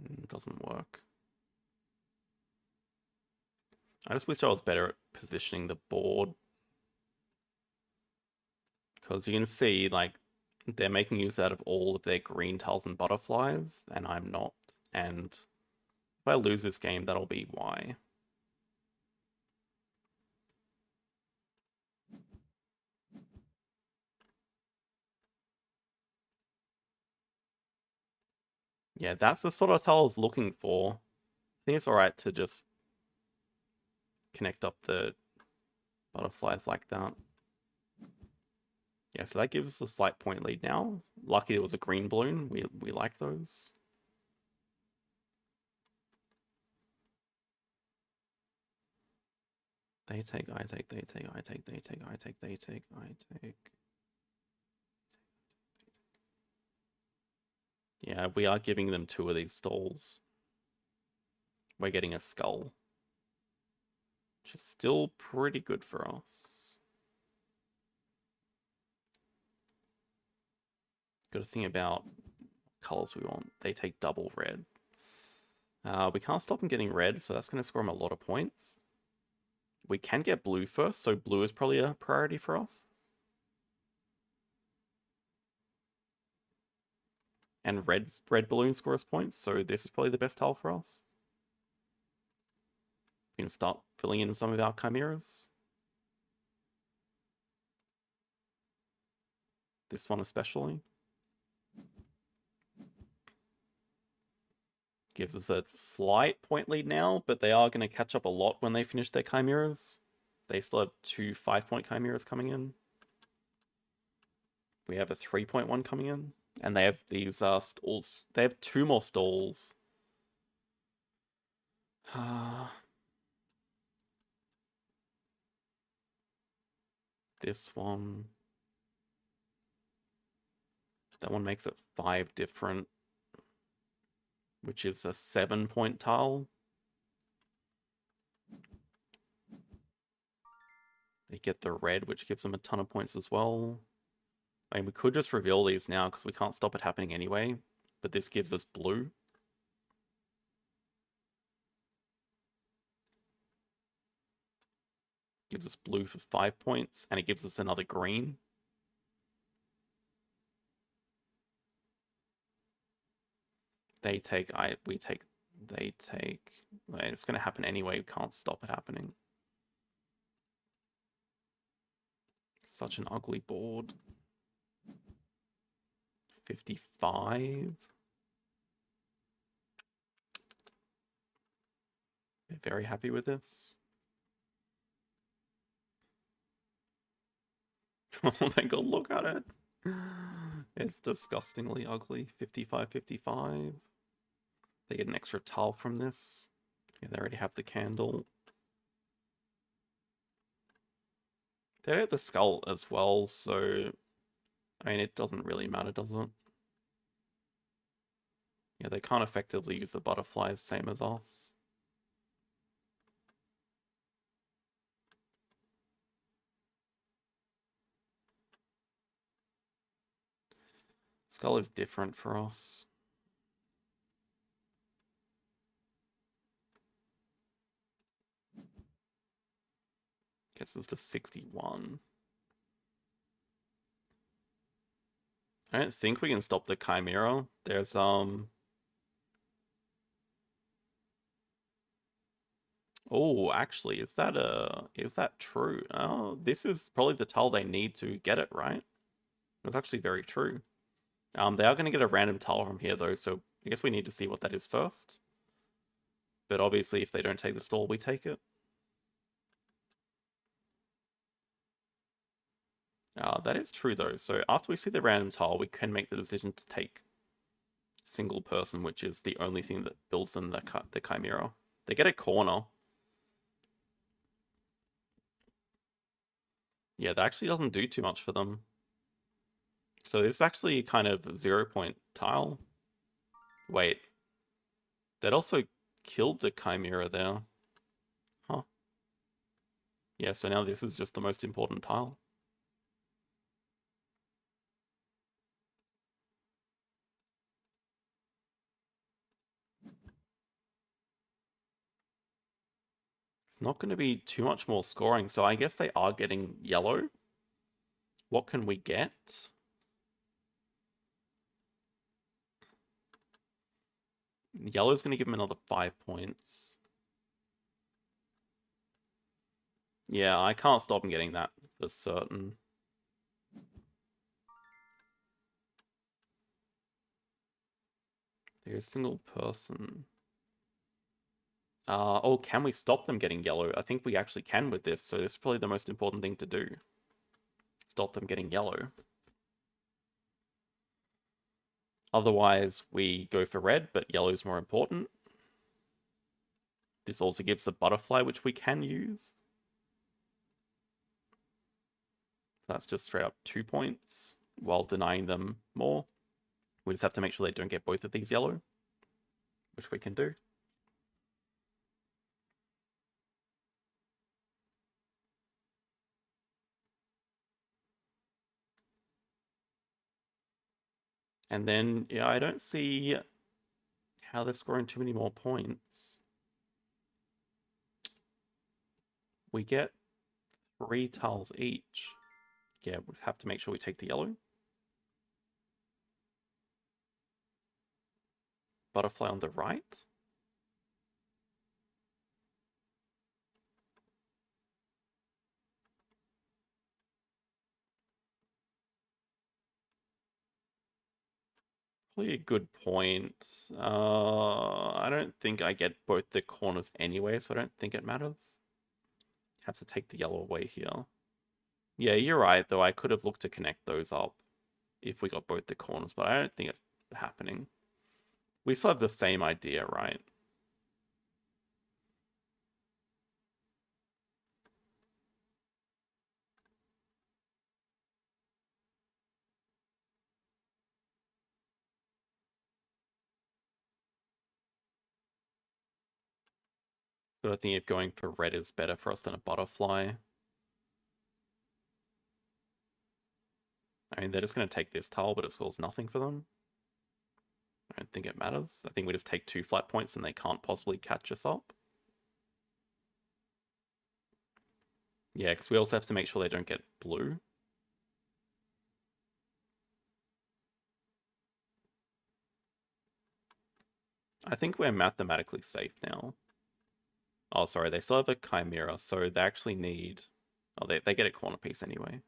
It doesn't work. I just wish I was better at positioning the board. Because you can see, like, they're making use out of all of their green tiles and butterflies, and I'm not. And if I lose this game, that'll be why. Yeah, that's the sort of tile I was looking for. I think it's alright to just connect up the butterflies like that. Yeah, so that gives us a slight point lead now. Lucky there was a green balloon. We like those. They take, I take, they take, I take, they take, I take, they take, I take. Yeah, we are giving them 2 of these stalls. We're getting a skull. Which is still pretty good for us. Got to think about colors we want. They take double red. We can't stop them getting red, so that's going to score them a lot of points. We can get blue first, so blue is probably a priority for us. And red balloon scores points, so this is probably the best tile for us. We can start filling in some of our chimeras. This one especially. Gives us a slight point lead now, but they are going to catch up a lot when they finish their chimeras. They still have 2 5-point chimeras coming in. We have a 3-point coming in. And they have these stalls. They have 2 more stalls. This one. That one makes it 5 different. Which is a 7-point tile. They get the red, which gives them a ton of points as well. I mean, we could just reveal these now because we can't stop it happening anyway. But this gives us blue. Gives us blue for 5 points, and it gives us another green. They take, we take, they take. Wait, it's going to happen anyway. We can't stop it happening. Such an ugly board. 55. They're very happy with this. Oh my god, look at it. It's disgustingly ugly. 55, 55. They get an extra tile from this. Yeah, they already have the candle. They have the skull as well, so... I mean, it doesn't really matter, does it? Yeah, they can't effectively use the butterflies, same as us. Skull is different for us. Gets us to 61. I don't think we can stop the Chimera. There's Oh, actually, is that true? Oh, this is probably the tile they need to get it, right? That's actually very true. They are going to get a random tile from here, though, so I guess we need to see what that is first. But obviously, if they don't take the stall, we take it. That is true, though. So after we see the random tile, we can make the decision to take single person, which is the only thing that builds them the Chimera. They get a corner. Yeah, that actually doesn't do too much for them. So this is actually kind of 0-point tile. Wait. That also killed the Chimera there. Huh. Yeah, so now this is just the most important tile. It's not going to be too much more scoring, so I guess they are getting yellow. What can we get? Yellow's going to give him another 5 points. Yeah, I can't stop him getting that for certain. They're a single person. Oh, can we stop them getting yellow? I think we actually can with this, so this is probably the most important thing to do. Stop them getting yellow. Otherwise, we go for red, but yellow is more important. This also gives a butterfly, which we can use. That's just straight up 2 points, while denying them more. We just have to make sure they don't get both of these yellow, which we can do. And then, yeah, I don't see how they're scoring too many more points. We get 3 tiles each. Yeah, we have to make sure we take the yellow. Butterfly on the right. Probably a good point. I don't think I get both the corners anyway, so I don't think it matters. Have to take the yellow away here. Yeah, you're right, though. I could have looked to connect those up if we got both the corners, but I don't think it's happening. We still have the same idea, right? But I think if going for red is better for us than a butterfly. I mean, they're just going to take this tile, but it scores nothing for them. I don't think it matters. I think we just take 2 flat points and they can't possibly catch us up. Yeah, because we also have to make sure they don't get blue. I think we're mathematically safe now. Oh, sorry, they still have a Chimera, so they actually need... Oh, they get a corner piece anyway.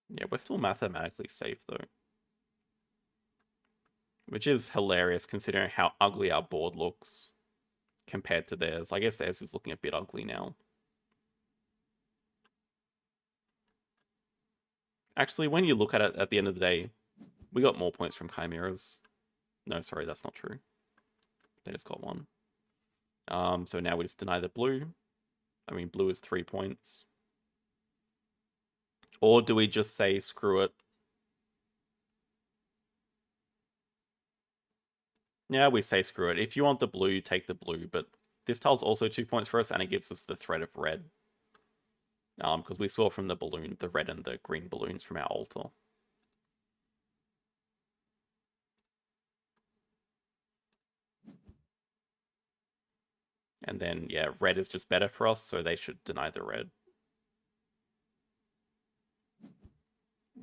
Yeah, we're still mathematically safe, though. Which is hilarious, considering how ugly our board looks compared to theirs. I guess theirs is looking a bit ugly now. Actually, when you look at it at the end of the day, we got more points from Chimeras. No, sorry, that's not true. They just got 1. So now we just deny the blue. I mean, blue is 3 points. Or do we just say, screw it? Yeah, we say screw it. If you want the blue, take the blue. But this tile's also 2 points for us, and it gives us the threat of red. Because we saw from the balloon, the red and the green balloons from our altar. And then, yeah, red is just better for us, so they should deny the red.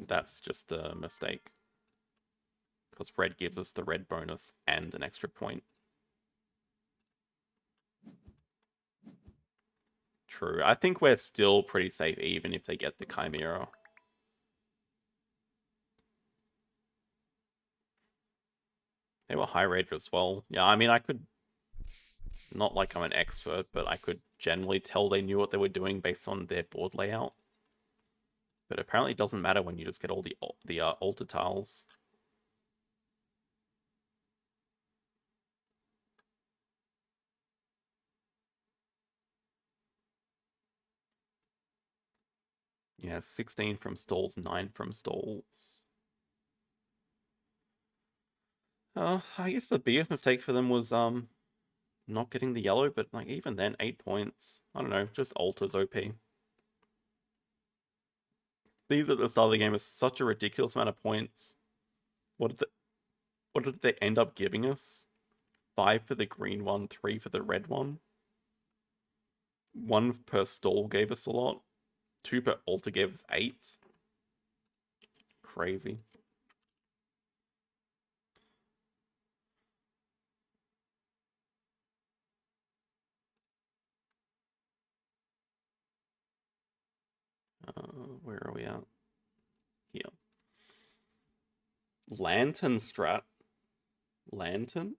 That's just a mistake. Because red gives us the red bonus and an extra point. True. I think we're still pretty safe even if they get the Chimera. They were high rate as well. Yeah, I mean, I could... Not like I'm an expert, but I could generally tell they knew what they were doing based on their board layout. But apparently it doesn't matter when you just get all the altar tiles. Yeah, 16 from stalls, 9 from stalls. I guess the biggest mistake for them was not getting the yellow, but like even then, 8 points. I don't know, just altars OP. These at the start of the game are such a ridiculous amount of points. What did they end up giving us? 5 for the green one, 3 for the red one. 1 per stall gave us a lot. 2 per altar gave us 8. Crazy. Where are we at? Here. Lantern strat. Lantern?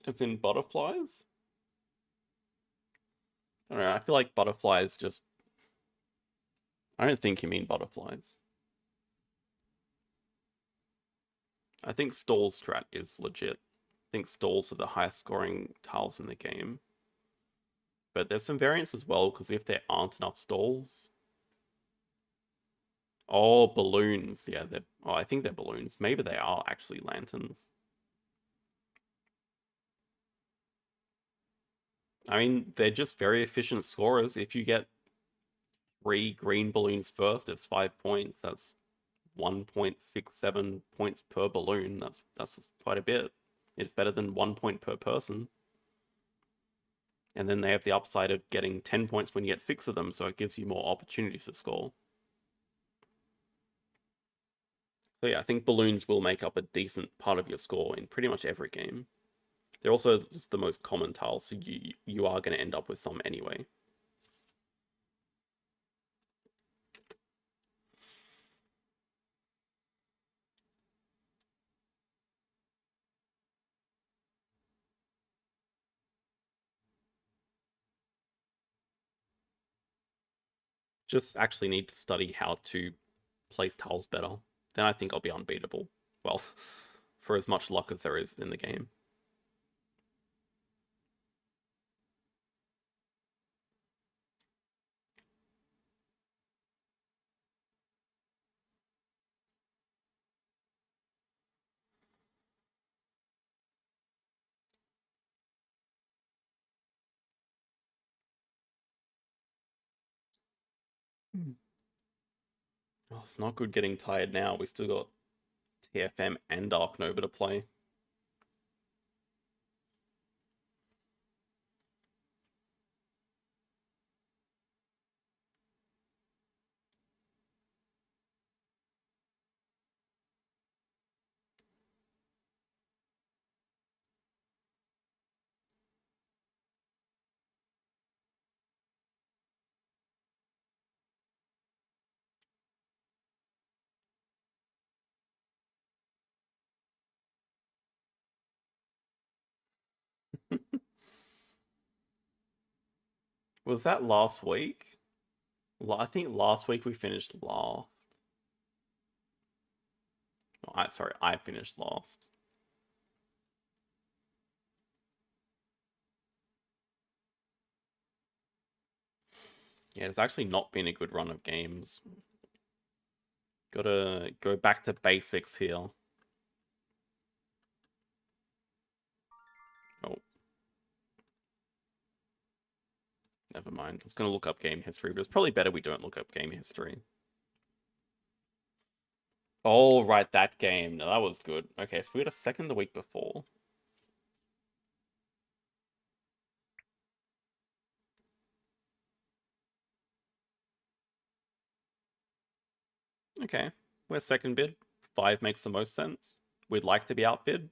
It's in butterflies? I don't know, I feel like butterflies just... I don't think you mean butterflies. I think stall strat is legit. I think stalls are the highest scoring tiles in the game. But there's some variance as well, because if there aren't enough stalls... Oh, balloons. Yeah, they're... Oh, I think they're balloons. Maybe they are actually lanterns. I mean, they're just very efficient scorers. If you get 3 green balloons first, it's 5 points. That's 1.67 points per balloon. That's quite a bit. It's better than 1 point per person. And then they have the upside of getting 10 points when you get 6 of them, so it gives you more opportunities to score. So yeah, I think balloons will make up a decent part of your score in pretty much every game. They're also just the most common tiles, so you are going to end up with some anyway. Just actually need to study how to place tiles better. Then I think I'll be unbeatable. Well, for as much luck as there is in the game. Oh, it's not good getting tired now. We still got TFM and Ark Nova to play. Was that last week? I think last week we finished last. Oh, sorry, I finished last. Yeah, it's actually not been a good run of games. Gotta go back to basics here. Oh. Never mind. I was gonna look up game history, but it's probably better we don't look up game history. Oh, right, that game. No, that was good. Okay, so we had a second the week before. Okay, we're second bid. 5 makes the most sense. We'd like to be outbid.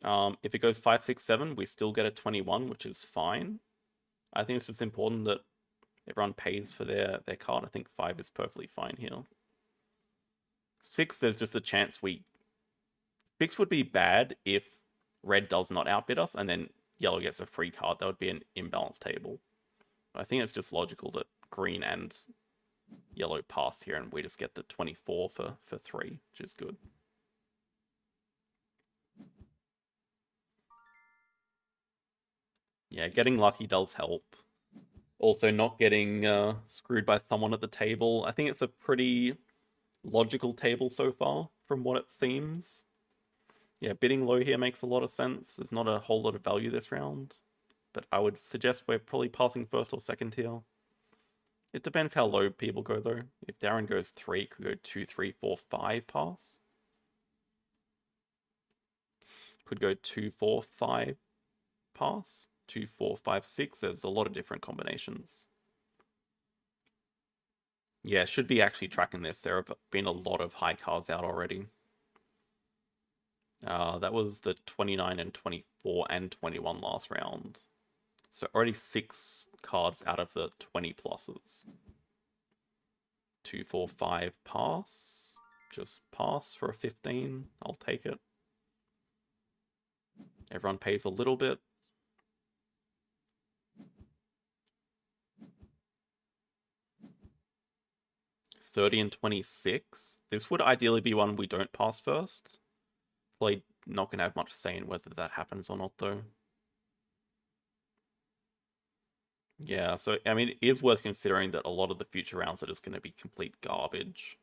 If it goes 5, 6, 7, we still get a 21, which is fine. I think it's just important that everyone pays for their card. I think 5 is perfectly fine here. 6, there's just a chance 6 would be bad if red does not outbid us and then yellow gets a free card. That would be an imbalanced table. I think it's just logical that green and yellow pass here and we just get the 24 for 3, which is good. Yeah, getting lucky does help. Also, not getting screwed by someone at the table. I think it's a pretty logical table so far, from what it seems. Yeah, bidding low here makes a lot of sense. There's not a whole lot of value this round. But I would suggest we're probably passing first or second here. It depends how low people go, though. If Darren goes 3, it could go 2, 3, 4, 5 pass. Could go 2, 4, 5 pass. 2, 4, 5, 6. There's a lot of different combinations. Yeah, should be actually tracking this. There have been a lot of high cards out already. That was the 29 and 24 and 21 last round. So already 6 cards out of the 20 pluses. 2, 4, 5 pass. Just pass for a 15. I'll take it. Everyone pays a little bit. $30 and 26. This would ideally be one we don't pass first. Probably not going to have much say in whether that happens or not, though. Yeah, so, I mean, it is worth considering that a lot of the future rounds are just going to be complete garbage.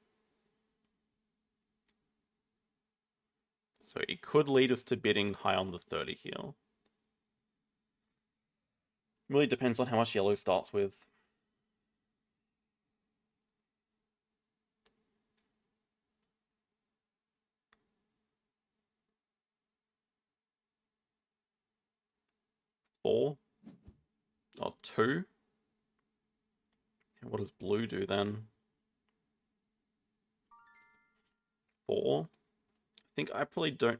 So it could lead us to bidding high on the 30 here. Really depends on how much yellow starts with. Four? Or 2? And what does blue do then? 4? I think I probably don't...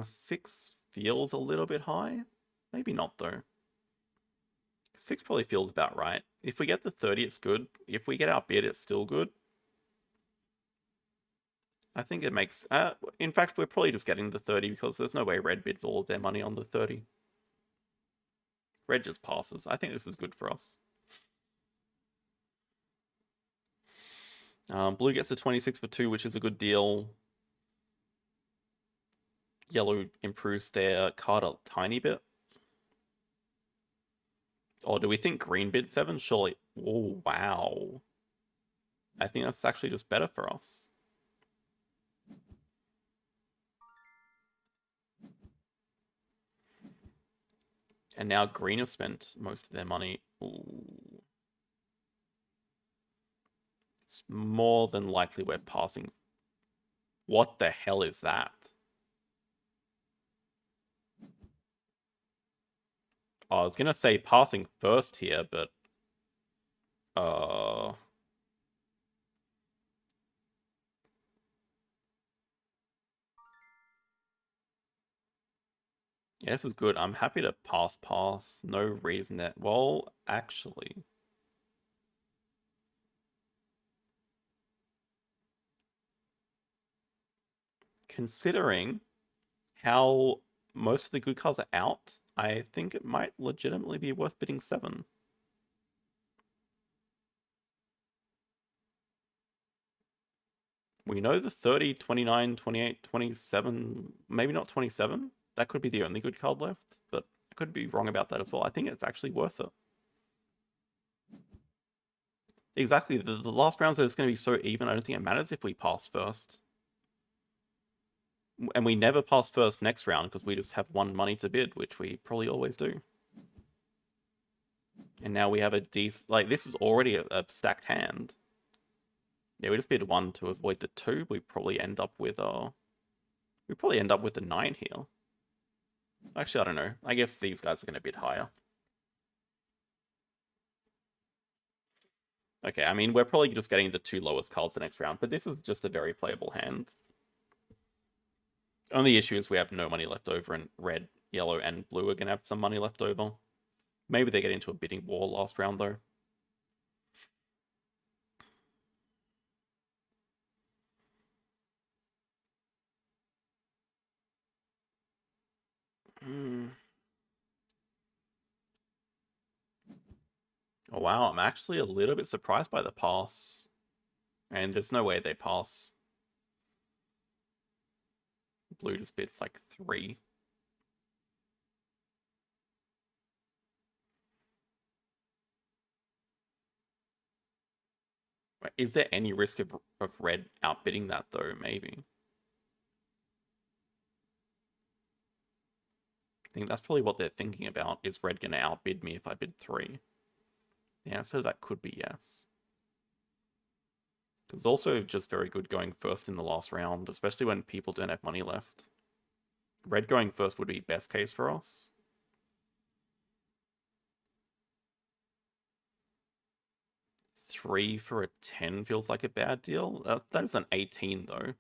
6 feels a little bit high. Maybe not, though. 6 probably feels about right. If we get the 30, it's good. If we get outbid, it's still good. I think it makes... in fact, we're probably just getting the 30 because there's no way red bids all of their money on the 30. Red just passes. I think this is good for us. Blue gets a 26 for 2, which is a good deal. Yellow improves their card a tiny bit. Or do we think green bid 7? Surely. Oh, wow. I think that's actually just better for us. And now green has spent most of their money. Ooh. it's more than likely we're passing. What the hell is that? I was gonna say passing first here, but yeah, this is good. I'm happy to pass. No reason that. Well, actually, considering how most of the good cards are out, I think it might legitimately be worth bidding 7. We know the 30, 29, 28, 27, maybe not 27. That could be the only good card left, but I could be wrong about that as well. I think it's actually worth it. Exactly, the last rounds are going to be so even, I don't think it matters if we pass first. And we never pass first next round because we just have 1 money to bid, which we probably always do. And now we have a decent... Like, this is already a stacked hand. Yeah, we just bid 1 to avoid the 2. We probably end up with the 9 here. Actually, I don't know. I guess these guys are going to bid higher. Okay, I mean, we're probably just getting the 2 lowest cards the next round, but this is just a very playable hand. Only issue is we have no money left over, and red, yellow, and blue are going to have some money left over. Maybe they get into a bidding war last round, though. Oh, wow, I'm actually a little bit surprised by the pass. And there's no way they pass. Blue just bids like 3. Is there any risk of red outbidding that, though? Maybe. I think that's probably what they're thinking about. Is red going to outbid me if I bid 3? The answer to that could be yes. It's also just very good going first in the last round, especially when people don't have money left. Red going first would be best case for us. Three for a 10 feels like a bad deal. That is an 18, though.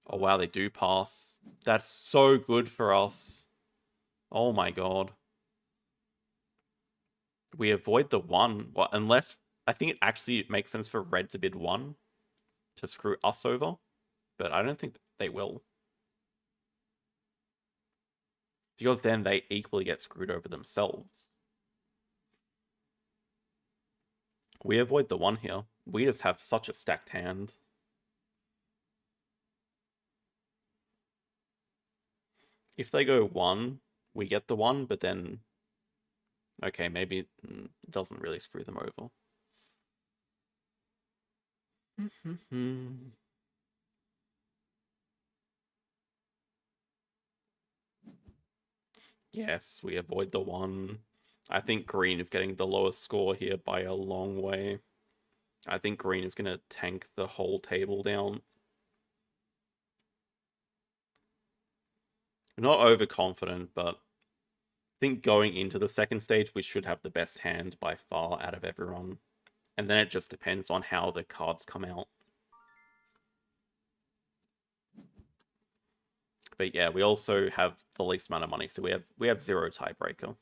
Oh, wow, they do pass. That's so good for us. Oh, my God. We avoid the 1. Well, unless... I think it actually makes sense for red to bid 1 to screw us over. But I don't think they will. Because then they equally get screwed over themselves. We avoid the 1 here. We just have such a stacked hand. If they go 1, we get the 1, but then... Okay, maybe it doesn't really screw them over. Yes, we avoid the 1. I think green is getting the lowest score here by a long way. I think green is going to tank the whole table down. I'm not overconfident, but I think going into the second stage, we should have the best hand by far out of everyone. And then it just depends on how the cards come out. But yeah, we also have the least amount of money, so we have 0 tiebreaker.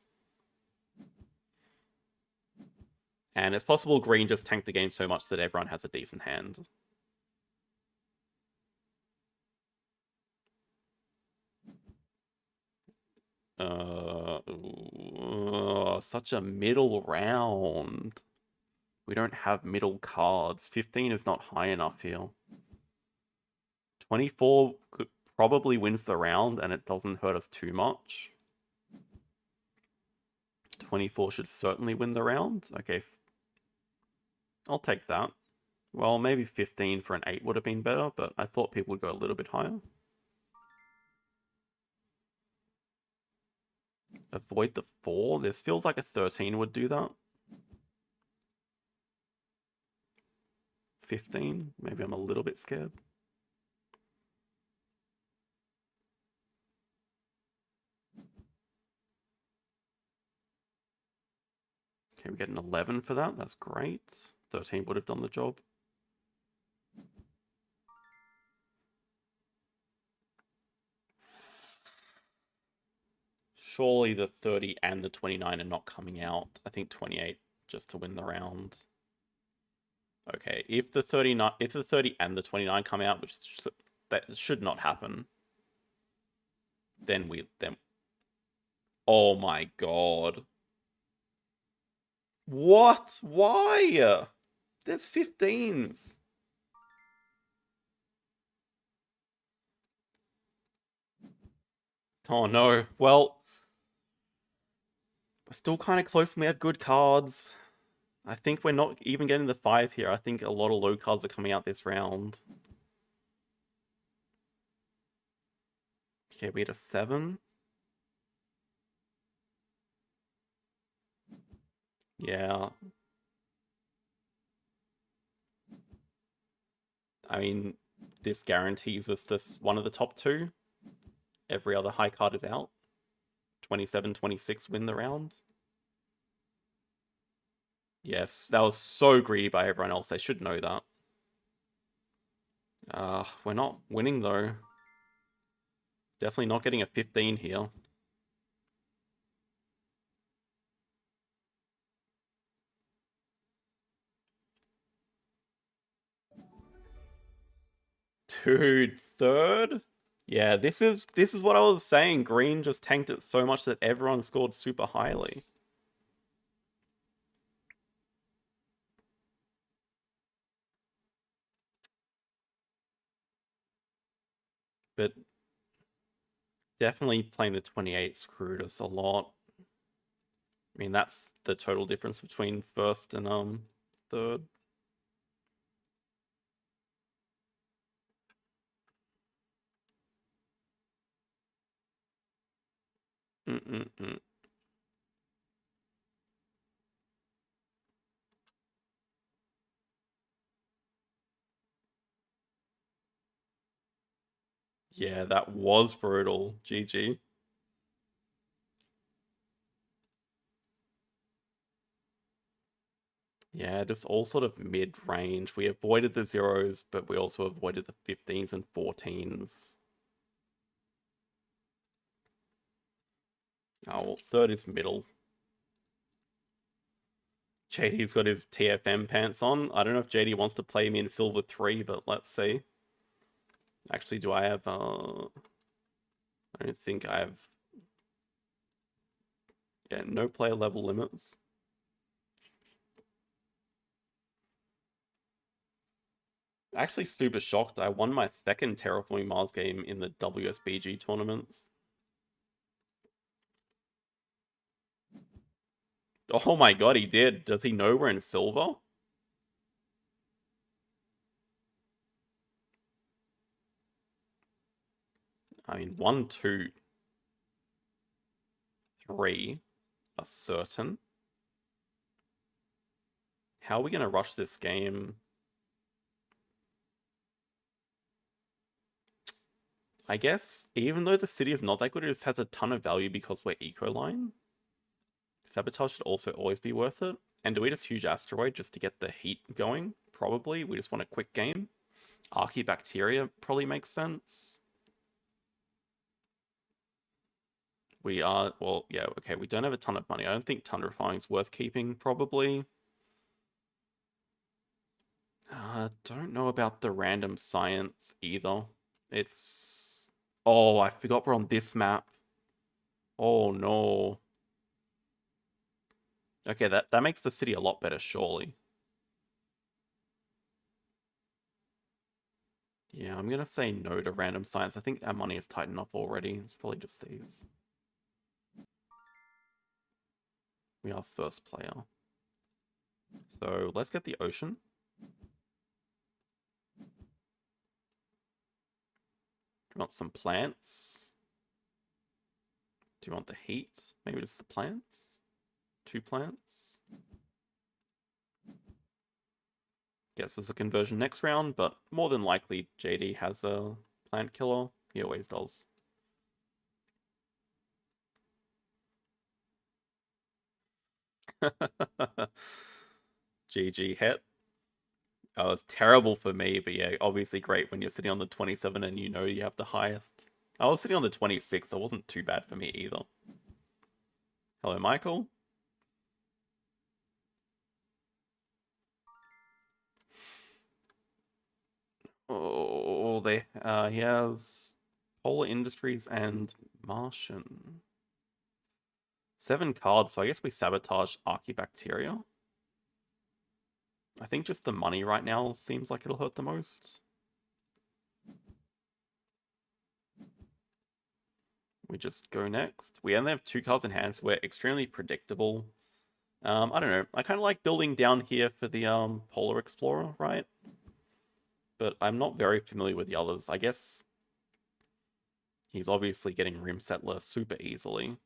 And it's possible green just tanked the game so much that everyone has a decent hand. Such a middle round. We don't have middle cards. 15 is not high enough here. 24 probably wins the round, and it doesn't hurt us too much. 24 should certainly win the round. Okay. I'll take that. Well, maybe 15 for an 8 would have been better, but I thought people would go a little bit higher. Avoid the 4. This feels like a 13 would do that. 15. Maybe I'm a little bit scared. Okay, we get an 11 for that. That's great. 13 would have done the job. Surely the 30 and the 29 are not coming out. I think 28 just to win the round. Okay, if the 30 and the 29 come out, which that should not happen, then oh my god. What? Why? There's 15s. Oh no. Well, we're still kind of close and we have good cards. I think we're not even getting the 5 here. I think a lot of low cards are coming out this round. Okay, we had a 7. Yeah. I mean, this guarantees us this one of the top 2. Every other high card is out. 27, 26 win the round. Yes, that was so greedy by everyone else. They should know that. We're not winning though. Definitely not getting a 15 here. Dude, 3rd? Yeah, this is what I was saying. Green just tanked it so much that everyone scored super highly. But definitely playing the 28 screwed us a lot. I mean, that's the total difference between 1st and 3rd. Yeah, that was brutal. GG. Yeah, just all sort of mid-range. We avoided the 0s, but we also avoided the 15s and 14s. Oh, well, 3rd is middle. JD's got his TFM pants on. I don't know if JD wants to play me in Silver 3, but let's see. Actually, do I have... I don't think I have... Yeah, no player level limits. Actually super shocked. I won my 2nd Terraforming Mars game in the WSBG tournaments. Oh my god, he did. Does he know we're in silver? I mean, 1, 2, 3 are certain. How are we going to rush this game? I guess, even though the city is not that good, it just has a ton of value because we're eco-line. Sabotage should also always be worth it. And do we just huge asteroid just to get the heat going? Probably. We just want a quick game. Archibacteria probably makes sense. We are, well, yeah, okay, we don't have a ton of money. I don't think Tundra is worth keeping, probably. Don't know about the random science either. It's... Oh, I forgot we're on this map. Oh, no. Okay, that makes the city a lot better, surely. Yeah, I'm gonna say no to random science. I think our money is tight enough already. It's probably just these. We are 1st player. So let's get the ocean. Do you want some plants? Do you want the heat? Maybe just the plants? 2 plants? Guess there's a conversion next round, but more than likely JD has a plant killer. He always does. GG hit. Oh, it's terrible for me, but yeah, obviously great when you're sitting on the 27 and you know you have the highest. I was sitting on the 26, so it wasn't too bad for me either. Hello, Michael. Oh, he has Polar Industries and Martian. 7 cards, so I guess we sabotage Archaebacteria. I think just the money right now seems like it'll hurt the most. We just go next. We only have 2 cards in hand, so we're extremely predictable. I don't know. I kind of like building down here for the Polar Explorer, right? But I'm not very familiar with the others. I guess he's obviously getting Rim Settler super easily.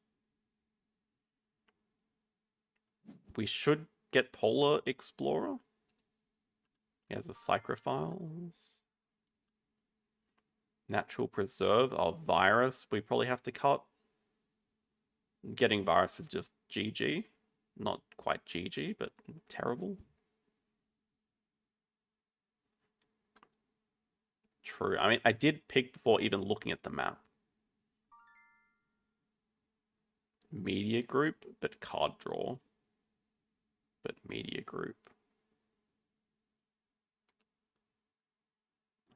We should get Polar Explorer. He has a Psychrophiles. Natural Preserve of Virus. We probably have to cut. Getting Virus is just GG. Not quite GG, but terrible. True. I mean, I did pick before even looking at the map. Media Group, but card draw. But Media Group.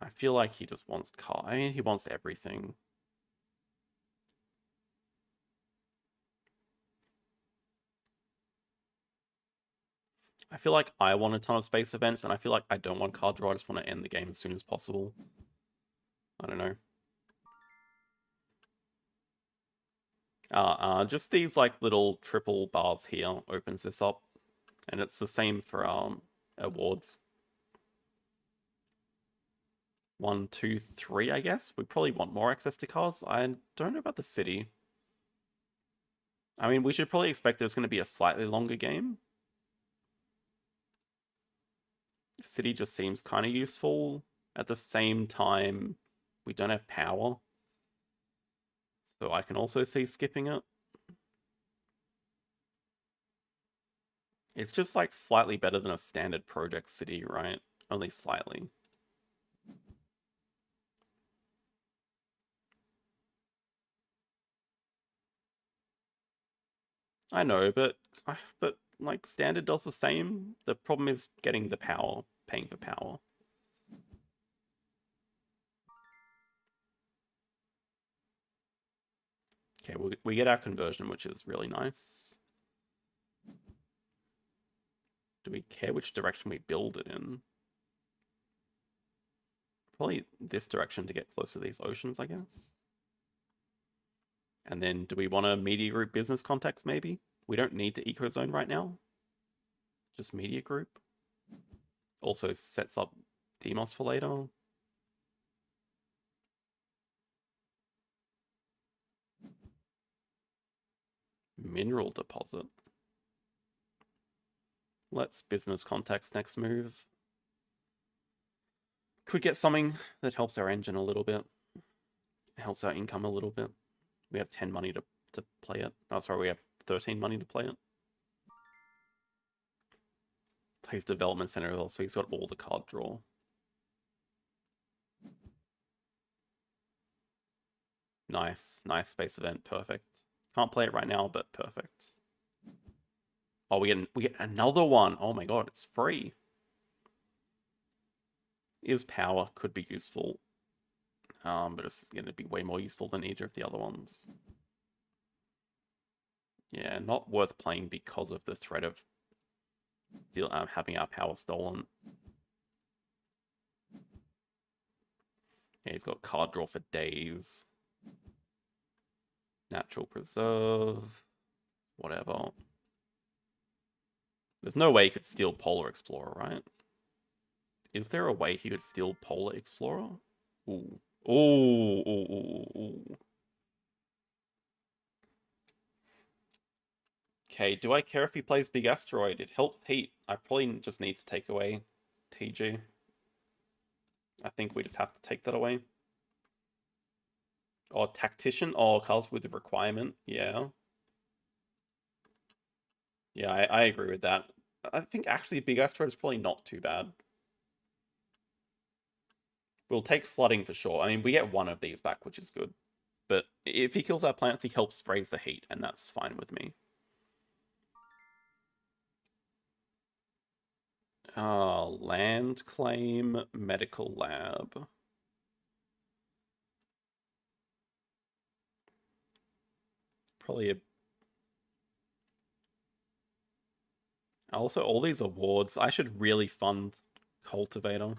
I feel like he just wants card. I mean, he wants everything. I feel like I want a ton of space events, and I feel like I don't want card draw. I just want to end the game as soon as possible. I don't know. Just these like little triple bars here opens this up, and it's the same for awards. 1, 2, 3, I guess. We probably want more access to cards. I don't know about the city. I mean, we should probably expect there's going to be a slightly longer game. City just seems kind of useful. At the same time, we don't have power. So I can also see skipping it. It's just like slightly better than a standard project city, right? Only slightly. I know, but like standard does the same. The problem is getting the power, paying for power. Okay, we get our conversion, which is really nice. Do we care which direction we build it in? Probably this direction to get close to these oceans, I guess. And then do we want a media group business context, maybe? We don't need the eco zone right now. Just media group. Also sets up Demos for later. Mineral deposit. Let's business context next move. Could get something that helps our engine a little bit. Helps our income a little bit. We have 10 money to play it. Oh, sorry, we have 13 money to play it. Plays development center, so he's got all the card draw. Nice space event, perfect. Can't play it right now, but perfect. Oh, we get another one. Oh my god, it's free. Is power could be useful, but it's going to be way more useful than either of the other ones. Yeah, not worth playing because of the threat of having our power stolen. Yeah, he's got card draw for days. Natural Preserve. Whatever. There's no way he could steal Polar Explorer, right? Is there a way he could steal Polar Explorer? Ooh. Ooh, ooh, ooh, ooh. Okay, do I care if he plays Big Asteroid? It helps heat. I probably just need to take away TG. I think we just have to take that away. Or tactician, or cards with the requirement, yeah. Yeah, I agree with that. I think actually Big Asteroid is probably not too bad. We'll take flooding for sure. I mean, we get one of these back, which is good. But if he kills our plants, he helps raise the heat, and that's fine with me. Land claim, medical lab. Probably a... Also, all these awards, I should really fund Cultivator.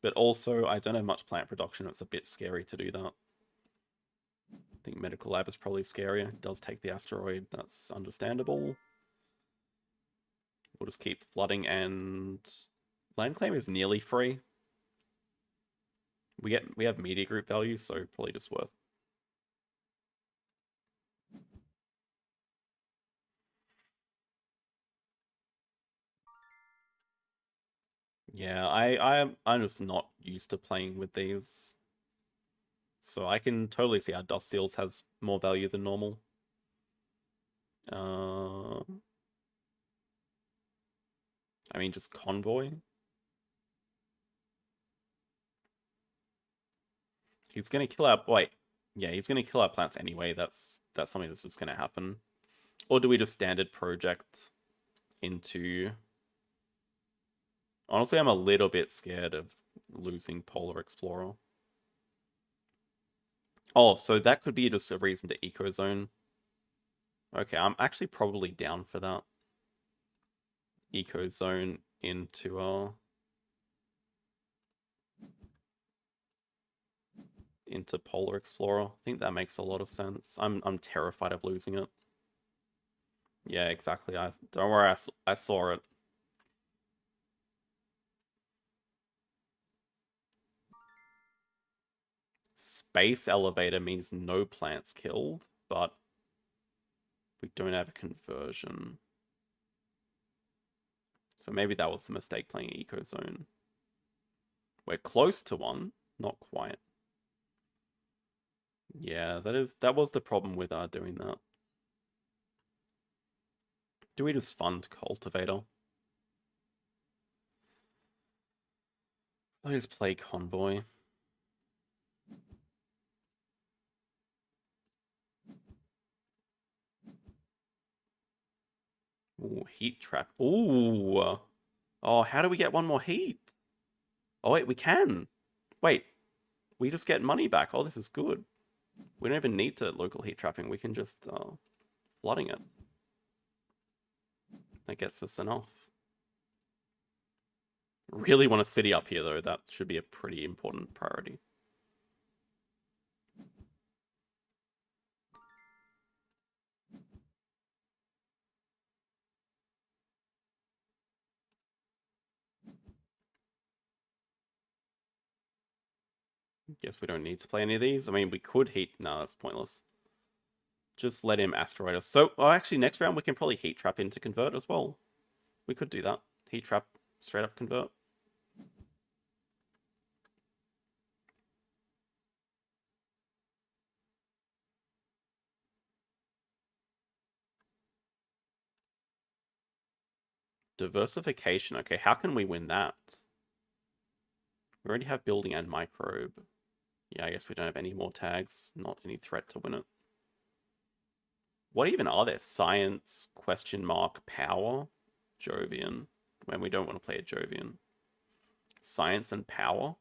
But also, I don't have much plant production. It's a bit scary to do that. I think Medical Lab is probably scarier. It does take the asteroid. That's understandable. We'll just keep flooding, and land claim is nearly free. We have media group value, so probably just worth. Yeah, I'm just not used to playing with these. So I can totally see how Dust Seals has more value than normal. I mean, just Convoy. He's gonna kill our... Wait. Yeah, he's gonna kill our plants anyway. That's something that's just gonna happen. Or do we just standard project into... Honestly, I'm a little bit scared of losing Polar Explorer. Oh, so that could be just a reason to Eco Zone. Okay, I'm actually probably down for that. Eco Zone into Polar Explorer. I think that makes a lot of sense. I'm terrified of losing it. Yeah, exactly. Don't worry, I saw it. Space Elevator means no plants killed, but we don't have a conversion. So maybe that was a mistake playing Eco Zone. We're close to one, not quite. Yeah, that was the problem with doing that. Do we just fund Cultivator? I'll just play Convoy. Ooh, Heat Trap. Ooh. Oh, how do we get one more heat? Oh, wait, we can. Wait, we just get money back. Oh, this is good. We don't even need to local heat trapping. We can just flooding it. That gets us enough. Really want a city up here, though. That should be a pretty important priority. Guess we don't need to play any of these. I mean, we could heat... No, that's pointless. Just let him asteroid us. So, oh, actually, next round we can probably heat trap into convert as well. We could do that. Heat trap, straight up convert. Diversification. Okay, how can we win that? We already have building and microbe. Yeah, I guess we don't have any more tags. Not any threat to win it. What even are there? Science, question mark, power, Jovian. When we don't want to play a Jovian. Science and power.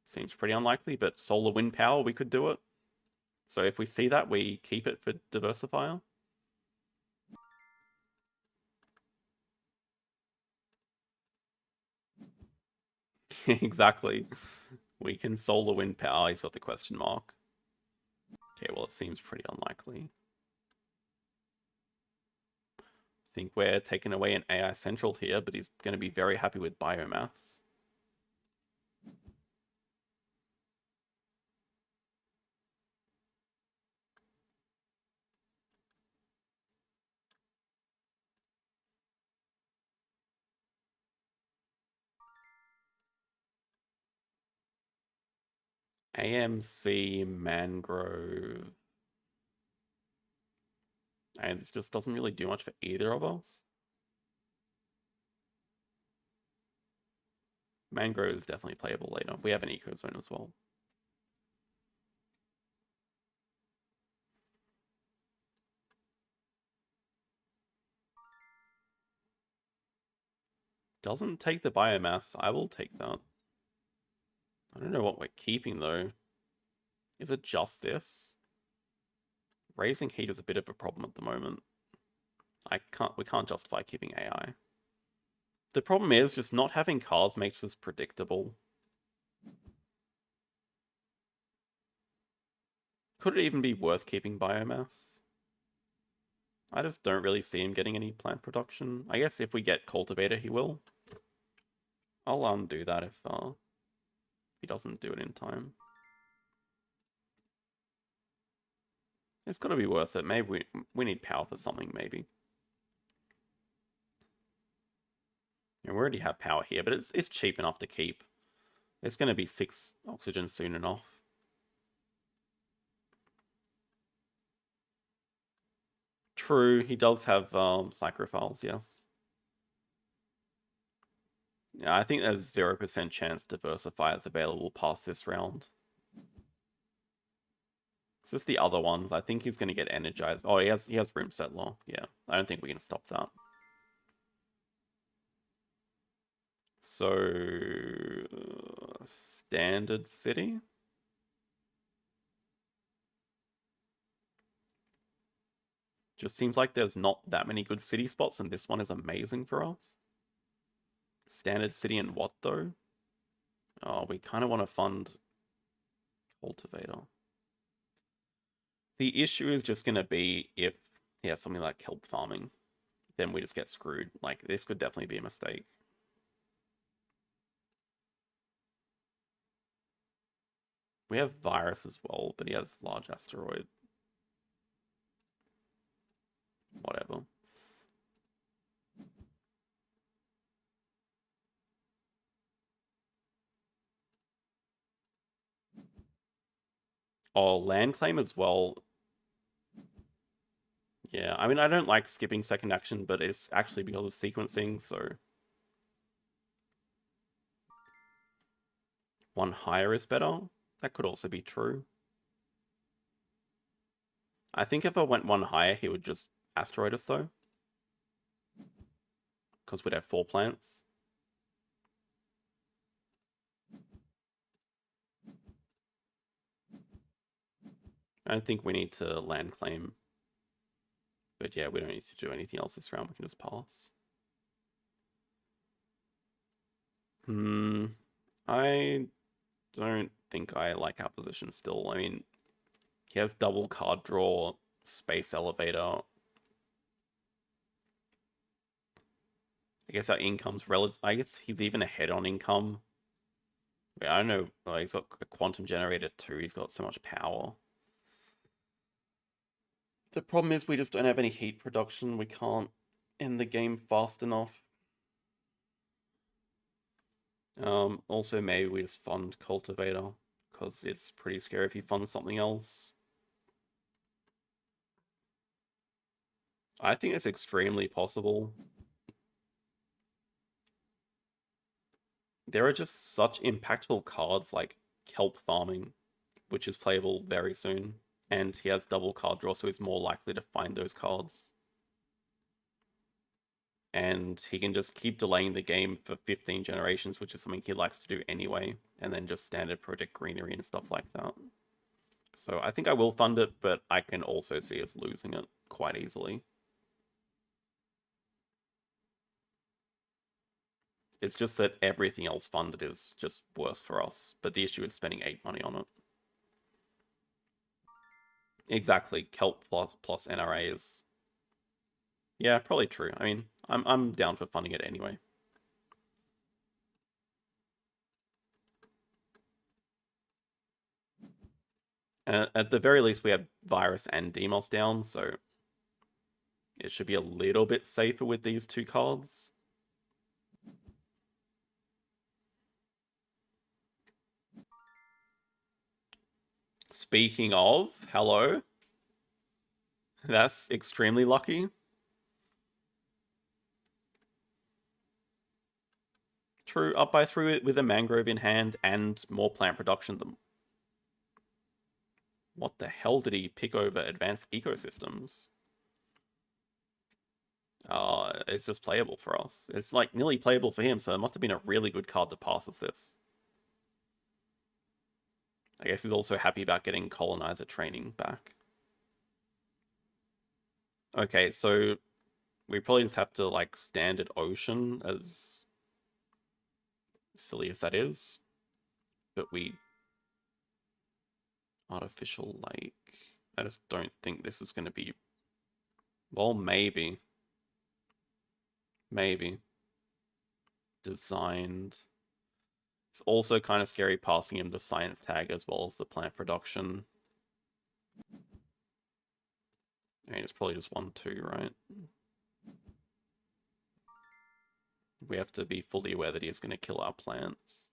Seems pretty unlikely, but solar wind power, we could do it. So if we see that, we keep it for diversifier. Exactly. We can solar wind power. He's got the question mark. Okay, well, it seems pretty unlikely. I think we're taking away an AI Central here, but he's going to be very happy with biomass. AMC, Mangrove. And this just doesn't really do much for either of us. Mangrove is definitely playable later. We have an Eco Zone as well. Doesn't take the biomass. I will take that. I don't know what we're keeping though. Is it just this? Raising heat is a bit of a problem at the moment. We can't justify keeping AI. The problem is just not having cars makes this predictable. Could it even be worth keeping biomass? I just don't really see him getting any plant production. I guess if we get cultivator, he will. I'll undo that if he doesn't do it in time. It's got to be worth it. Maybe we need power for something, maybe. And we already have power here, but it's cheap enough to keep. It's going to be 6 oxygen soon enough. True, he does have psychrophiles, yes. Yeah, I think there's 0% chance diversify is available past this round. It's just the other ones. I think he's going to get energized. Oh, he has room settler. Yeah, I don't think we can stop that. So, standard city. Just seems like there's not that many good city spots, and this one is amazing for us. Standard city and what, though? Oh, we kind of want to fund cultivator. The issue is just going to be if he has something like kelp farming, then we just get screwed. Like, this could definitely be a mistake. We have virus as well, but he has large asteroid. Whatever. Oh, land claim as well. Yeah, I mean, I don't like skipping second action, but it's actually because of sequencing, so... One higher is better? That could also be true. I think if I went one higher, he would just asteroid us, though. Because we'd have 4 plants. I don't think we need to land claim. But yeah, we don't need to do anything else this round. We can just pass. I don't think I like our position still. I mean, he has double card draw, space elevator. I guess our income's relative. I guess he's even ahead on income. Yeah, I don't know. Like, he's got a quantum generator too. He's got so much power. The problem is we just don't have any heat production. We can't end the game fast enough. Also, maybe we just fund cultivator, because it's pretty scary if he funds something else. I think it's extremely possible. There are just such impactful cards like kelp farming, which is playable very soon. And he has double card draw, so he's more likely to find those cards. And he can just keep delaying the game for 15 generations, which is something he likes to do anyway. And then just standard project greenery and stuff like that. So I think I will fund it, but I can also see us losing it quite easily. It's just that everything else funded is just worse for us. But the issue is spending 8 money on it. Exactly. Kelp plus NRA is... Yeah, probably true. I mean, I'm down for funding it anyway. At the very least, we have Virus and Demos down, so it should be a little bit safer with these 2 cards. Speaking of, hello. That's extremely lucky. True, up by 3 with a mangrove in hand and more plant production than... What the hell did he pick over advanced ecosystems? It's just playable for us. It's like nearly playable for him, so it must have been a really good card to pass us this. I guess he's also happy about getting colonizer training back. Okay, so we probably just have to like standard ocean, as silly as that is. But we... Artificial lake. I just don't think this is going to be... Well, maybe. Maybe. Designed. It's also kind of scary passing him the science tag as well as the plant production. I mean, it's probably just 1-2, right? We have to be fully aware that he's going to kill our plants.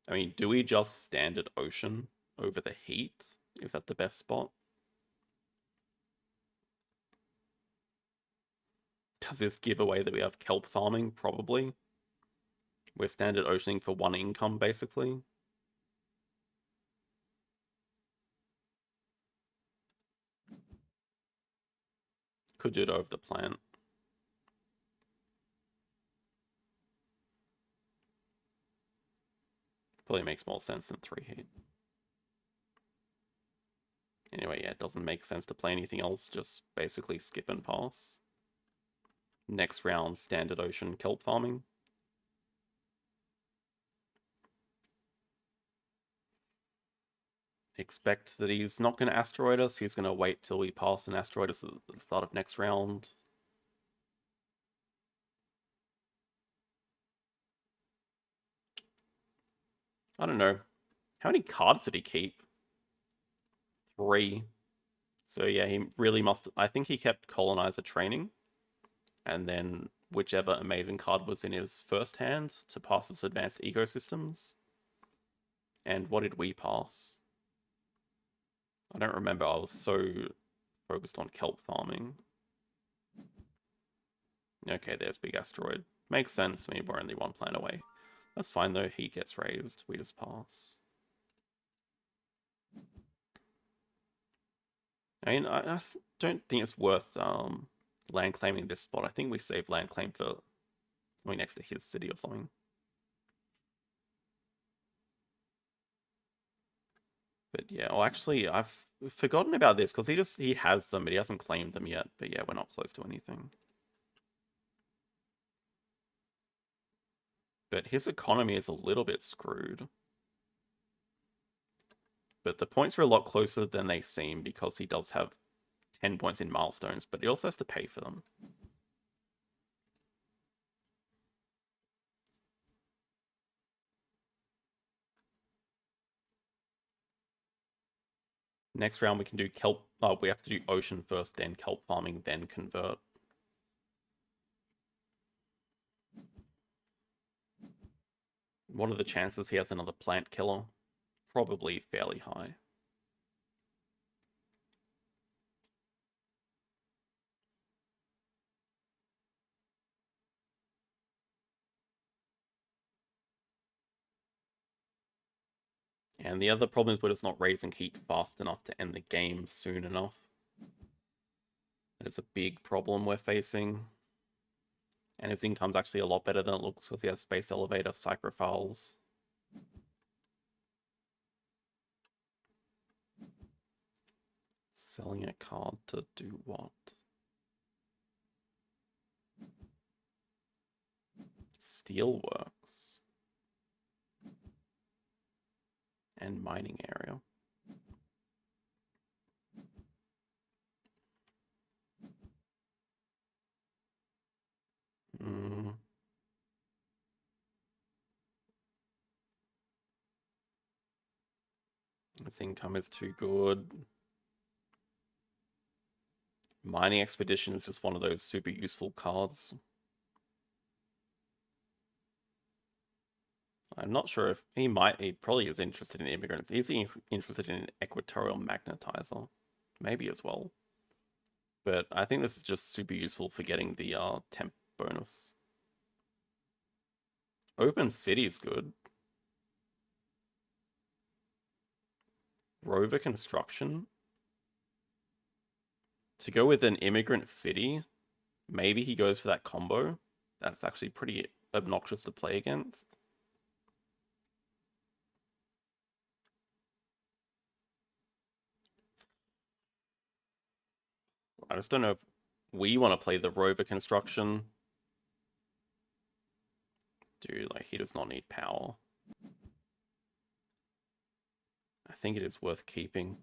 I mean, do we just standard ocean over the heat? Is that the best spot? Does this give away that we have kelp farming? Probably. We're standard oceaning for 1 income, basically. Could do it over the plant. Probably makes more sense than 3 heat. Anyway, yeah, it doesn't make sense to play anything else, just basically skip and pass. Next round, standard ocean kelp farming. Expect that he's not going to asteroid us, he's going to wait till we pass an asteroid us at the start of next round. I don't know. How many cards did he keep? 3. So yeah, he really must... I think he kept colonizer training. And then whichever amazing card was in his first hand to pass his advanced ecosystems. And what did we pass? I don't remember. I was so focused on kelp farming. Okay, there's big asteroid. Makes sense. I mean, we're only 1 planet away. That's fine though. He gets raised. We just pass. I mean, I don't think it's worth land claiming this spot. I think we save land claim for something next to his city or something. But yeah, well, actually, I've forgotten about this because he has them, but he hasn't claimed them yet. But yeah, we're not close to anything. But his economy is a little bit screwed. But the points are a lot closer than they seem because he does have 10 points in milestones, but he also has to pay for them. Next round we can do kelp. Oh, we have to do ocean first, then kelp farming, then convert. What are the chances he has another plant killer? Probably fairly high. And the other problem is we're just not raising heat fast enough to end the game soon enough. That is a big problem we're facing. And his income's actually a lot better than it looks because he has Space Elevator, Psychrophiles. Selling a card to do what? Steelworks. And mining area. This income is too good. Mining Expedition is just one of those super useful cards. I'm not sure if he probably is interested in immigrants. Is he interested in an equatorial magnetizer? Maybe as well. But I think this is just super useful for getting the temp bonus. Open City is good. Rover Construction. To go with an immigrant city, maybe he goes for that combo. That's actually pretty obnoxious to play against. I just don't know if we want to play the rover construction. Dude, like, he does not need power. I think it is worth keeping.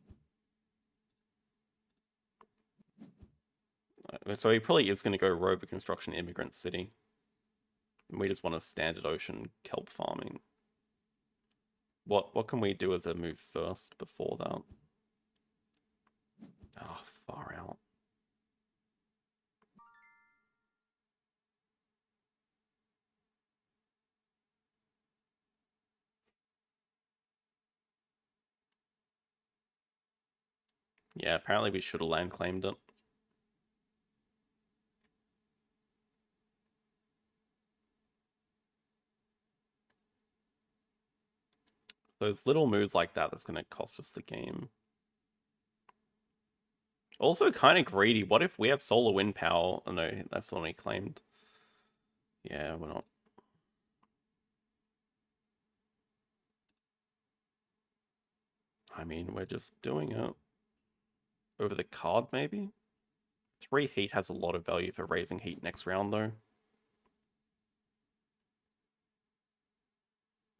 So he probably is going to go rover construction immigrant city. And we just want a standard ocean kelp farming. What can we do as a move first before that? Oh, far out. Yeah, apparently we should have land claimed it. So it's little moves like that that's going to cost us the game. Also kind of greedy. What if we have solar wind power? Oh no, that's the one he claimed. Yeah, we're not. I mean, we're just doing it. Over the card, maybe? 3 heat has a lot of value for raising heat next round, though.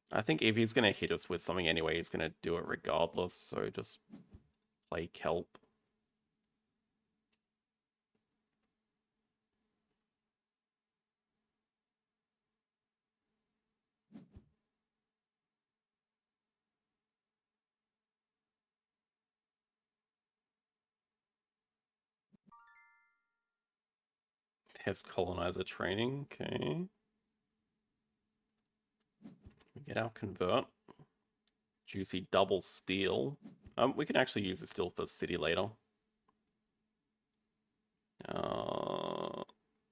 I think if he's going to hit us with something anyway, he's going to do it regardless, so just play kelp. Has colonizer training, okay. We get our convert. Juicy double steel. We can actually use the steel for city later.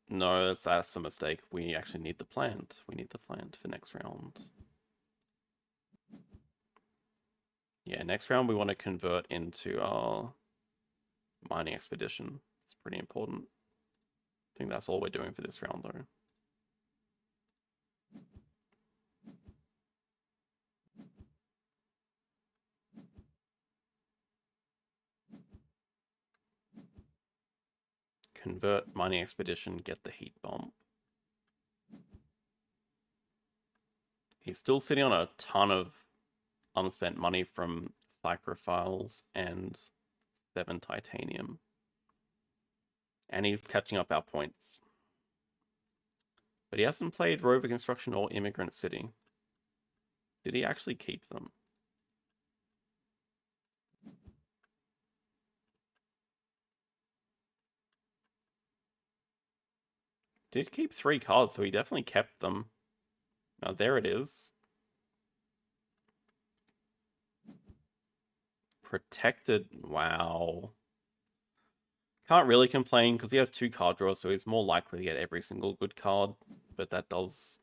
No, that's a mistake. We actually need the plant. We need the plant for next round. Yeah, next round we want to convert into our mining expedition. It's pretty important. I think that's all we're doing for this round, though. Convert mining expedition, get the heat bomb. He's still sitting on a ton of unspent money from Psychrophiles and 7 titanium. And he's catching up our points. But he hasn't played Rover Construction or Immigrant City. Did he actually keep them? Did keep 3 cards, so he definitely kept them. Now there it is. Protected. Wow. Can't really complain because he has 2 card draws, so he's more likely to get every single good card. But that is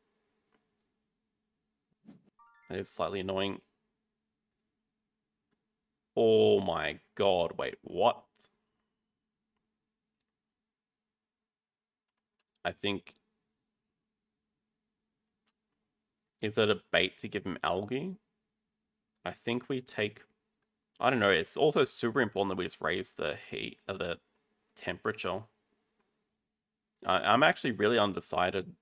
slightly annoying. Oh my god, wait, what? I think... Is that a bait to give him algae? I think we take... I don't know, it's also super important that we just raise the heat, the temperature. I'm actually really undecided.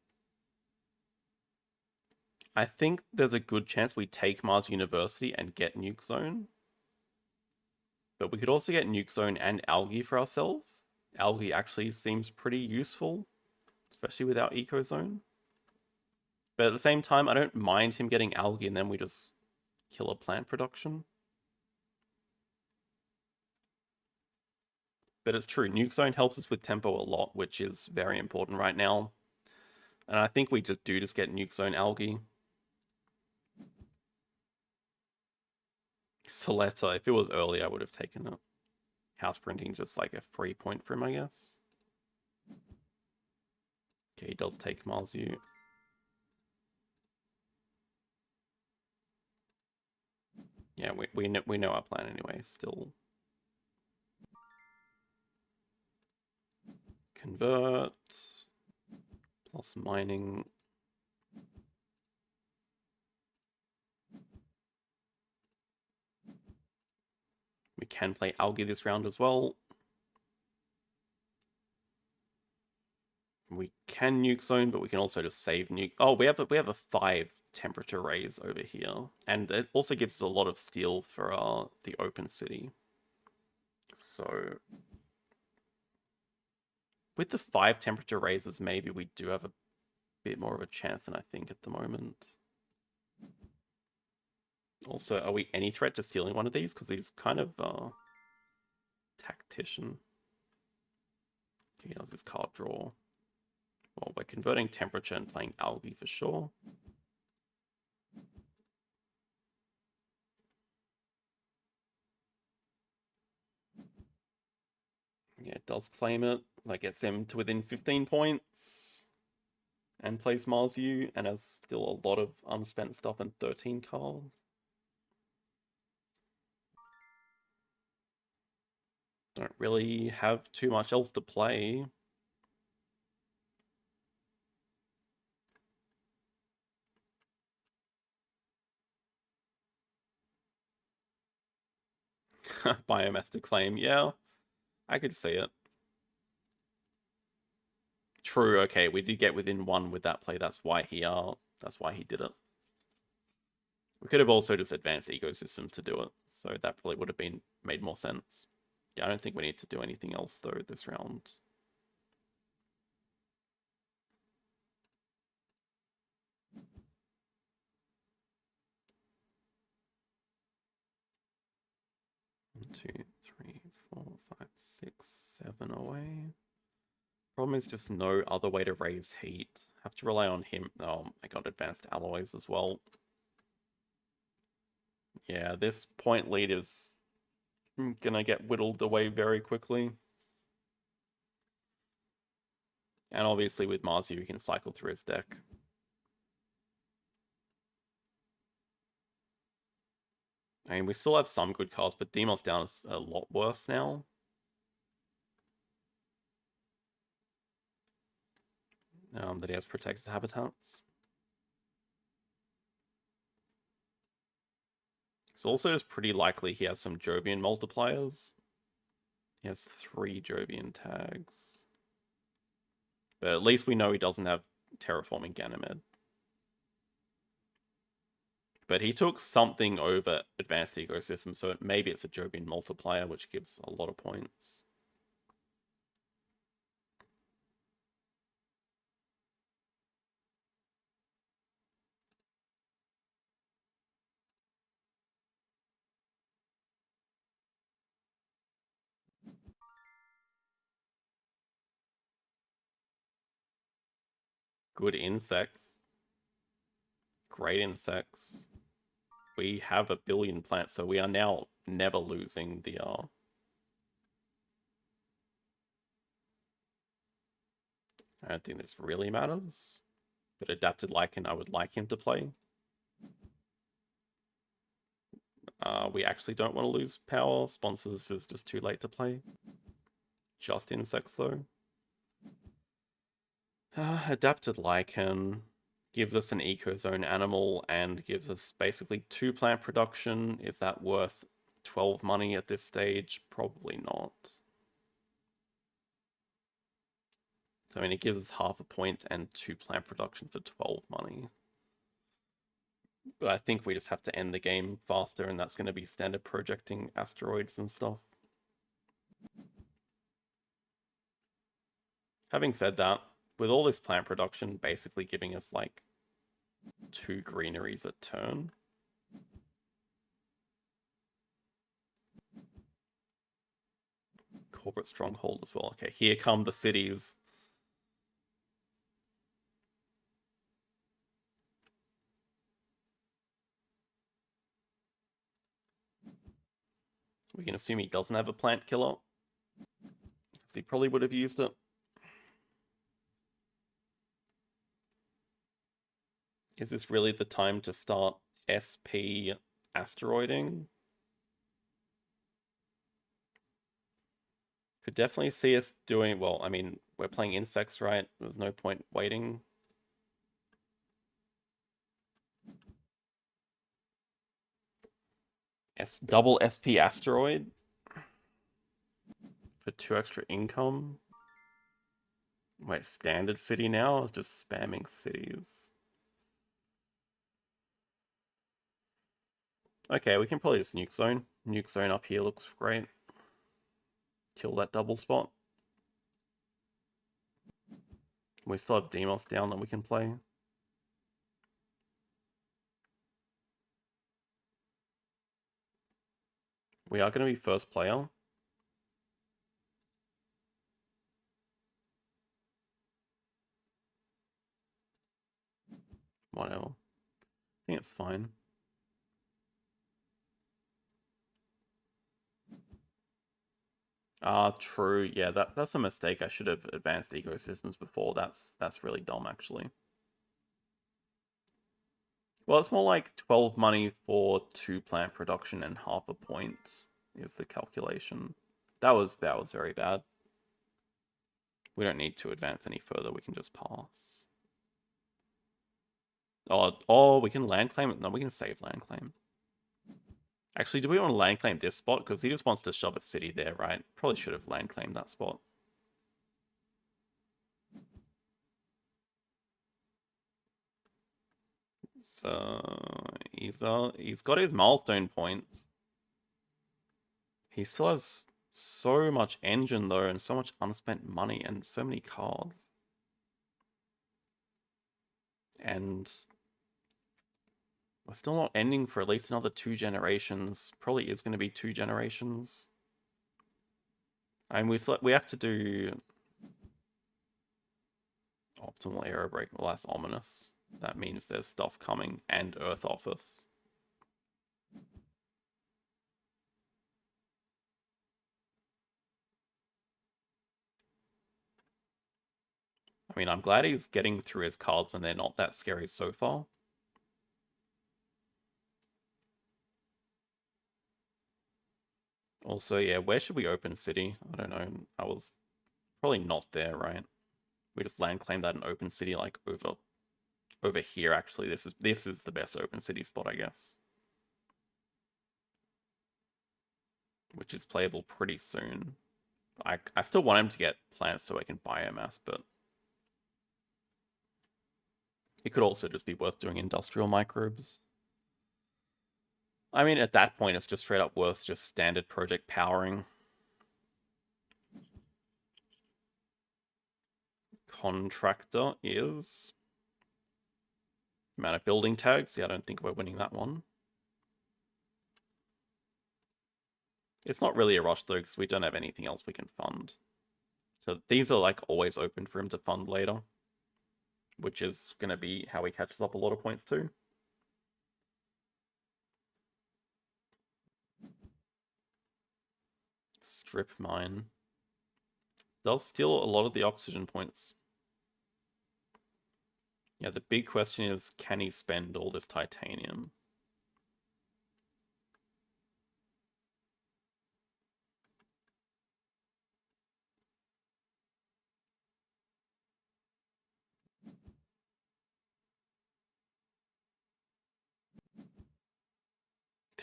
I think there's a good chance we take Mars University and get Nuke Zone. But we could also get Nuke Zone and Algae for ourselves. Algae actually seems pretty useful, especially with our Eco Zone. But at the same time, I don't mind him getting Algae and then we just kill a plant production. But it's true, Nuke Zone helps us with tempo a lot, which is very important right now. And I think we just get Nuke Zone Algae. Soletta, if it was early, I would have taken it. House printing, just like a free point for him, I guess. Okay, he does take Mars U. Yeah, we know our plan anyway. Still convert plus mining. We can play Algae this round as well. We can nuke zone, but we can also just save nuke. Oh, we have a 5 temperature raise over here, and it also gives us a lot of steel for the open city. So with the 5 temperature raises, maybe we do have a bit more of a chance than I think at the moment. Also, are we any threat to stealing one of these? Because he's kind of tactician. He does his card draw. Well, we're converting temperature and playing algae for sure. Yeah, it does claim it. That gets him to within 15 points. And plays Mars U and has still a lot of unspent stuff and 13 cards. Don't really have too much else to play. Biomass to claim, yeah. I could see it. True, okay, we did get within 1 with that play, that's why he did it. We could have also just advanced ecosystems to do it, so that probably would have made more sense. Yeah, I don't think we need to do anything else though this round. One, 2, 3, 4, 5, 6, 7 away. Problem is just no other way to raise heat. Have to rely on him. Oh, I got advanced alloys as well. Yeah, this point lead is gonna get whittled away very quickly. And obviously with Mars U, he can cycle through his deck. I mean, we still have some good cards, but Demos down is a lot worse now. That he has protected habitats. It's also just pretty likely he has some Jovian multipliers. He has 3 Jovian tags. But at least we know he doesn't have Terraforming Ganymede. But he took something over Advanced Ecosystem, so maybe it's a Jovian multiplier, which gives a lot of points. Good insects. Great insects. We have 1 billion plants, so we are now never losing the I don't think this really matters. But Adapted Lichen, I would like him to play. We actually don't want to lose power. Sponsors is just too late to play. Just insects, though. Adapted Lichen gives us an ecozone animal and gives us basically 2 plant production. Is that worth 12 money at this stage? Probably not. I mean, it gives us half a point and 2 plant production for 12 money. But I think we just have to end the game faster, and that's going to be standard projecting asteroids and stuff. Having said that, with all this plant production basically giving us like 2 greeneries a turn. Corporate stronghold as well. Okay, here come the cities. We can assume he doesn't have a plant killer, because he probably would have used it. Is this really the time to start SP asteroiding? Could definitely see us doing, well, I mean, we're playing insects, right? There's no point waiting. Double SP asteroid for 2 extra income. Wait, standard city now? Or just spamming cities? Okay, we can probably just nuke zone. Nuke zone up here looks great. Kill that double spot. We still have Demos down that we can play. We are going to be first player. Whatever. I think it's fine. True. Yeah, that's a mistake. I should have advanced ecosystems before. That's really dumb, actually. Well, it's more like 12 money for 2 plant production and half a point is the calculation. That was very bad. We don't need to advance any further. We can just pass. Oh, we can land claim it. No, we can save land claim. Actually, do we want to land claim this spot? Because he just wants to shove a city there, right? Probably should have land claimed that spot. So he's got his milestone points. He still has so much engine though, and so much unspent money, and so many cards. And we're still not ending for at least another 2 generations. Probably is going to be 2 generations. And we have to do optimal aero break. Well, that's ominous. That means there's stuff coming, and Earth Office. I mean, I'm glad he's getting through his cards and they're not that scary so far. Also, yeah, where should we open city? I don't know. I was probably not there, right? We just land claim that an open city like over here. Actually, this is the best open city spot, I guess, which is playable pretty soon. I still want him to get plants so I can biomass, but it could also just be worth doing industrial microbes. I mean, at that point, it's just straight up worth just standard project powering. Contractor is amount of building tags. Yeah, I don't think we're winning that one. It's not really a rush though, because we don't have anything else we can fund. So these are like always open for him to fund later, which is going to be how he catches up a lot of points too. Strip mine. Does steal a lot of the oxygen points. Yeah, the big question is, can he spend all this titanium?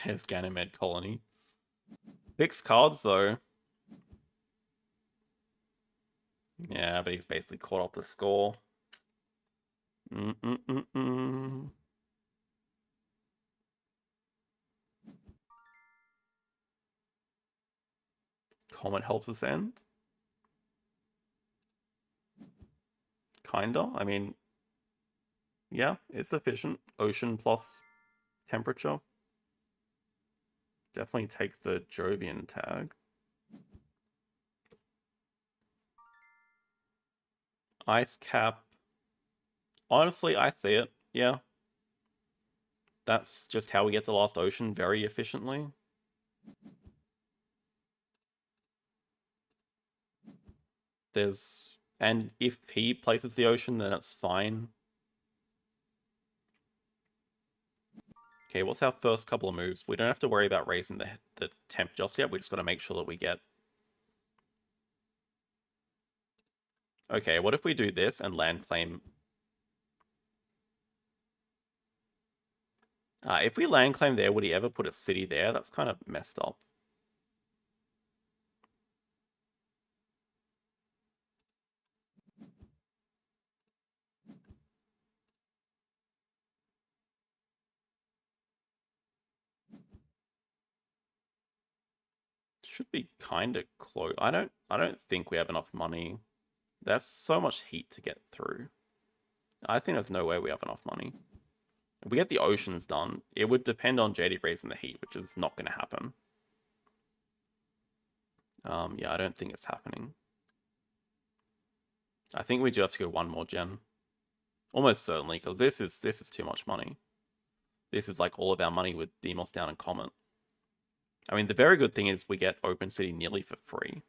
There's Ganymed Colony. 6 cards, though. Yeah, but he's basically caught up the score. Comet helps us end. Kinda. I mean, yeah, it's efficient. Ocean plus temperature. Definitely take the Jovian tag. Ice cap. Honestly, I see it. Yeah. That's just how we get the last ocean very efficiently. And if he places the ocean, then it's fine. Okay, what's our first couple of moves? We don't have to worry about raising the temp just yet. We just got to make sure that we get... Okay, what if we do this and land claim... if we land claim there, would he ever put a city there? That's kind of messed up. Should be kind of close. I don't think we have enough money. There's so much heat to get through. I think there's no way we have enough money. If we get the oceans done, it would depend on JD raising the heat, which is not going to happen. Yeah, I don't think it's happening. I think we do have to go one more gen. Almost certainly, because this is too much money. This is like all of our money with Demos down and Comet. I mean, the very good thing is we get Open City nearly for free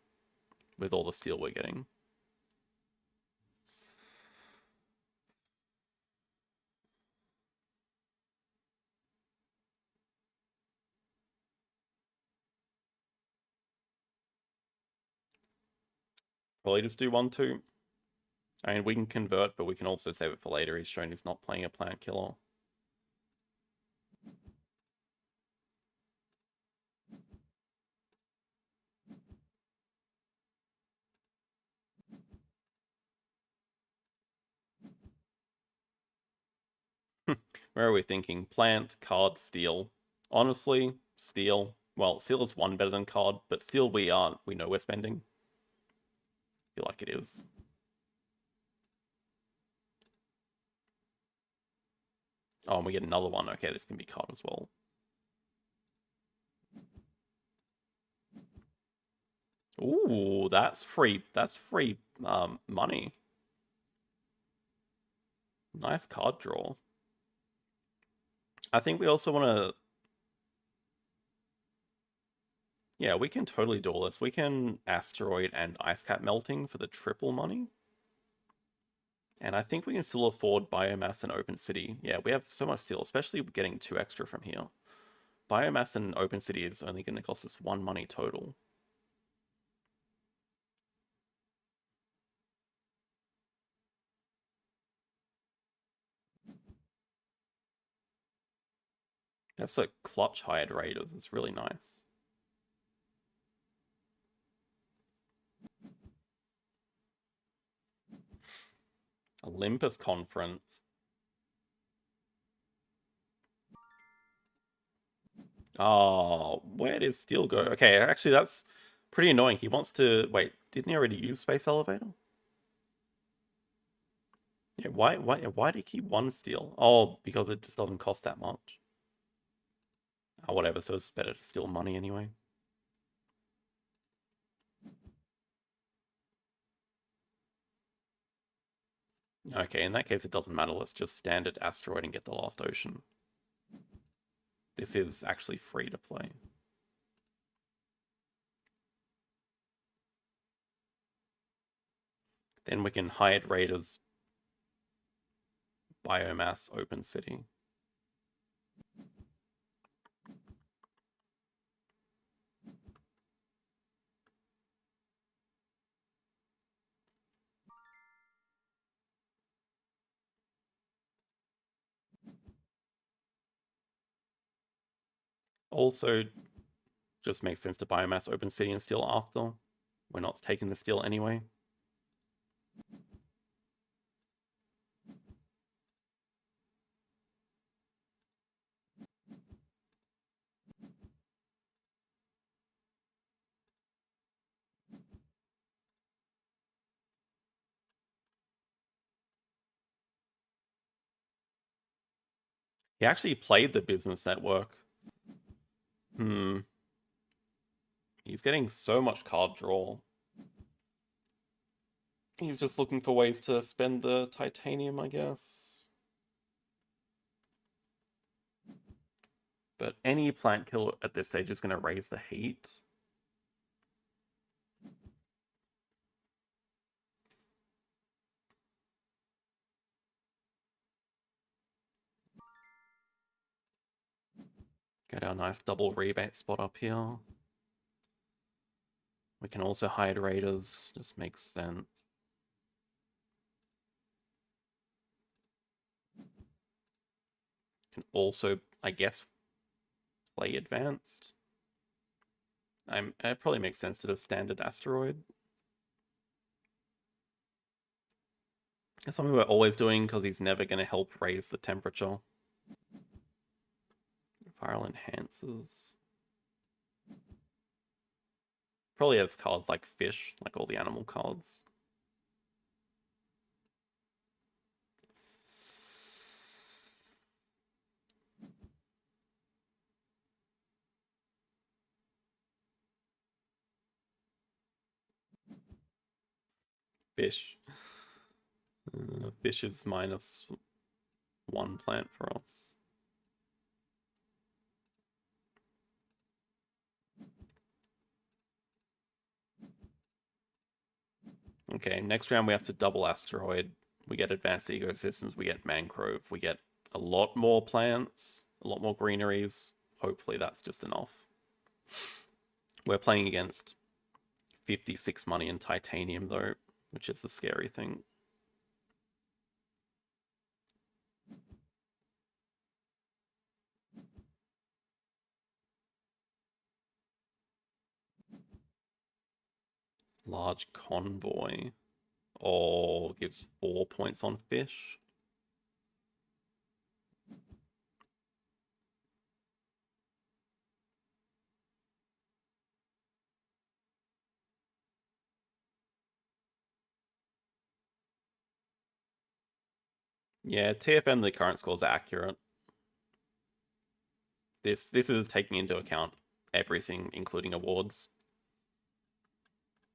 with all the steel we're getting. Probably just do 1-2. I mean, we can convert, but we can also save it for later. He's shown he's not playing a plant killer. Where are we thinking? Plant, card, steel. Honestly, steel. Well, steel is one better than card, but steel we know we're spending. I feel like it is. Oh, and we get another one. Okay, this can be card as well. Ooh, that's free. That's free money. Nice card draw. I think we also want to... Yeah, we can totally do all this. We can Asteroid and Ice Cap Melting for the triple money. And I think we can still afford Biomass and Open City. Yeah, we have so much steel, especially getting 2 extra from here. Biomass and Open City is only going to cost us 1 money total. That's a clutch hired Raiders. It's really nice. Olympus Conference. Oh, where did Steel go? Okay, actually that's pretty annoying. He wants to... Wait, didn't he already use Space Elevator? Yeah, why do you keep 1 steel? Oh, because it just doesn't cost that much. Oh, whatever, so it's better to steal money anyway. Okay, in that case it doesn't matter. Let's just standard Asteroid and get the last ocean. This is actually free to play. Then we can hide Raiders, Biomass, Open City. Also, just makes sense to Biomass, Open City, and Steel after. We're not taking the Steel anyway. He actually played the Business Network. He's getting so much card draw. He's just looking for ways to spend the titanium, I guess. But any plant kill at this stage is going to raise the heat. Get our nice double rebate spot up here. We can also hide raiders, just makes sense. Can also, I guess, play advanced. It probably makes sense to the standard asteroid. It's something we're always doing because he's never going to help raise the temperature. Viral enhancers. Probably has cards like fish, like all the animal cards. Fish. Fish is -1 plant for us. Okay, next round we have to double asteroid. We get advanced ecosystems, we get mangrove, we get a lot more plants, a lot more greeneries. Hopefully that's just enough. We're playing against 56 money in titanium though, which is the scary thing. Large convoy. Oh, gives 4 points on fish. Yeah, TFM, the current scores are accurate. This is taking into account everything, including awards.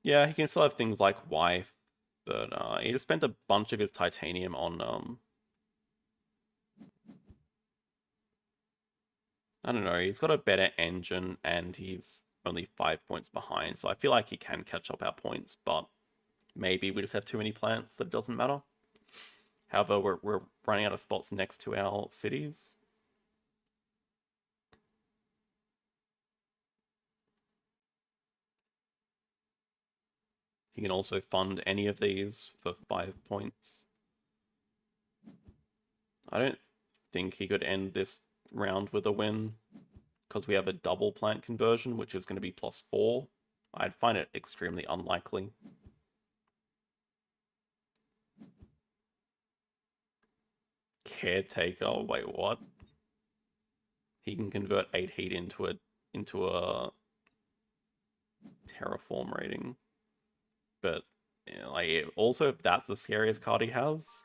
Yeah, he can still have things like wife, but he just spent a bunch of his titanium on I don't know, he's got a better engine and he's only 5 points behind, so I feel like he can catch up our points, but maybe we just have too many plants that it doesn't matter. However, we're running out of spots next to our cities. He can also fund any of these for 5 points. I don't think he could end this round with a win because we have a double plant conversion, which is going to be +4. I'd find it extremely unlikely. Caretaker, wait, what? He can convert 8 heat into a terraform rating. But yeah, like, also, if that's the scariest card he has,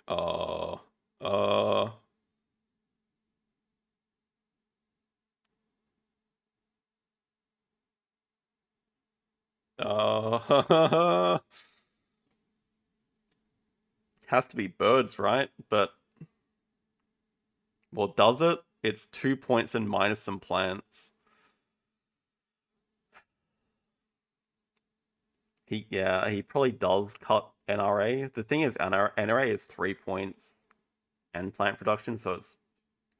uh, has to be birds, right? But, well, does it? It's 2 points and minus some plants. He probably does cut NRA. The thing is, NRA is 3 points and plant production, so it's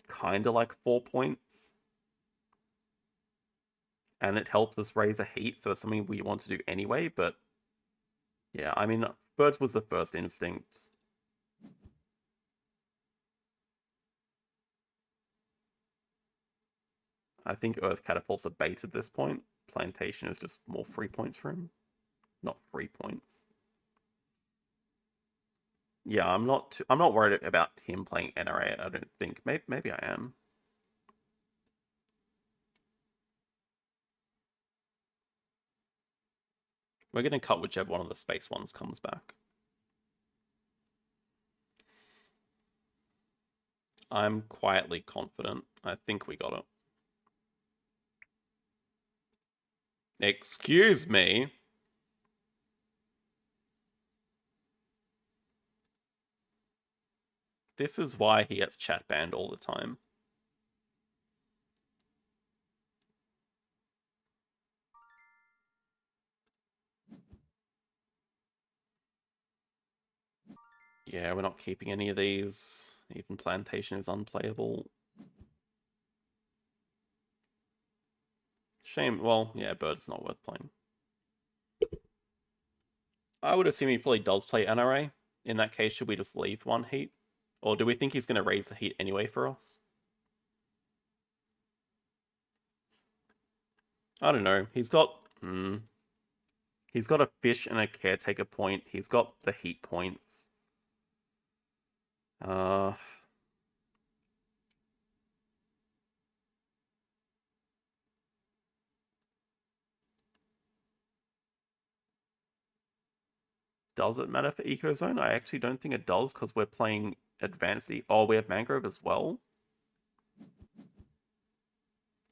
kind of like 4 points. And it helps us raise a heat, so it's something we want to do anyway, but yeah, I mean, birds was the first instinct. I think Earth Catapult's a bait at this point. Plantation is just more free points for him. Not free points. Yeah, I'm not worried about him playing NRA, I don't think. Maybe I am. We're going to cut whichever one of the space ones comes back. I'm quietly confident. I think we got it. Excuse me? This is why he gets chat banned all the time. Yeah, we're not keeping any of these. Even Plantation is unplayable. Shame. Well, yeah, Bird's not worth playing. I would assume he probably does play NRA. In that case, should we just leave one heat? Or do we think he's going to raise the heat anyway for us? I don't know. He's got a fish and a caretaker point. He's got the heat points. Does it matter for Ecozone? I actually don't think it does because we're playing Advanced Oh, we have Mangrove as well?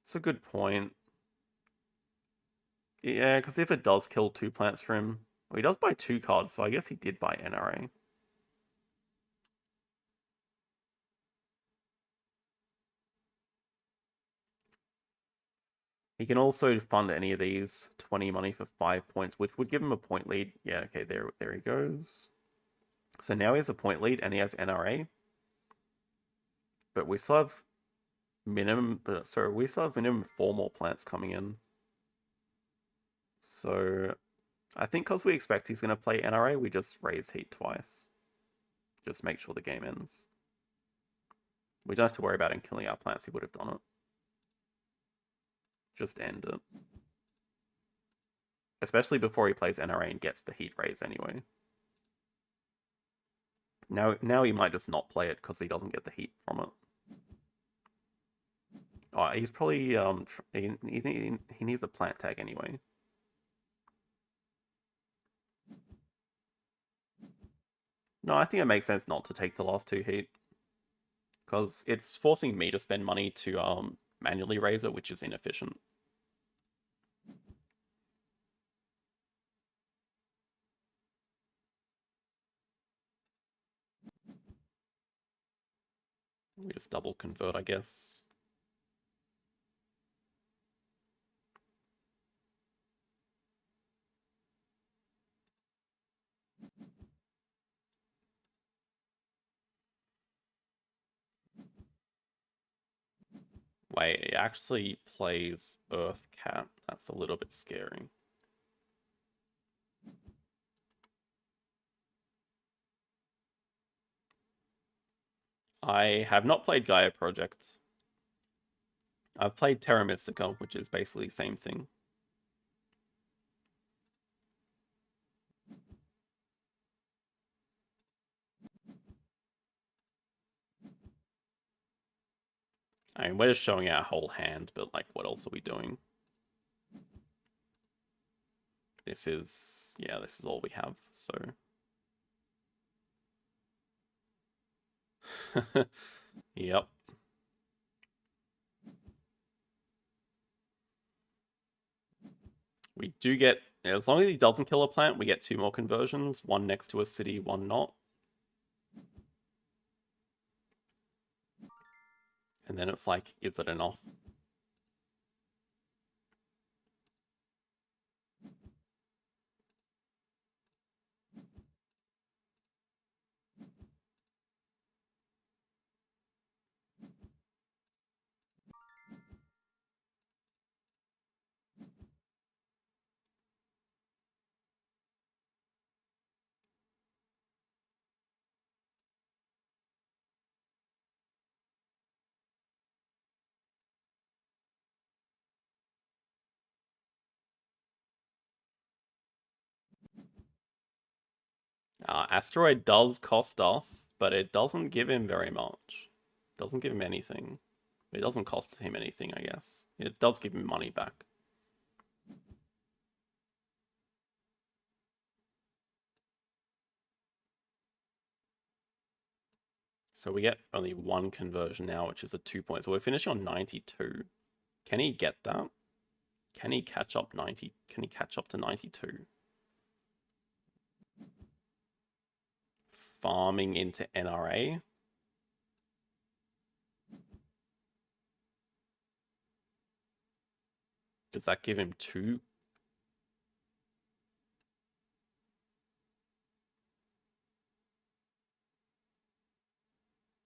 It's a good point. Yeah, because if it does kill 2 plants for him... Well, he does buy 2 cards, so I guess he did buy NRA. He can also fund any of these 20 money for 5 points, which would give him a point lead. Yeah, okay, there he goes. So now he has a point lead and he has NRA. But we still have minimum 4 more plants coming in. So I think because we expect he's going to play NRA, we just raise heat twice. Just make sure the game ends. We don't have to worry about him killing our plants. He would have done it. Just end it. Especially before he plays NRA and gets the heat raise anyway. Now he might just not play it because he doesn't get the heat from it. Oh, he's probably he needs a plant tag anyway. No, I think it makes sense not to take the last 2 heat. Because it's forcing me to spend money to manually raise it, which is inefficient. We just double convert, I guess. Wait, it actually plays Earth Cat. That's a little bit scary. I have not played Gaia Projects. I've played Terra Mystica, which is basically the same thing. I mean, we're just showing our whole hand, but like, what else are we doing? This is all we have, so. Yep. We do get, as long as he doesn't kill a plant, we get 2 more conversions, one next to a city, one not. And then it's like, is it enough? Asteroid does cost us, but it doesn't give him very much. It doesn't give him anything. It doesn't cost him anything, I guess. It does give him money back. So we get only 1 conversion now, which is a 2 point. So we're finishing on 92. Can he get that? Can he catch up 90? Can he catch up to 92? Farming into NRA. Does that give him 2?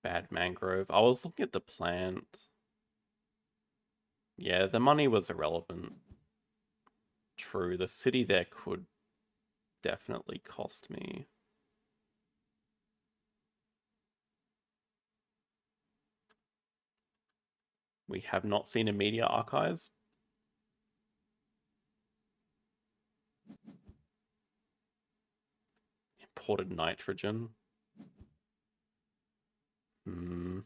Bad mangrove. I was looking at the plant. Yeah, the money was irrelevant. True, the city there could definitely cost me. We have not seen a media archives. Imported nitrogen. Hmm.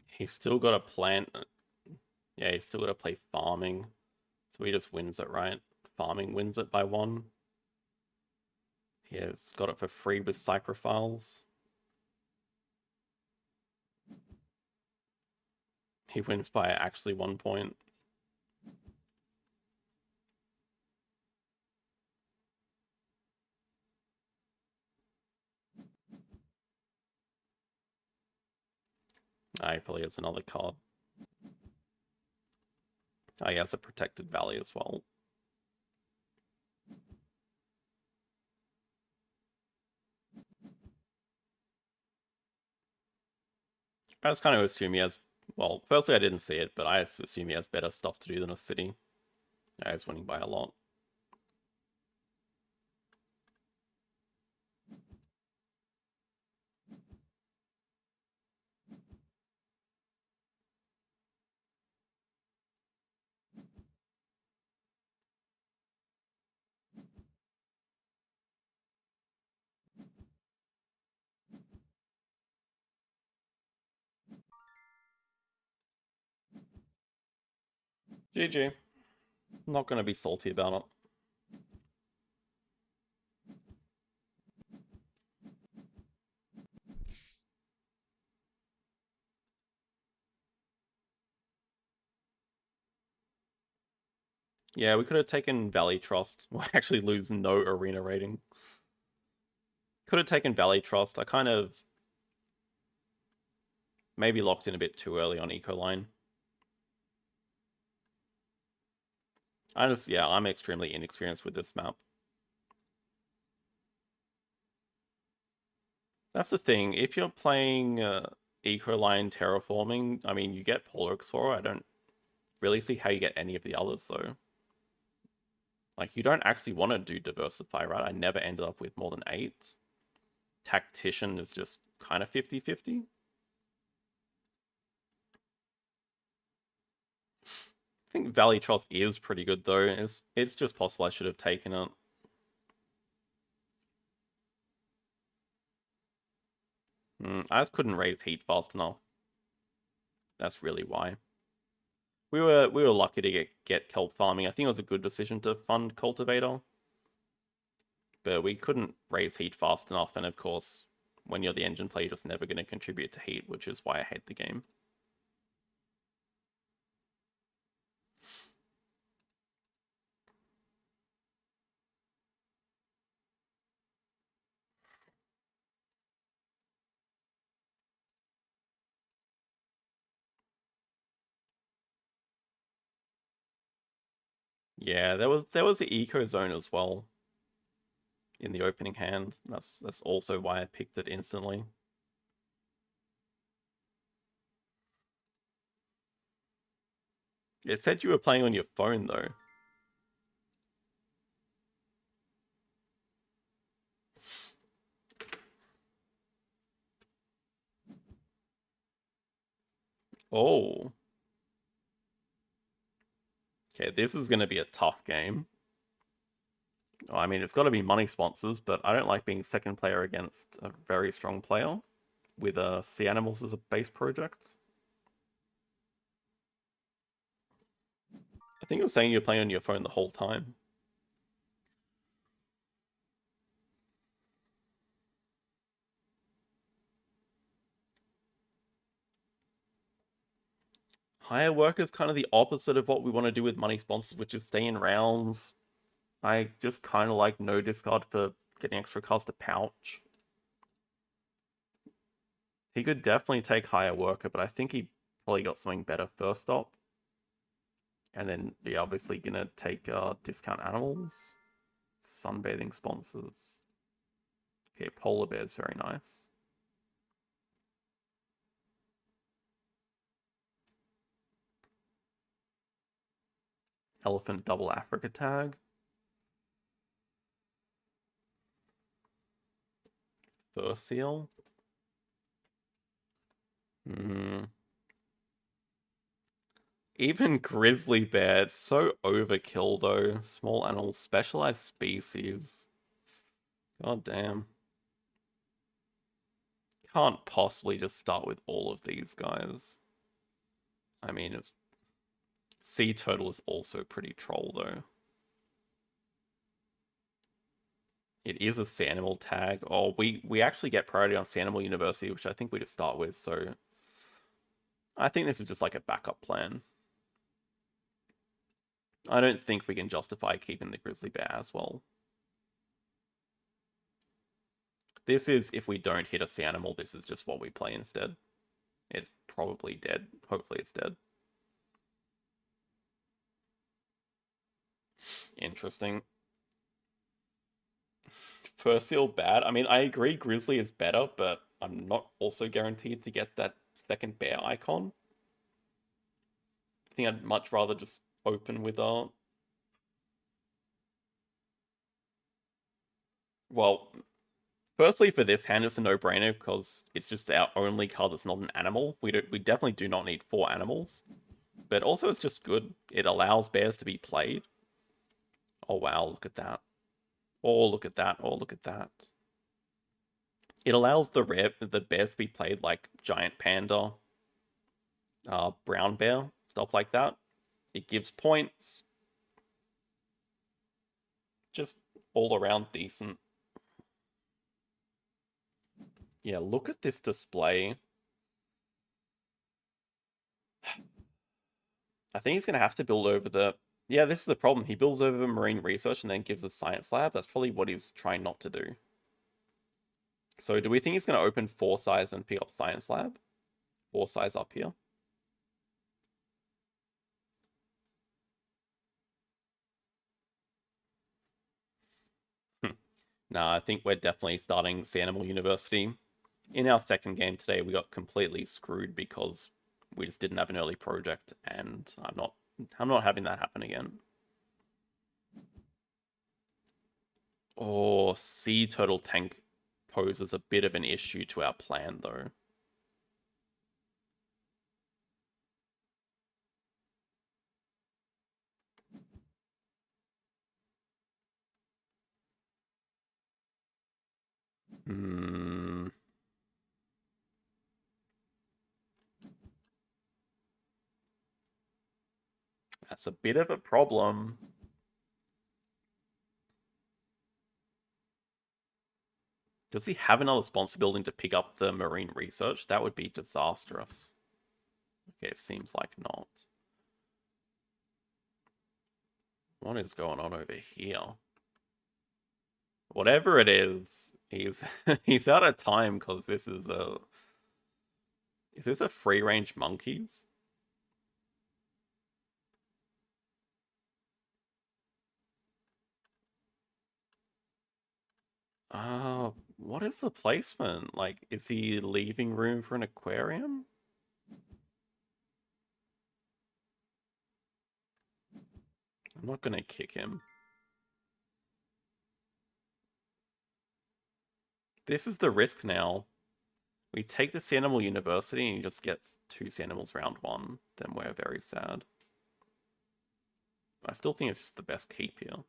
He's still got a plant. Yeah, he's still got to play farming. So he just wins it, right? Farming wins it by 1. Yeah, it's got it for free with Psychrophiles. He wins by actually 1 point. He probably has another card. He has a Protected Valley as well. I just kind of assume he has... Well, firstly, I didn't see it, but I assume he has better stuff to do than a city. He's winning by a lot. GG. Not going to be salty about it. Yeah, we could have taken Valley Trust. We'll actually lose no arena rating. Could have taken Valley Trust. I kind of maybe locked in a bit too early on Ecoline. I'm extremely inexperienced with this map. That's the thing. If you're playing Ecoline Terraforming, I mean, you get Polar Explorer. I don't really see how you get any of the others, though. Like, you don't actually want to do Diversify, right? I never ended up with more than 8. Tactician is just kind of 50-50. I think Valley Trust is pretty good, though. It's just possible I should have taken it. I just couldn't raise heat fast enough. That's really why. We were lucky to get kelp farming. I think it was a good decision to fund Cultivator. But we couldn't raise heat fast enough, and of course, when you're the engine player, you're just never going to contribute to heat, which is why I hate the game. Yeah, there was the eco zone as well in the opening hand. That's also why I picked it instantly. It said you were playing on your phone though. Oh. Okay, this is going to be a tough game. I mean, it's got to be money sponsors, but I don't like being second player against a very strong player with Sea Animals as a base project. I think it was saying you're playing on your phone the whole time. Hire work is kind of the opposite of what we want to do with money sponsors, which is stay in rounds. I just kind of like no discard for getting extra cast a pouch. He could definitely take hire worker, but I think he probably got something better first stop. And then you're obviously gonna take discount animals, sunbathing sponsors. Okay, polar bear's very nice. Elephant double Africa tag. Fur seal. Even grizzly bear, it's so overkill though. Small animal, specialized species. God damn. Can't possibly just start with all of these guys. I mean, it's... Sea turtle is also pretty troll though. It is a Sanimal tag. Oh, we actually get priority on Sanimal University, which I think we just start with, so... I think this is just like a backup plan. I don't think we can justify keeping the grizzly bear as well. This is, if we don't hit a Sanimal, this is just what we play instead. It's probably dead. Hopefully it's dead. Interesting. Fur seal bad. I mean, I agree grizzly is better, but I'm not also guaranteed to get that second bear icon. I think I'd much rather just open with a... Well, firstly for this hand it's a no-brainer because it's just our only card that's not an animal. We definitely do not need 4 animals. But also it's just good. It allows bears to be played. Oh wow, look at that. Oh, look at that. Oh, look at that. It allows the bears to be played like giant panda, brown bear, stuff like that. It gives points. Just all around decent. Yeah, look at this display. I think he's going to have to build over the... Yeah, this is the problem. He builds over marine research and then gives a science lab. That's probably what he's trying not to do. So do we think he's going to open 4 size and pick up science lab? 4 size up here. Nah, I think we're definitely starting Sanimal University. In our second game today, we got completely screwed because we just didn't have an early project, and I'm not having that happen again. Oh, sea turtle tank poses a bit of an issue to our plan, though. That's a bit of a problem. Does he have another sponsor building to pick up the marine research? That would be disastrous. Okay, it seems like not. What is going on over here? Whatever it is, he's he's out of time because this is a... Is this a free range monkeys? What is the placement? Like, is he leaving room for an aquarium? I'm not gonna kick him. This is the risk now. We take the Sanimal University and he just gets 2 Sanimals round 1. Then we're very sad. I still think it's just the best keep here.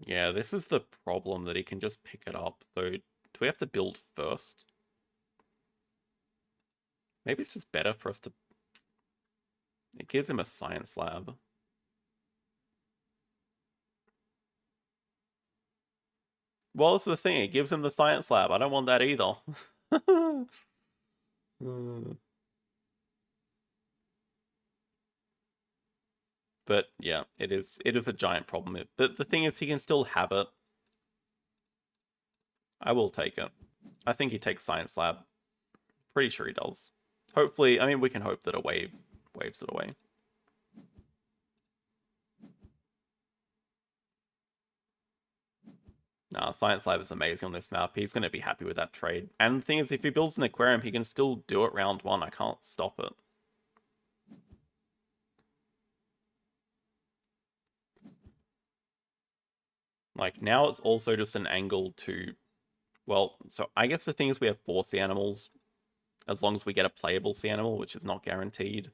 Yeah, this is the problem, that he can just pick it up. So, do we have to build first? Maybe it's just better for us to... It gives him a science lab. Well, it's the thing. It gives him the science lab. I don't want that either. But yeah, it is a giant problem. But the thing is, he can still have it. I will take it. I think he takes science lab. Pretty sure he does. Hopefully, I mean, we can hope that a wave waves it away. Nah, Science Lab is amazing on this map. He's going to be happy with that trade. And the thing is, if he builds an aquarium, he can still do it round 1. I can't stop it. Like, now it's also just an angle to... Well, so I guess the thing is we have 4 sea animals. As long as we get a playable sea animal, which is not guaranteed.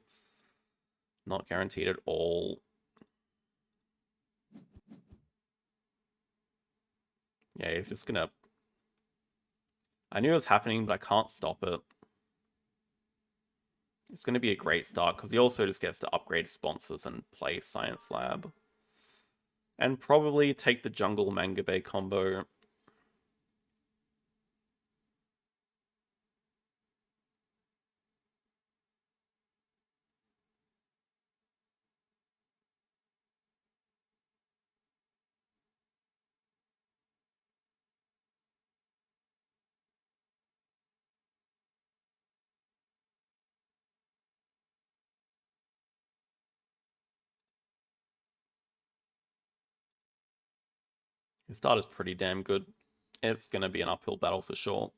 Not guaranteed at all. Yeah, he's just gonna... I knew it was happening, but I can't stop it. It's going to be a great start, because he also just gets to upgrade sponsors and play Science Lab. And probably take the Jungle Manga Bay combo. His start is pretty damn good. It's going to be an uphill battle for sure.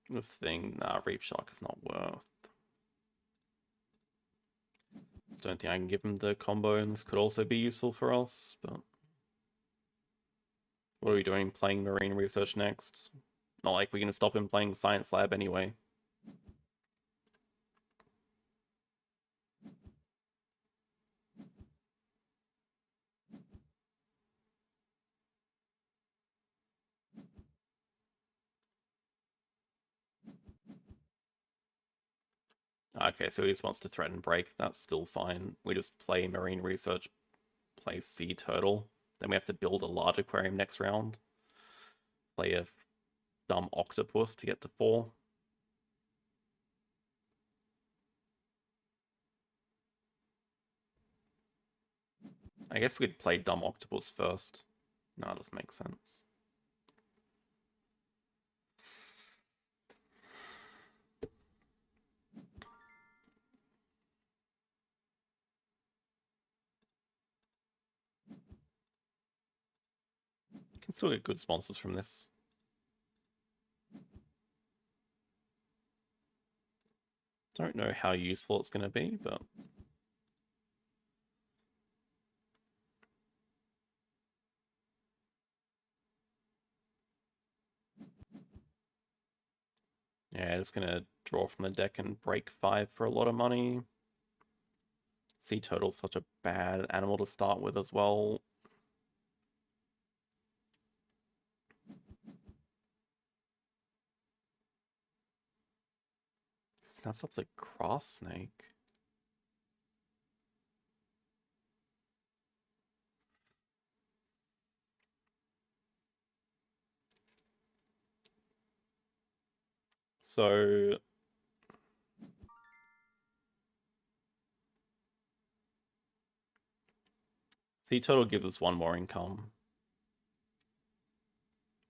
This thing, nah, Reef Shark is not worth. Just don't think I can give him the combo, and this could also be useful for us, but... What are we doing? Playing Marine Research next? Not like we're going to stop him playing Science Lab anyway. Okay, so he just wants to threaten break. That's still fine. We just play Marine Research, play Sea Turtle. Then we have to build a large aquarium next round. Play a dumb Octopus to get to 4. I guess we could play dumb Octopus first. No, that doesn't make sense. Can still get good sponsors from this. Don't know how useful it's going to be, but... Yeah, it's going to draw from the deck and break 5 for a lot of money. Sea Turtle's such a bad animal to start with as well. Snaps up the Grass Snake. So... Sea Turtle gives us 1 more income.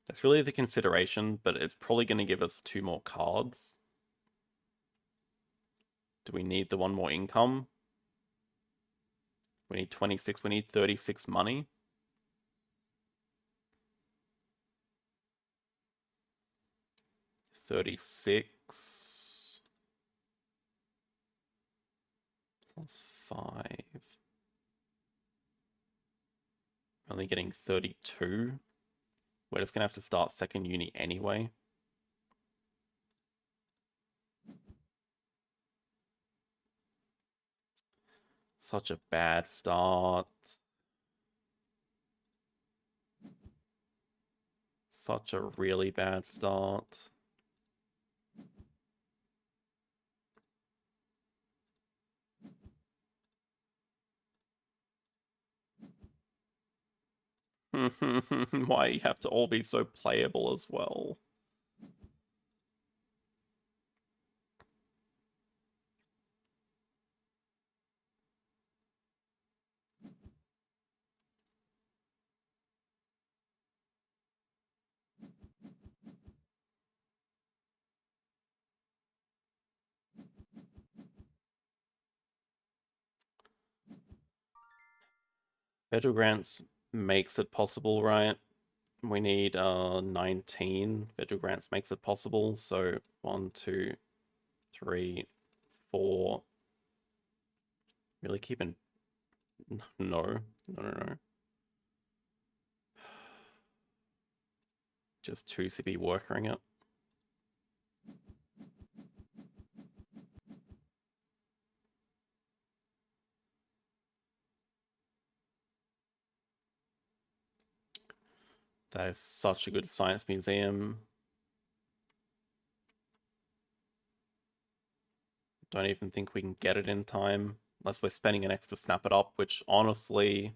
That's really the consideration, but it's probably going to give us 2 more cards. Do we need the 1 more income? We need 26, we need 36 money. $36 plus 5. Only getting 32. We're just gonna have to start second uni anyway. Such a bad start. Such a really bad start. Why you have to all be so playable as well? Federal grants makes it possible, right? We need 19 federal grants makes it possible. So 1, 2, 3, 4. Really keeping no. Just 2 CB working it. That is such a good science museum. Don't even think we can get it in time. Unless we're spending an X to snap it up, which honestly,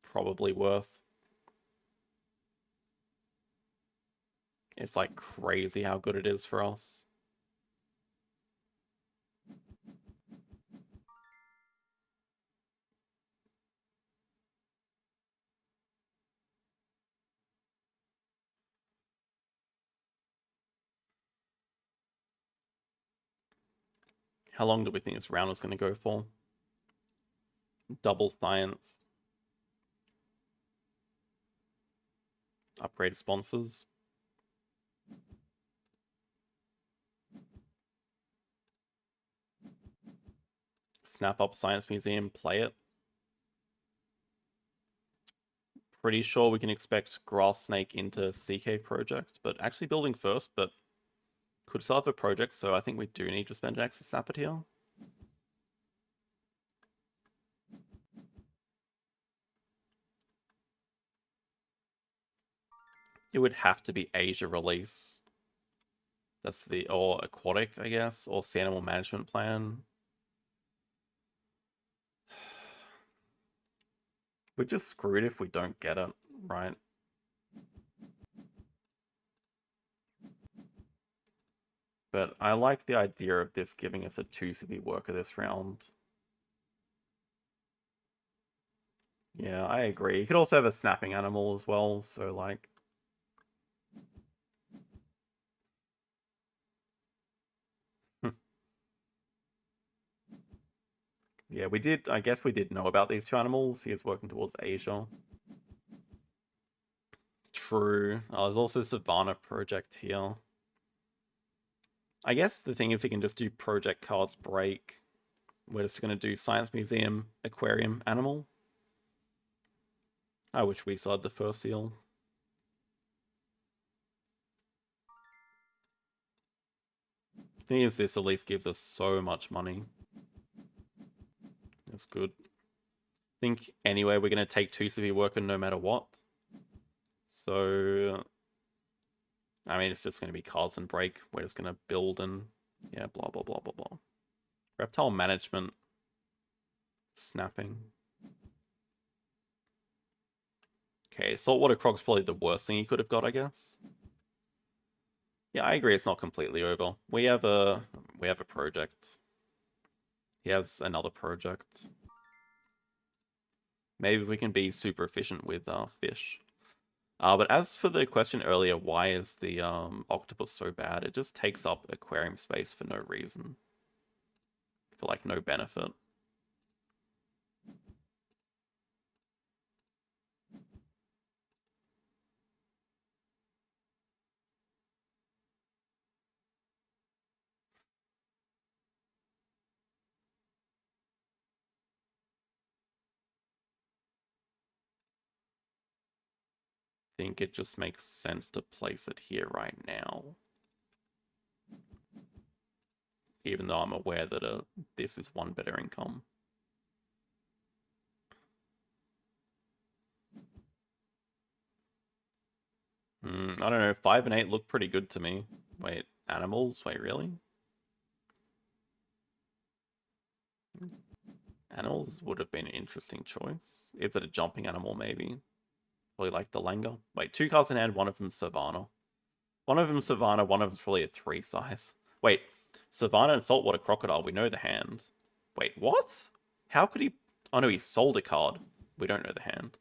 probably worth. It's like crazy how good it is for us. How long do we think this round is going to go for? Double science. Upgrade sponsors. Snap up Science Museum, play it. Pretty sure we can expect Grass Snake into Sea Cave project, but actually building first, but could still have a project, so I think we do need to spend an extra snap it here. It would have to be Asia release. That's the, or aquatic, I guess, or Sea Animal Management Plan. We're just screwed if we don't get it, right? But I like the idea of this giving us a 2 CB worker this round. Yeah, I agree. You could also have a snapping animal as well, so like... Yeah, we did, I guess we did know about these 2 animals. He is working towards Asia. True. Oh, there's also Savannah project here. I guess the thing is we can just do project cards break. We're just going to do Science Museum, Aquarium, Animal. I wish we still had the first seal. The thing is, this at least gives us so much money. That's good. I think anyway, we're going to take 2 CV worker no matter what. So, I mean, it's just going to be cards and break. We're just going to build and, yeah, blah, blah, blah, blah, blah. Reptile management. Snapping. Okay, saltwater croc's probably the worst thing he could have got, I guess. Yeah, I agree. It's not completely over. We have a project. He has another project. Maybe we can be super efficient with fish. But as for the question earlier, why is the octopus so bad? It just takes up aquarium space for no reason. For like no benefit. I think it just makes sense to place it here right now. Even though I'm aware that this is one better income. I don't know, 5 and 8 look pretty good to me. Wait, animals? Wait, really? Animals would have been an interesting choice. Is it a jumping animal, maybe? Probably like the Langer. Wait, 2 cards in hand, one of them Savannah. One of them Savannah, one of them's probably a 3 size. Wait, Savannah and Saltwater Crocodile, we know the hand. Wait, what? How could he... Oh no, he sold a card. We don't know the hand.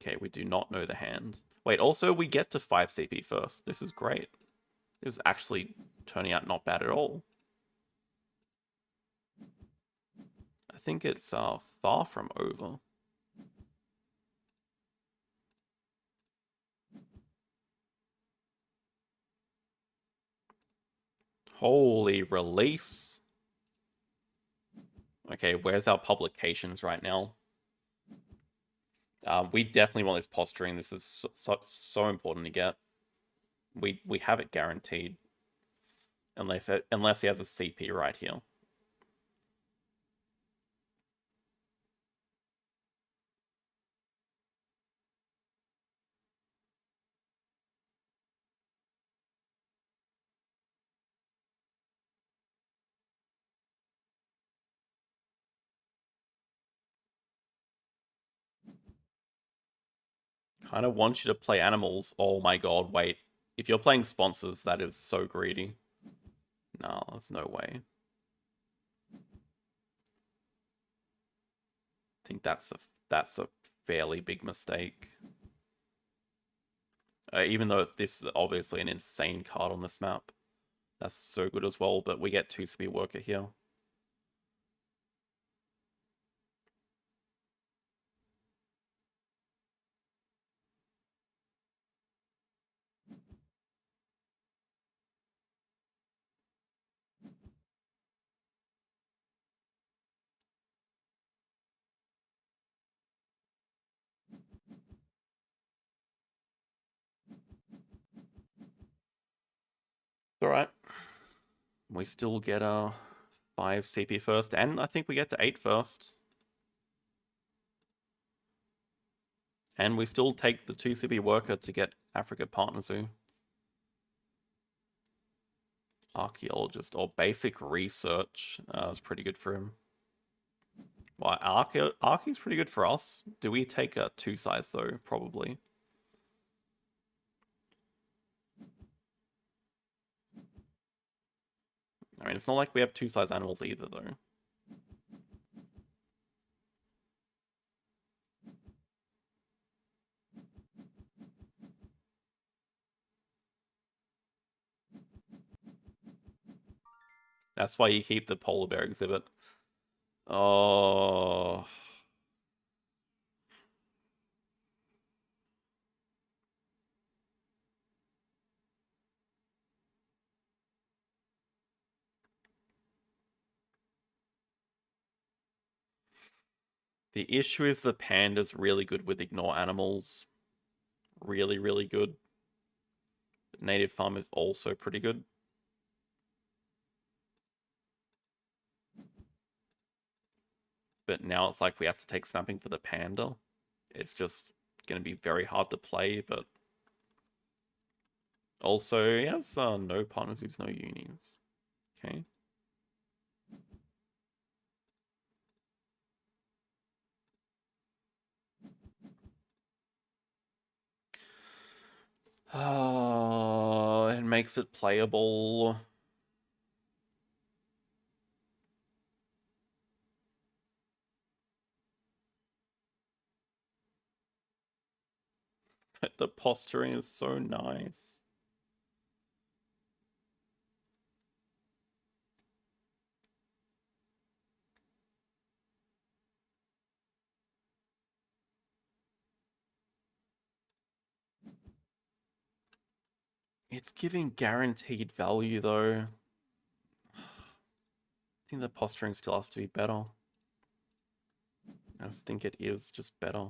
Okay, we do not know the hand. Wait, also we get to 5 CP first. This is great. This is actually turning out not bad at all. I think it's far from over. Holy release. Okay, where's our publications right now? We definitely want this posturing. This is so important to get. We have it guaranteed. Unless he has a CP right here. Kind of want you to play animals. Oh my god, wait. If you're playing sponsors, that is so greedy. No, there's no way. I think that's a fairly big mistake. Even though this is obviously an insane card on this map. That's so good as well, but we get 2 speed worker here. Alright. We still get a 5 CP first, and I think we get to 8 first. And we still take the 2 CP worker to get Africa Partner Zoo. Archaeologist or basic research is pretty good for him. Well, Archy's pretty good for us. Do we take a 2 size though? Probably. I mean, it's not like we have 2 size animals either though. That's why you keep the polar bear exhibit. Oh. The issue is the panda's really good with ignore animals. Really, really good. But native farm is also pretty good. But now it's like we have to take snapping for the panda. It's just going to be very hard to play, but... Also, he has no partners, who's no unis. Okay. Oh, it makes it playable. But the posturing is so nice. It's giving guaranteed value though. I think the posturing still has to be better. I just think it is just better.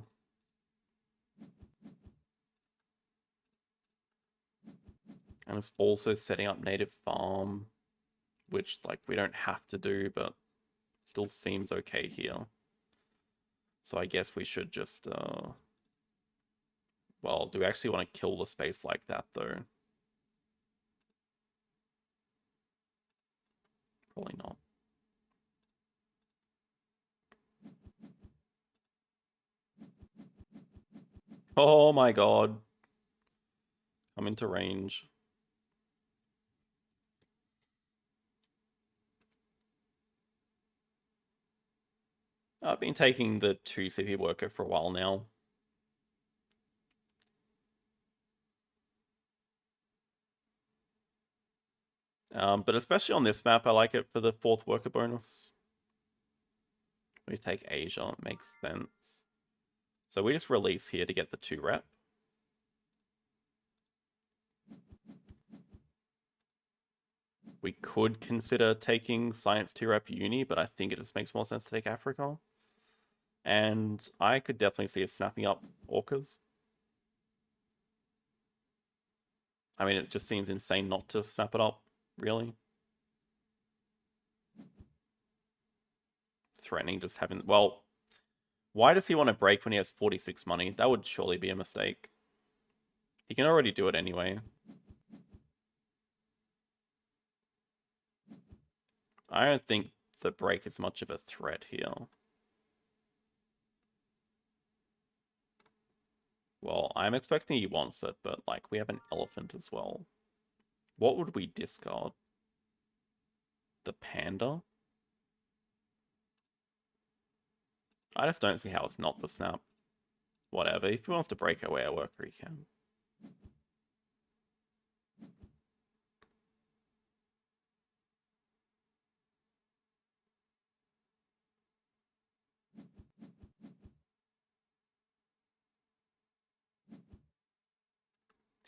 And it's also setting up native farm, which like we don't have to do, but still seems okay here. So I guess we should just, well, do we actually want to kill the space like that though? Probably not. Oh my god. I'm into range. I've been taking the 2 CP worker for a while now. But especially on this map, I like it for the 4th worker bonus. We take Asia, it makes sense. So we just release here to get the 2 rep. We could consider taking Science 2 rep Uni, but I think it just makes more sense to take Africa. And I could definitely see us snapping up Orcas. I mean, it just seems insane not to snap it up, really. Threatening just having... Well, why does he want to break when he has 46 money? That would surely be a mistake. He can already do it anyway. I don't think the break is much of a threat here. Well, I'm expecting he wants it, but like we have an elephant as well. What would we discard? The panda? I just don't see how it's not the snap. Whatever, if he wants to break away a worker, he can.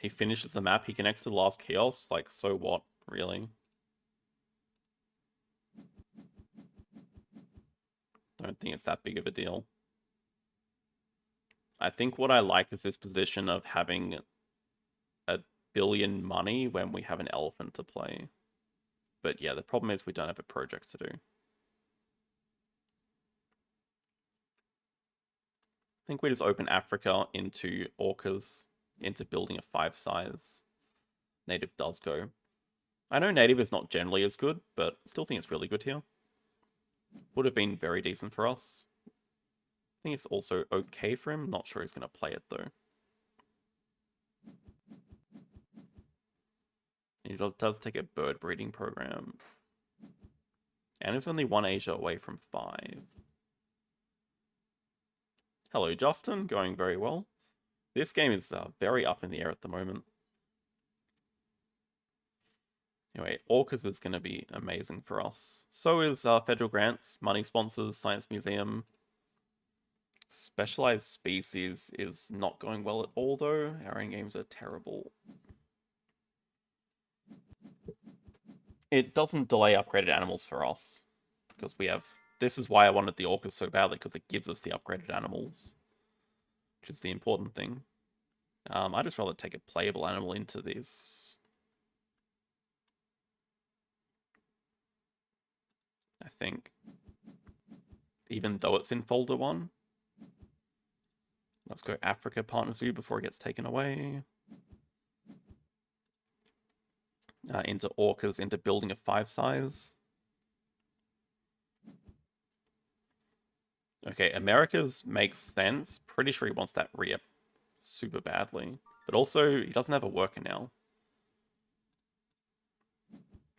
He finishes the map, he connects to the last chaos, like, so what, really? Don't think it's that big of a deal. I think what I like is this position of having a billion money when we have an elephant to play. But yeah, the problem is we don't have a project to do. I think we just open Africa into Orcas, into building a 5 size. Native does go. I know native is not generally as good, but still think it's really good here. Would have been very decent for us. I think it's also okay for him. Not sure he's going to play it though. He does take a bird breeding program. And it's only 1 Asia away from 5. Hello, Justin. Going very well. This game is very up in the air at the moment. Anyway, Orcas is going to be amazing for us. So is federal grants, money sponsors, science museum. Specialized species is not going well at all, though. Our own games are terrible. It doesn't delay upgraded animals for us. Because we have... This is why I wanted the Orcas so badly, because it gives us the upgraded animals. Which is the important thing. I'd just rather take a playable animal into these. I think. Even though it's in folder 1. Let's go Africa Partner Zoo before it gets taken away. Into Orcas, into building a 5 size. Okay, America's makes sense. Pretty sure he wants that re-up super badly. But also, he doesn't have a worker now.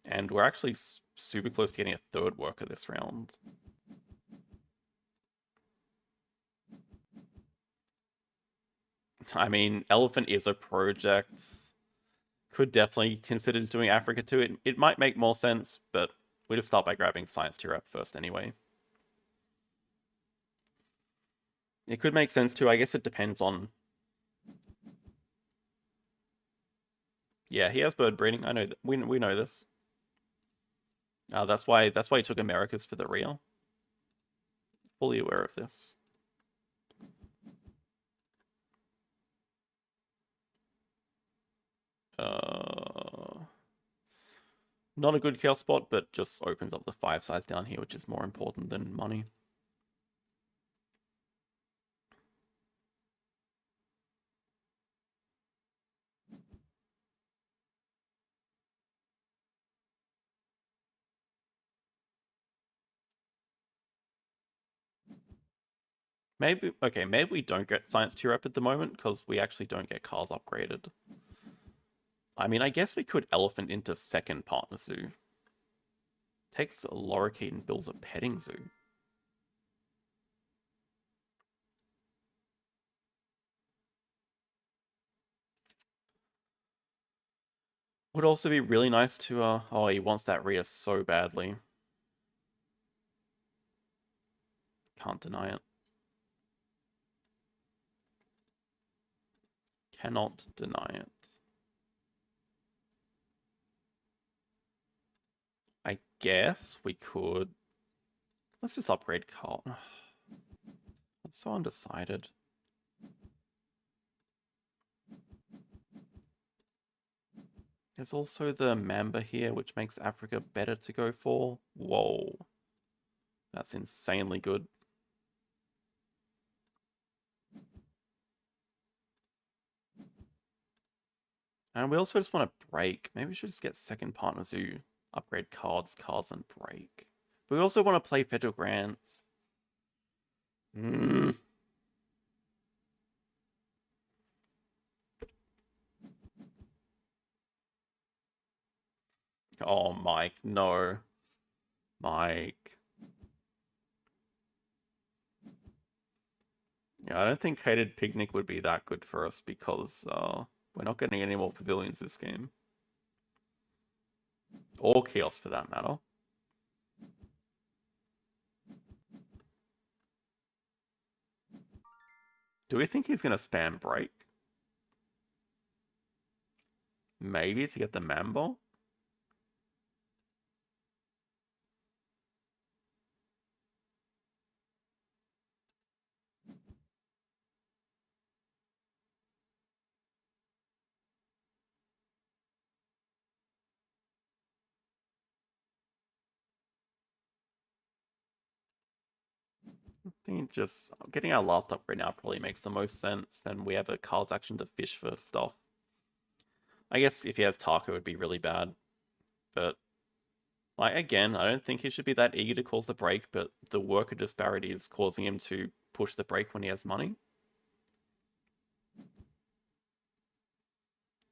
And we're actually super close to getting a 3rd worker this round. I mean, Elephant is a project. Could definitely consider doing Africa too. It might make more sense, but we just start by grabbing Science 2 rep first anyway. It could make sense too. I guess it depends on... Yeah, he has bird breeding. I know that. We know this. That's why he took Americas for the real. Fully aware of this. Not a good kill spot, but just opens up the 5 size down here, which is more important than money. Maybe we don't get Science 2 Rep at the moment because we actually don't get cars upgraded. I mean, I guess we could elephant into second partner zoo. Takes a lorikeet and builds a petting zoo. Would also be really nice to, oh, he wants that Rhea so badly. Can't deny it. Cannot deny it. I guess we could... Let's just upgrade Carl. I'm so undecided. There's also the Mamba here, which makes Africa better to go for. Whoa. That's insanely good. And we also just want to break. Maybe we should just get second partner zoo. Upgrade cards, and break. But we also want to play Federal Grants. Oh, Mike, no. Mike. Yeah, I don't think Hated Picnic would be that good for us because we're not getting any more pavilions this game. Or Chaos for that matter. Do we think he's going to spam break? Maybe to get the Mamba? I think just getting our last upgrade now probably makes the most sense, and we have a Carl's action to fish for stuff. I guess if he has Taco, it would be really bad. But, like, again, I don't think he should be that eager to cause the break, but the worker disparity is causing him to push the break when he has money.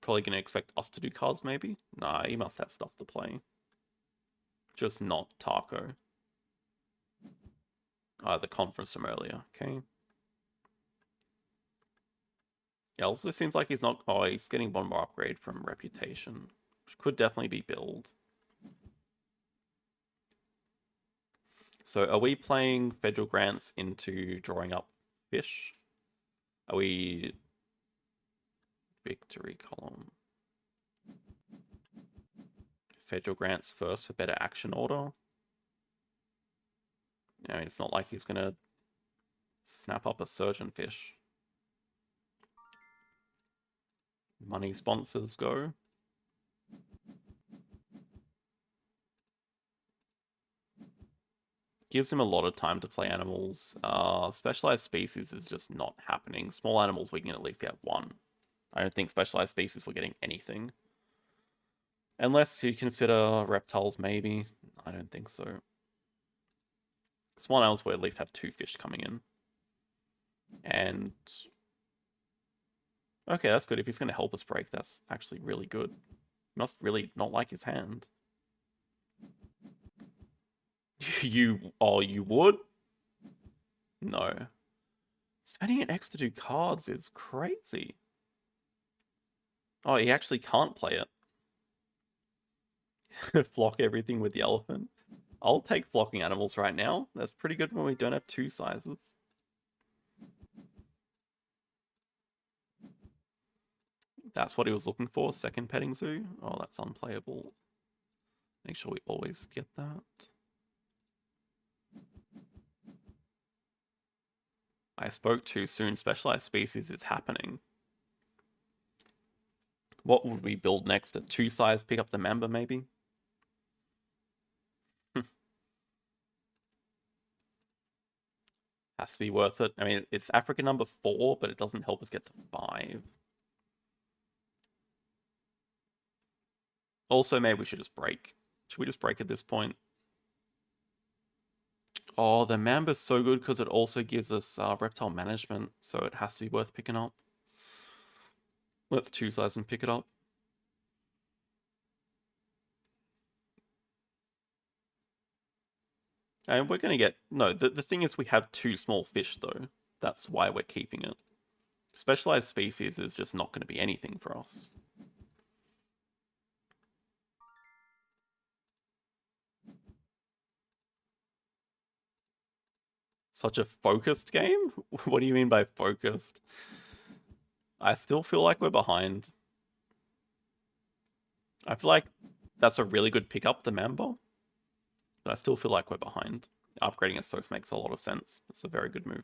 Probably going to expect us to do cards, maybe? Nah, he must have stuff to play. Just not Taco. The conference from earlier, okay. Yeah, also seems like he's not... Oh, he's getting one more upgrade from Reputation, which could definitely be build. So are we playing Federal Grants into drawing up fish? Are we... Victory column. Federal Grants first for better action order. I mean, it's not like he's gonna snap up a surgeon fish. Money sponsors go. Gives him a lot of time to play animals. Specialized species is just not happening. Small animals, we can at least get one. I don't think specialized species we're getting anything. Unless you consider reptiles, maybe. I don't think so. Small animals will at least have 2 fish coming in. And... Okay, that's good. If he's going to help us break, that's actually really good. He must really not like his hand. You would? No. Spending an X to do cards is crazy. Oh, he actually can't play it. Flock everything with the elephant. I'll take flocking animals right now. That's pretty good when we don't have 2 sizes. That's what he was looking for, second petting zoo. Oh, that's unplayable. Make sure we always get that. I spoke too soon. Specialized species is happening. What would we build next? A 2 size, pick up the Mamba maybe? Has to be worth it. I mean, it's Africa number 4, but it doesn't help us get to 5. Also, maybe we should just break. Should we just break at this point? Oh, the Mamba's so good because it also gives us reptile management, so it has to be worth picking up. Let's two size and pick it up. And we're going to get... No, the thing is we have two small fish, though. That's why we're keeping it. Specialized species is just not going to be anything for us. Such a focused game? What do you mean by focused? I still feel like we're behind. I feel like that's a really good pickup, the Mamba. But I still feel like we're behind. Upgrading a Source makes a lot of sense. It's a very good move.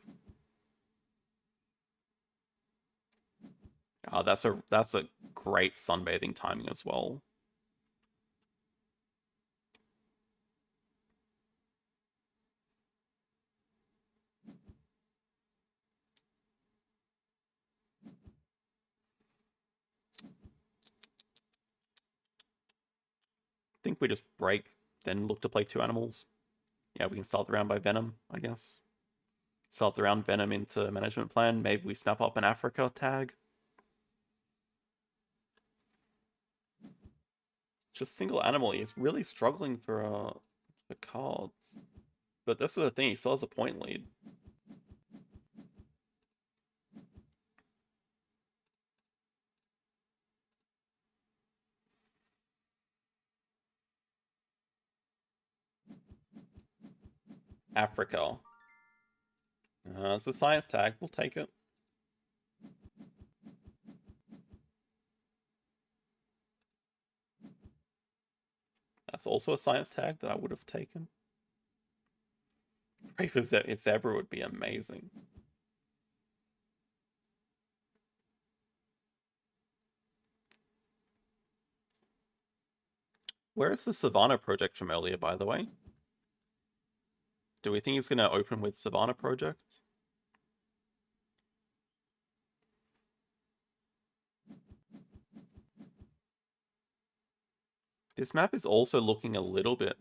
That's a great sunbathing timing as well. I think we just break, then look to play two animals. Yeah, we can start the round by Venom, I guess. Start the round Venom into management plan. Maybe we snap up an Africa tag. Just single animal. He's really struggling for cards. But this is the thing, he still has a point lead. Africa. It's a science tag. We'll take it. That's also a science tag that I would have taken. Pray for Zebra would be amazing. Where is the Savannah project from earlier, by the way? Do we think he's going to open with Savannah project? This map is also looking a little bit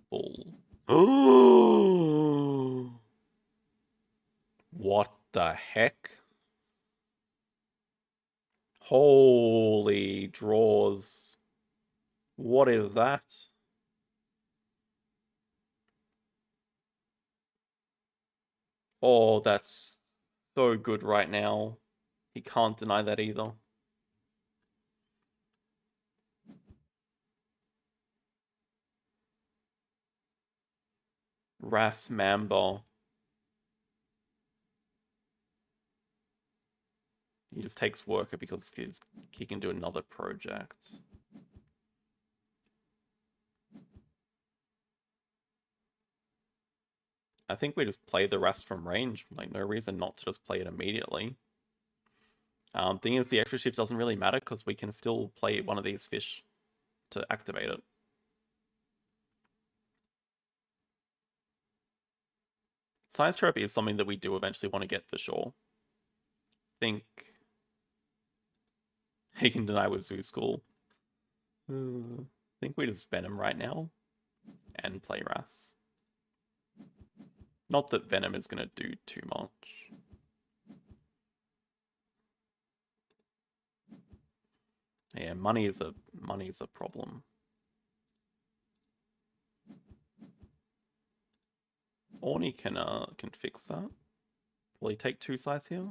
full. Oh! What the heck? Holy draws. What is that? Oh, that's so good right now. He can't deny that either. Ras Mambo. He just takes worker because he can do another project. I think we just play the Ras from range. Like, no reason not to just play it immediately. Thing is, the extra shift doesn't really matter because we can still play one of these fish to activate it. Science therapy is something that we do eventually want to get for sure. Think he can deny with Zoo School. I think we just Venom right now and play Ras. Not that Venom is going to do too much. Yeah, money is a problem. Orny can fix that. Will he take two sides here?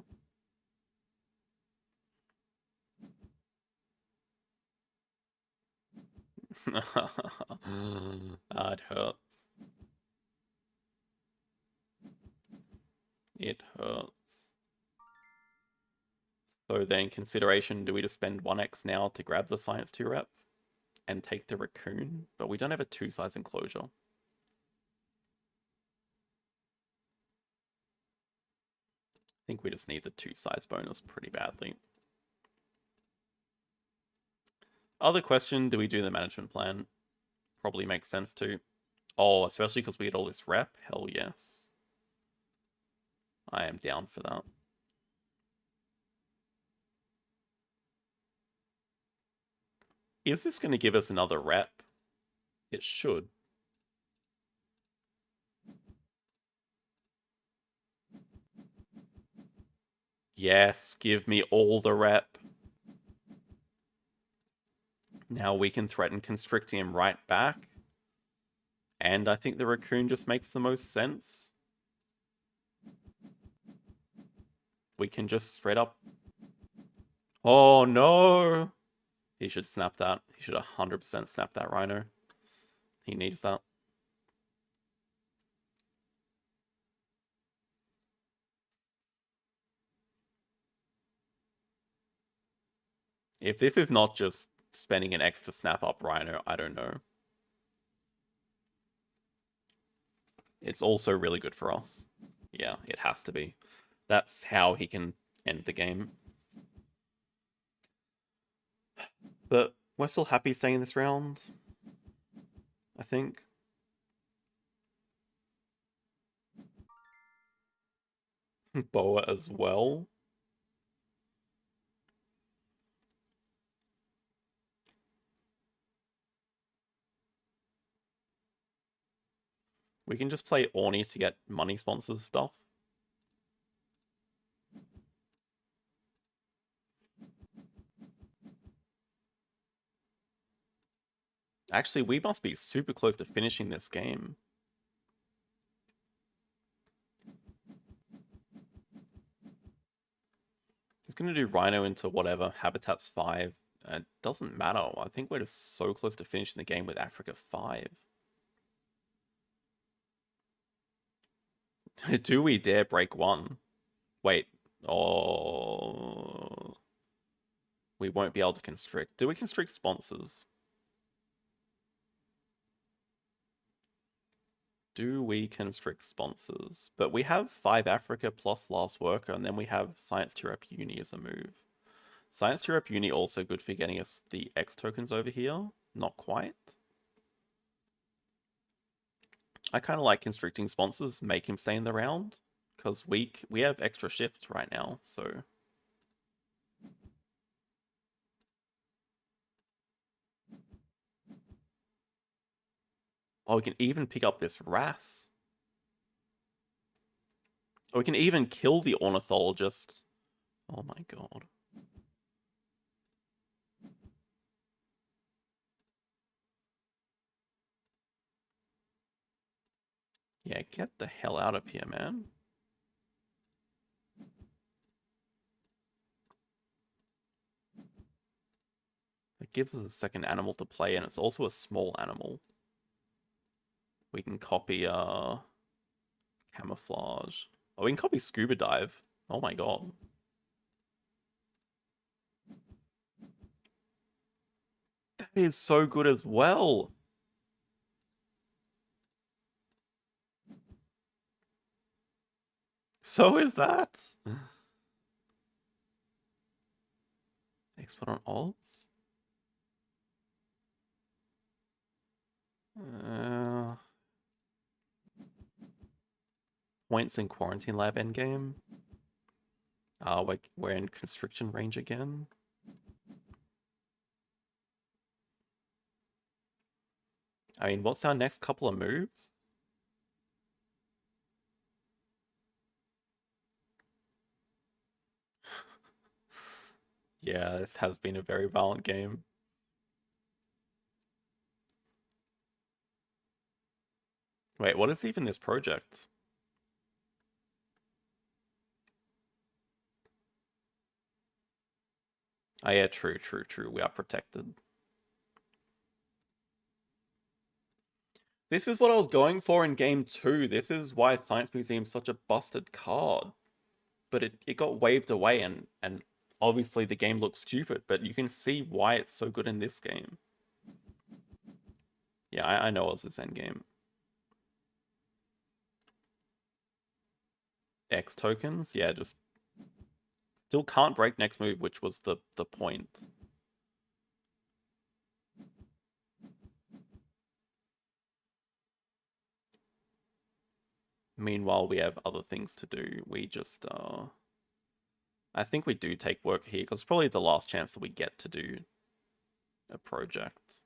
It hurts. It hurts. So then, consideration, do we just spend 1x now to grab the Science 2 rep and take the Raccoon? But we don't have a 2-size enclosure. I think we just need the 2-size bonus pretty badly. Other question, do we do the management plan? Probably makes sense to. Oh, especially because we get all this rep? Hell yes. I am down for that. Is this going to give us another rep? It should. Yes, give me all the rep. Now we can threaten constricting him right back. And I think the raccoon just makes the most sense. We can just straight up... Oh, no! He should snap that. He should 100% snap that rhino. He needs that. If this is not just spending an X to snap up rhino, I don't know. It's also really good for us. Yeah, it has to be. That's how he can end the game. But we're still happy staying this round, I think. Boa as well. We can just play Orni to get money sponsors stuff. Actually, we must be super close to finishing this game. He's going to do Rhino into whatever, Habitats 5. It doesn't matter. I think we're just so close to finishing the game with Africa 5. Do we dare break 1? Wait. Oh. We won't be able to constrict. Do we constrict sponsors? Do we constrict sponsors? But we have 5 Africa plus Last Worker, and then we have Science Tier Up Uni as a move. Science Tier Up Uni also good for getting us the X tokens over here. Not quite. I kind of like constricting sponsors, make him stay in the round, because we have extra shifts right now, so... Oh, we can even pick up this RAS. Oh, we can even kill the ornithologist. Oh my god. Yeah, get the hell out of here, man. It gives us a second animal to play, and it's also a small animal. We can copy camouflage. Oh, we can copy scuba dive. Oh my god. That is so good as well. So is that. Export on odds. Points in quarantine lab endgame. We're in constriction range again. I mean, what's our next couple of moves? Yeah, this has been a very violent game. Wait, what is even this project? Oh yeah, true. We are protected. This is what I was going for in game 2. This is why Science Museum's such a busted card. But it got waved away, and obviously the game looks stupid, but you can see why it's so good in this game. Yeah, I know it was this endgame. X tokens? Yeah, just... Still can't break next move, which was the point. Meanwhile, we have other things to do. We just, I think we do take work here, because it's probably the last chance that we get to do a project.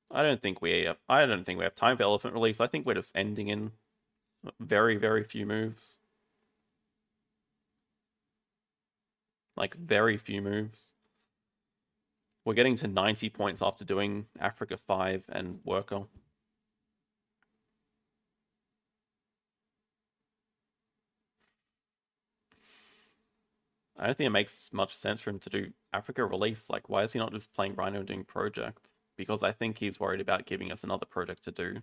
I don't think we have time for Elephant Release. I think we're just ending in very, very few moves. Like, very few moves. We're getting to 90 points after doing Africa 5 and Worker. I don't think it makes much sense for him to do Africa release. Like, why is he not just playing Rhino and doing Project? Because I think he's worried about giving us another project to do.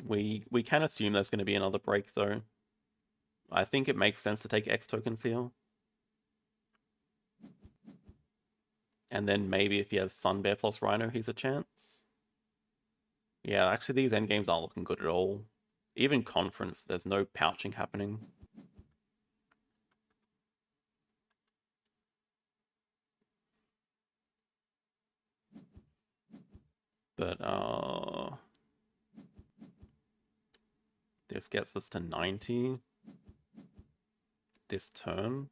We can assume there's going to be another break, though. I think it makes sense to take X tokens here. And then maybe if he has Sun Bear plus Rhino, he's a chance. Yeah, actually these endgames aren't looking good at all. Even Conference, there's no pouching happening. But, this gets us to 90 this turn.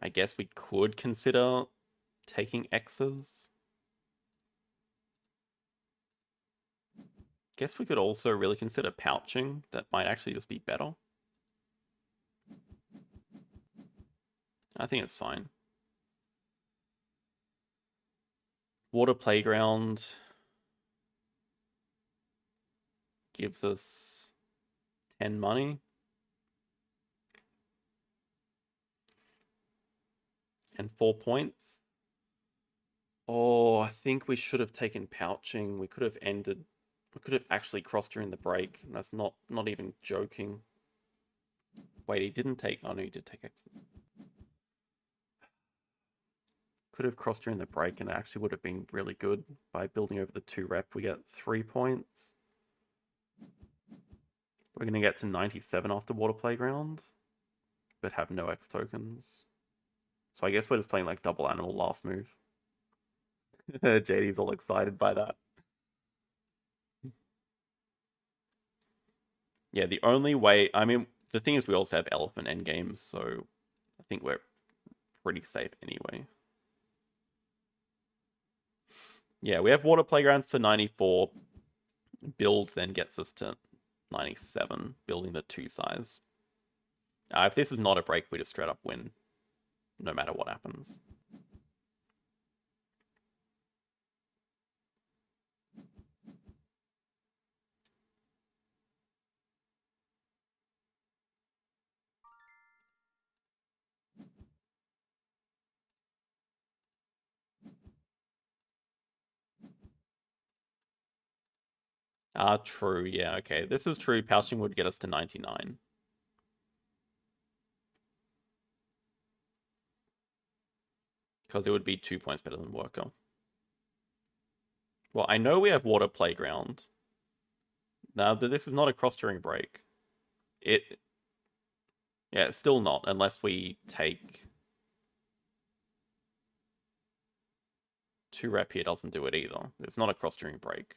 I guess we could consider taking X's. Guess we could also really consider pouching. That might actually just be better. I think it's fine. Water Playground gives us 10 money. And 4 points. Oh, I think we should have taken pouching. We could have actually crossed during the break. And that's not even joking. Wait, he didn't take, oh no, he did take X's. Could have crossed during the break and it actually would have been really good. By building over the 2 rep, we get 3 points. We're going to get to 97 after Water Playground, but have no X tokens. So I guess we're just playing like double animal last move. JD's all excited by that. Yeah, the only way, I mean, the thing is we also have elephant endgames, so I think we're pretty safe anyway. Yeah, we have Water Playground for 94. Build then gets us to 97, building the 2 size. If this is not a break, we just straight up win, no matter what happens. True, yeah, okay. This is true. Pouching would get us to 99. Because it would be 2 points better than Worker. Well, I know we have Water Playground. Now, this is not a cross during break. Yeah, it's still not, unless we take 2 rep here doesn't do it either. It's not a cross during break.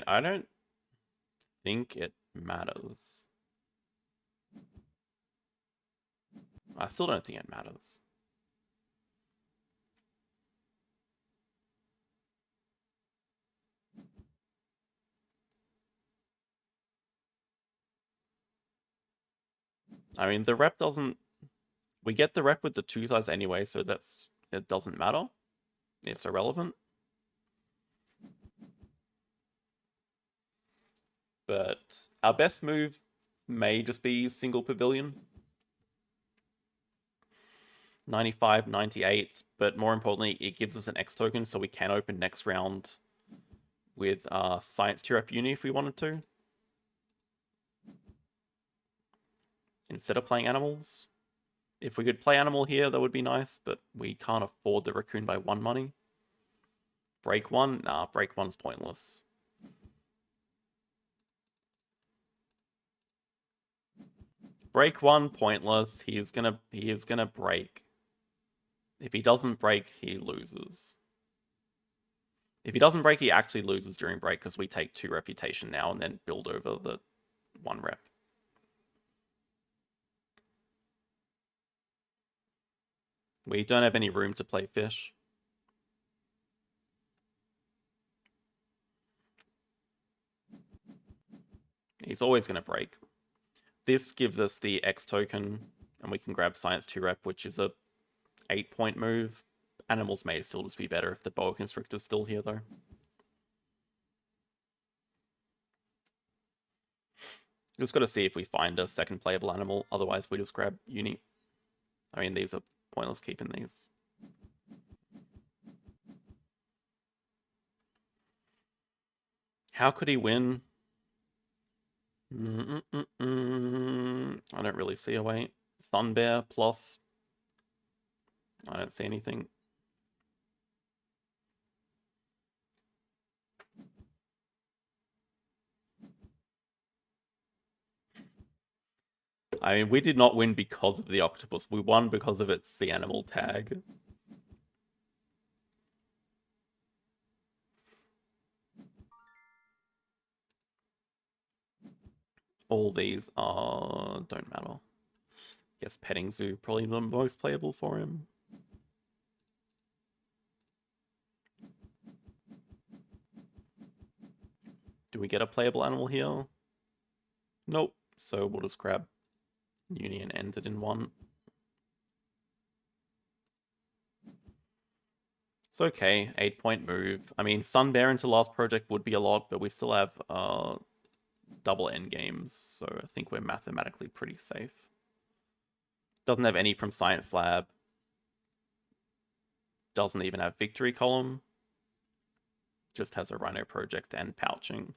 I don't think it matters. I still don't think it matters. I mean, the rep doesn't... We get the rep with the 2 size anyway, so it doesn't matter. It's irrelevant. But our best move may just be single pavilion. 95, 98, but more importantly, it gives us an X token, so we can open next round with Science Tier Up Uni if we wanted to. Instead of playing animals. If we could play animal here, that would be nice, but we can't afford the raccoon by 1 money. Break 1? Nah, break 1's pointless. Break 1, pointless. He is gonna break. If he doesn't break, he loses. If he doesn't break, he actually loses during break because we take 2 reputation now and then build over the 1 rep. We don't have any room to play fish. He's always going to break. This gives us the X token, and we can grab Science 2 Rep, which is a 8-point move. Animals may still just be better if the Boa Constrictor's still here, though. Just got to see if we find a second playable animal. Otherwise, we just grab Uni. I mean, these are pointless keeping these. How could he win? I don't really see a way. Sun Bear plus. I don't see anything. I mean, we did not win because of the octopus. We won because of its sea animal tag. All these don't matter. Guess Petting Zoo probably the most playable for him. Do we get a playable animal here? Nope. So we'll just grab Uni and end it in one. It's okay. 8-point move. I mean, Sun Bear into last project would be a lot, but we still have double end games, so I think we're mathematically pretty safe. Doesn't have any from Science Lab. Doesn't even have Victory Column. Just has a Rhino project and pouching.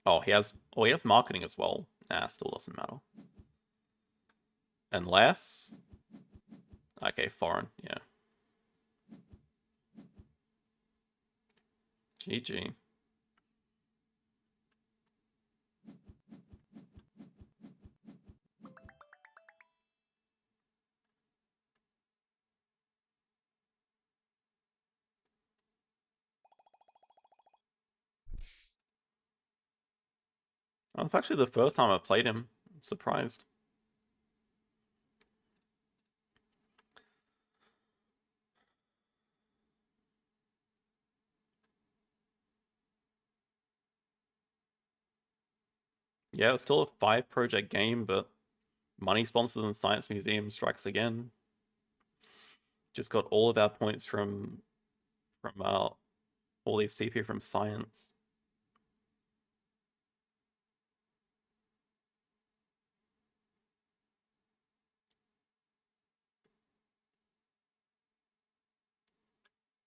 Oh, he has marketing as well. Nah, still doesn't matter. Unless... Okay, foreign, yeah. GG. Oh, it's actually the first time I played him. I'm surprised. Yeah, it's still a 5-project game, but money sponsors and Science Museum strikes again. Just got all of our points from all these CP from Science.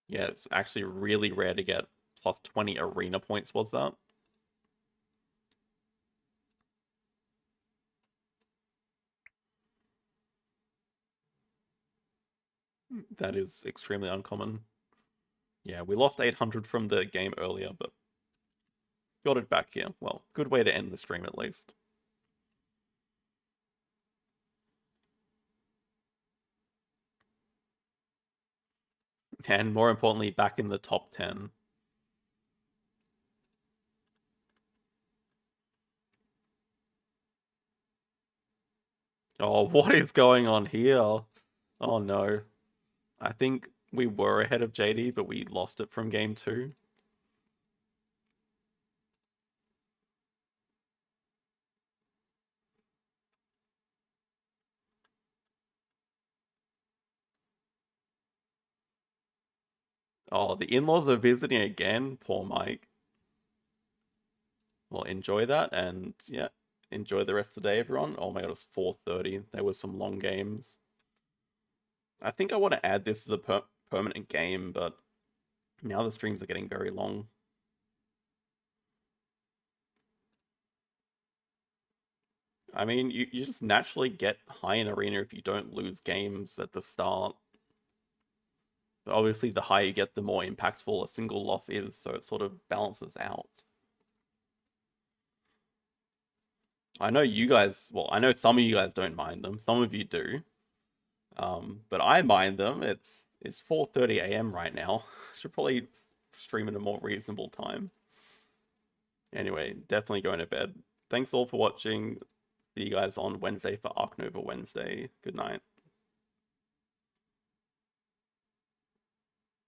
Yeah, it's actually really rare to get plus 20 arena points, was that? That is extremely uncommon. Yeah, we lost 800 from the game earlier, but got it back here. Well, good way to end the stream at least. And more importantly, back in the top 10. Oh, what is going on here? Oh no. I think we were ahead of JD, but we lost it from game 2. Oh, the in-laws are visiting again. Poor Mike. Well, enjoy that, and yeah, enjoy the rest of the day, everyone. Oh my god, it's 4:30. There were some long games. I think I want to add this as a permanent game, but now the streams are getting very long. I mean, you just naturally get high in arena if you don't lose games at the start. But obviously, the higher you get, the more impactful a single loss is, so it sort of balances out. I know you guys, well, I know some of you guys don't mind them. Some of you do. But I mind them. It's 4:30 a.m. right now. Should probably stream at a more reasonable time. Anyway, definitely going to bed. Thanks all for watching. See you guys on Wednesday for Ark Nova Wednesday. Good night.